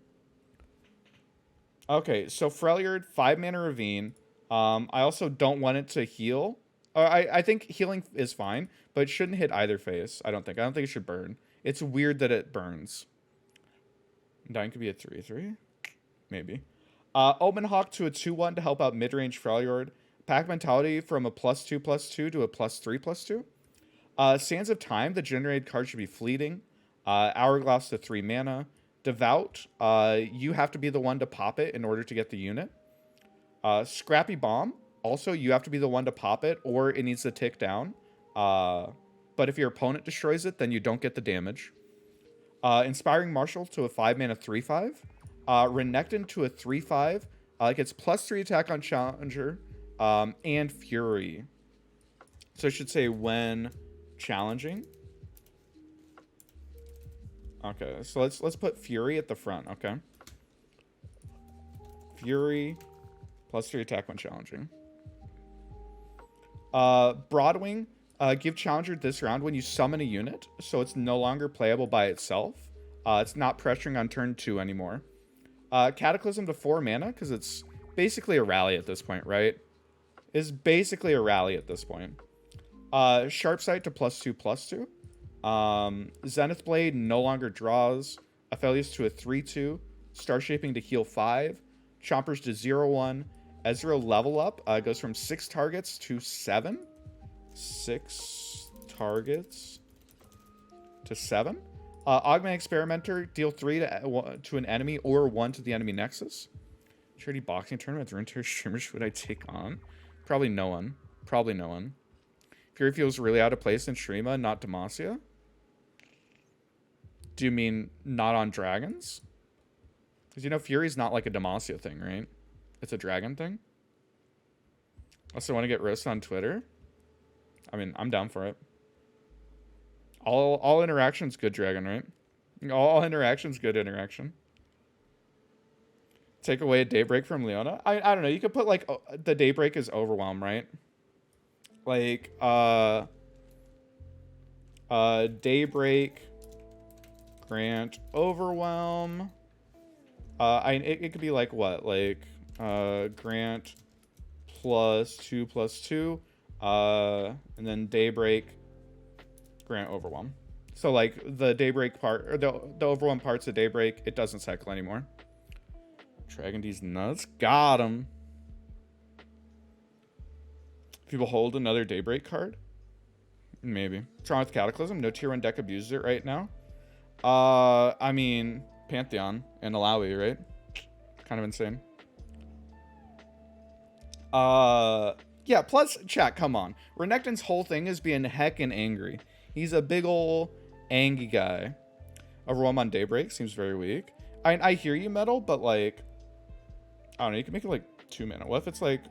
Okay, so Freljord, 5 mana Ravine. I also don't want it to heal. I think healing is fine, but it shouldn't hit either face. I don't think it should burn. It's weird that it burns. Dying could be a 3/3. Maybe. Omen Hawk to a 2/1 to help out mid-range Freljord. Pack Mentality from a +2/+2 to a +3/+2. Sands of Time, the generated card should be fleeting. Hourglass to 3 mana. Devout, you have to be the one to pop it in order to get the unit. Scrappy Bomb, also you have to be the one to pop it or it needs to tick down. But if your opponent destroys it, then you don't get the damage. Inspiring Marshal to a 5 mana 3/5. Renekton to a 3/5. Gets +3 attack on Challenger. And Fury. So I should say when challenging. Okay, so let's put Fury at the front, okay? Fury, +3 attack when challenging. Broadwing, give Challenger this round when you summon a unit, so it's no longer playable by itself. It's not pressuring on turn 2 anymore. Cataclysm to 4 mana, because it's basically a rally at this point, right? It's basically a rally at this point. Sharp Sight to +2/+2. Zenith Blade no longer draws. Aphelios to a 3/2. Star Shaping to heal 5. Chompers to 0/1. Ezreal level up goes from 6 targets to 7. 6 targets to 7. Augment Experimenter, deal 3 to an enemy or 1 to the enemy nexus. Charity boxing tournament with Runeterra streamers would I take on? Probably no one. Probably no one. Fury feels really out of place in Shrima, not Demacia. Do you mean not on dragons? Because you know Fury's not like a Demacia thing, right? It's a dragon thing. Also want to get roasted on Twitter? I mean, I'm down for it. All interactions good dragon, right? All interactions good interaction. Take away a Daybreak from Leona. I don't know. You could put like the Daybreak is Overwhelm, right? Like Daybreak, grant Overwhelm. It could be like what? Like grant +2/+2. And then Daybreak, grant Overwhelm. So like the Daybreak part, or the Overwhelm parts of Daybreak, it doesn't cycle anymore. Dragon D's nuts. Got him. People hold another Daybreak card? Maybe. Tron with Cataclysm. No tier 1 deck abuses it right now. I mean, Pantheon and Alawi, right? Kind of insane. Yeah, plus, chat, come on. Renekton's whole thing is being heckin' angry. He's a big ol' angry guy. A Roam on Daybreak seems very weak. I hear you, Metal, but like, I don't know, you can make it like 2 mana. What if it's like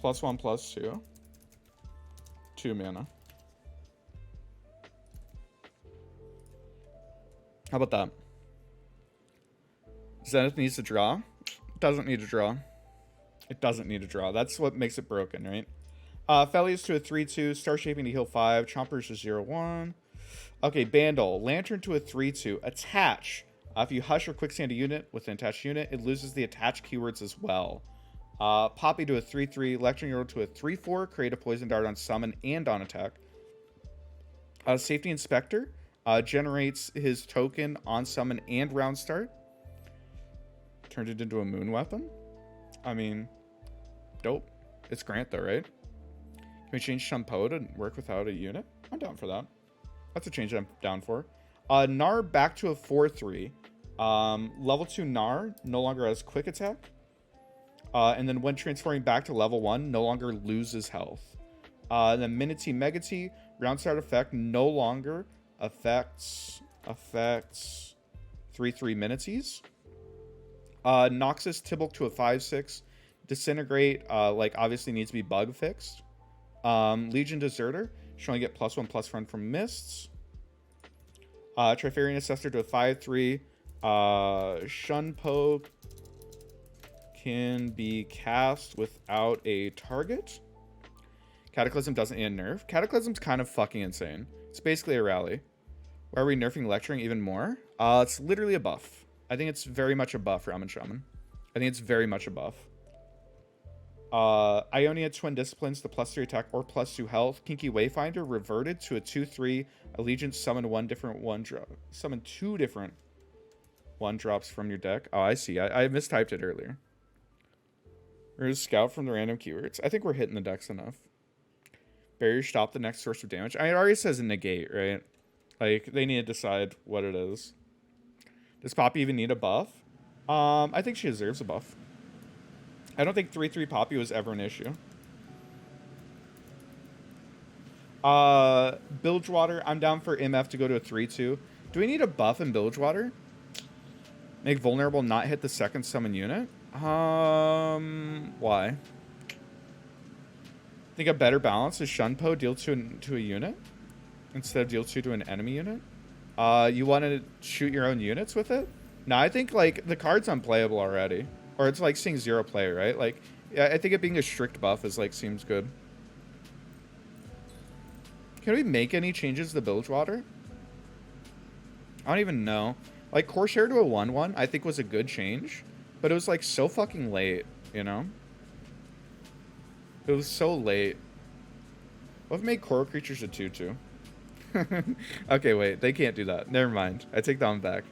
+1/+2? 2 mana. How about that? Zenith needs to draw. Doesn't need to draw. It doesn't need to draw. That's what makes it broken, right? Felius to a 3/2. Star Shaping to heal 5. Chompers to 0/1. Okay, Bandle. Lantern to a 3/2. Attach. If you hush or quicksand a unit with an attached unit, it loses the attached keywords as well. Poppy to a 3/3. Lecturing Arrow to a 3/4. Create a poison dart on summon and on attack. Safety Inspector. Generates his token on summon and round start. Turned it into a moon weapon. I mean, dope. It's Grant though, right? Can we change Shampoo to work without a unit? I'm down for that. That's a change I'm down for. Gnar back to a 4/3. Level 2 Gnar no longer has quick attack. And then when transforming back to level 1, no longer loses health. And then Minity Megati, round start effect no longer affects 3/3 Minities. Noxus Tibble to a 5/6. Disintegrate, like, obviously needs to be bug fixed. Legion Deserter, should only get +1/+1 from Mists. Trifarian Assessor to a 5/3. Shun Poke can be cast without a target. Cataclysm doesn't need a nerf. Cataclysm's kind of fucking insane. It's basically a rally. Why are we nerfing Lecturing even more? It's literally a buff. I think it's very much a buff, Ramen Shaman. I think it's very much a buff. Ionia Twin Disciplines to +3 attack or +2 health. Kinky Wayfinder reverted to a 2/3. Allegiance summon Summon 2 different 1-drops from your deck. Oh, I see. I mistyped it earlier. Or scout from the random keywords. I think we're hitting the decks enough. Barrier stop the next source of damage. I mean, it already says negate, right? Like, they need to decide what it is. Does Poppy even need a buff? I think she deserves a buff. I don't think 3/3 Poppy was ever an issue. Bilgewater, I'm down for MF to go to a 3/2. Do we need a buff in Bilgewater? Make vulnerable, not hit the second summon unit? Why? I think a better balance is Shunpo, deal 2 to a unit instead of deal 2 to an enemy unit. You want to shoot your own units with it? No, I think, like, the card's unplayable already. Or it's, like, seeing 0 play, right? Like, yeah, I think it being a strict buff is, like, seems good. Can we make any changes to Bilgewater? I don't even know. Like, Corsair to a 1/1, I think was a good change. But it was, like, so fucking late, you know? It was so late. What if we made Coral Creatures a 2/2? Okay, wait. They can't do that. Never mind. I take that one back.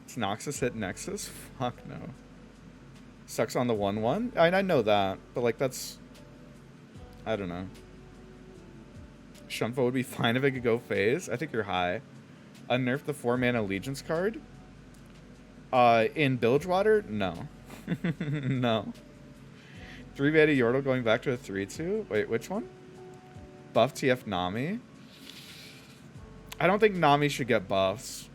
Does Noxus hit Nexus? Fuck no. Sucks on the 1/1? I know that. But, like, that's... I don't know. Shunfo would be fine if it could go phase. I think you're high. Unnerf the 4-mana Allegiance card? In Bilgewater? No. No. 3-mana Yordle going back to a 3/2? Wait, which one? Buff TF Nami? I don't think Nami should get buffs.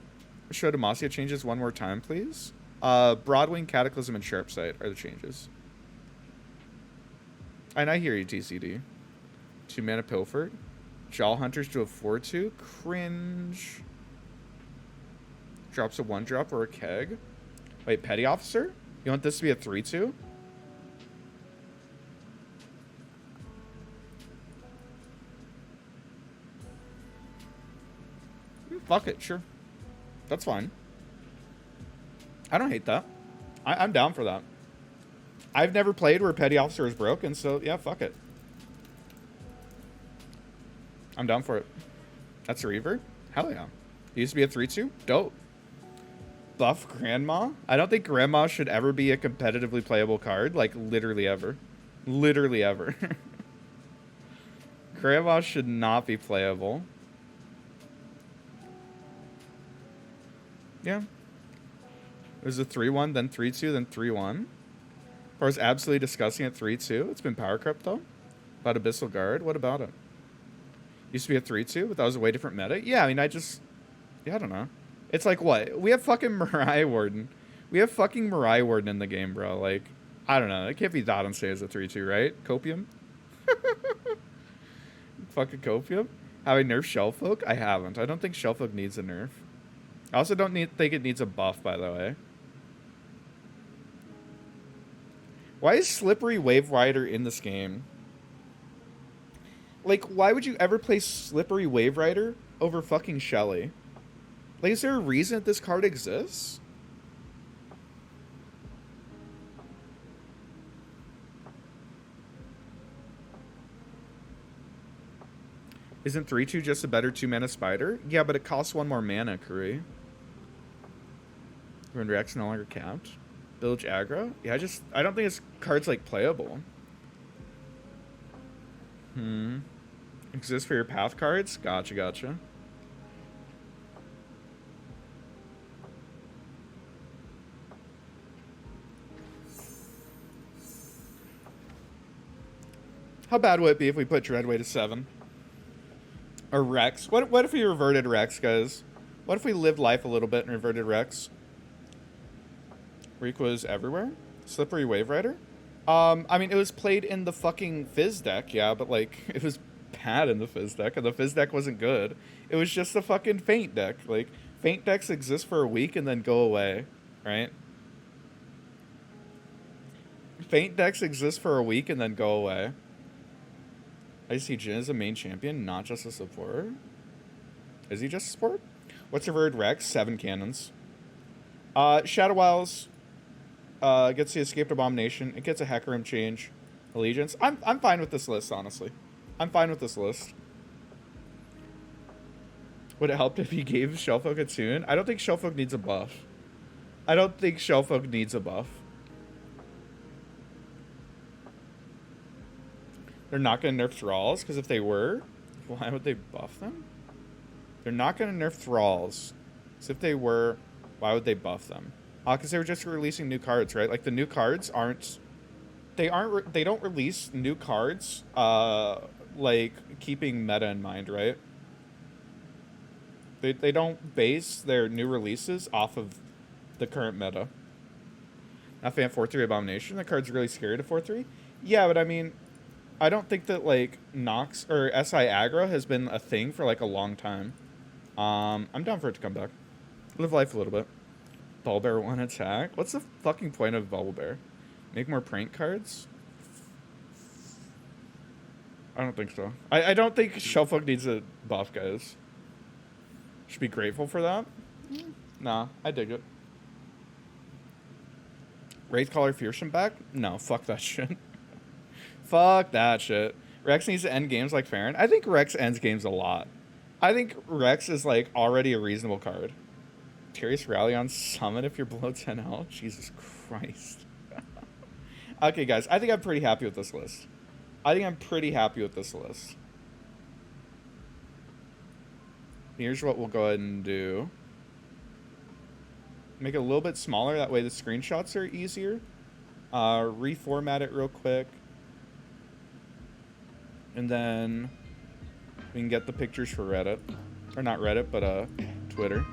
Show Demacia changes one more time, please. Broadwing, Cataclysm, and Sharpsight are the changes. And I hear you, TCD. 2-mana Pilfert. Jaw Hunters to a 4/2. Cringe. Drops a 1-drop or a keg. Wait, Petty Officer? You want this to be a 3/2? Fuck it, sure. That's fine. I don't hate that. I'm down for that. I've never played where Petty Officer is broken, so yeah, fuck it. I'm down for it. That's a Reaver? Hell yeah. It used to be a 3-2? Dope. Buff Grandma? I don't think Grandma should ever be a competitively playable card. Like, literally ever. Literally ever. Grandma should not be playable. Yeah. It was a 3-1, then 3-2, then 3-1. Or was absolutely disgusting at 3-2. It's been power crept, though. About Abyssal Guard. What about it? Used to be a 3-2, but that was a way different meta. Yeah, I mean, I don't know. It's like, what? We have fucking Mariah Warden. We have fucking Mariah Warden in the game, bro. Like, I don't know. It can't be that unsafe as a 3-2, right? Copium? Fucking Copium? Have I nerfed Shellfolk? I haven't. I don't think Shellfolk needs a nerf. I also don't think it needs a buff, by the way. Why is Slippery Wave Rider in this game? Like, why would you ever play Slippery Wave Rider over fucking Shelly? Like, is there a reason that this card exists? Isn't 3-2 just a better 2-mana spider? Yeah, but it costs 1 more mana, Kuri. When Rex no longer capped. Village aggro? Yeah, I don't think this card's, like, playable. Exists for your path cards? Gotcha. How bad would it be if we put Dreadway to 7? Or Rex? What if we reverted Rex, guys? What if we lived life a little bit and reverted Rex? Reek was everywhere? Slippery Wave Rider? I mean, it was played in the fucking Fizz deck, yeah, but, like, it was bad in the Fizz deck, and the Fizz deck wasn't good. It was just a fucking Feint deck. Like, Feint decks exist for a week and then go away, right? Feint decks exist for a week and then go away. I see Jin as a main champion, not just a supporter. Is he just a support? What's your word, Rex? 7 cannons. Shadow Wilds gets the Escaped Abomination. It gets a Hecarim change. Allegiance. I'm fine with this list, honestly. I'm fine with this list. Would it help if he gave Shellfolk a tune? I don't think Shellfolk needs a buff. They're not going to nerf Thralls, because if they were, why would they buff them? They're not going to nerf Thralls. So if they were, why would they buff them? Because they were just releasing new cards, right? Like, the new cards they don't release new cards, like, keeping meta in mind, right? They don't base their new releases off of the current meta. Not fan 4-3 Abomination. The card's really scary to 4-3. Yeah, but I mean, I don't think that, like, Nox or SI aggro has been a thing for, like, a long time. I'm down for it to come back. Live life a little bit. Bubble Bear 1 attack? What's the fucking point of Bubble Bear? Make more prank cards? I don't think so. I don't think Shellfolk needs a buff, guys. Should be grateful for that. Nah, I dig it. Wraithcaller Fearsome back? No, fuck that shit. Fuck that shit. Rex needs to end games like Farron. I think Rex ends games a lot. I think Rex is, like, already a reasonable card. Tyrus Rally on Summon if you're below 10 health? Jesus Christ. Okay, guys. I think I'm pretty happy with this list. Here's what we'll go ahead and do. Make it a little bit smaller. That way the screenshots are easier. Reformat it real quick. And then we can get the pictures for Reddit. Or not Reddit, but Twitter.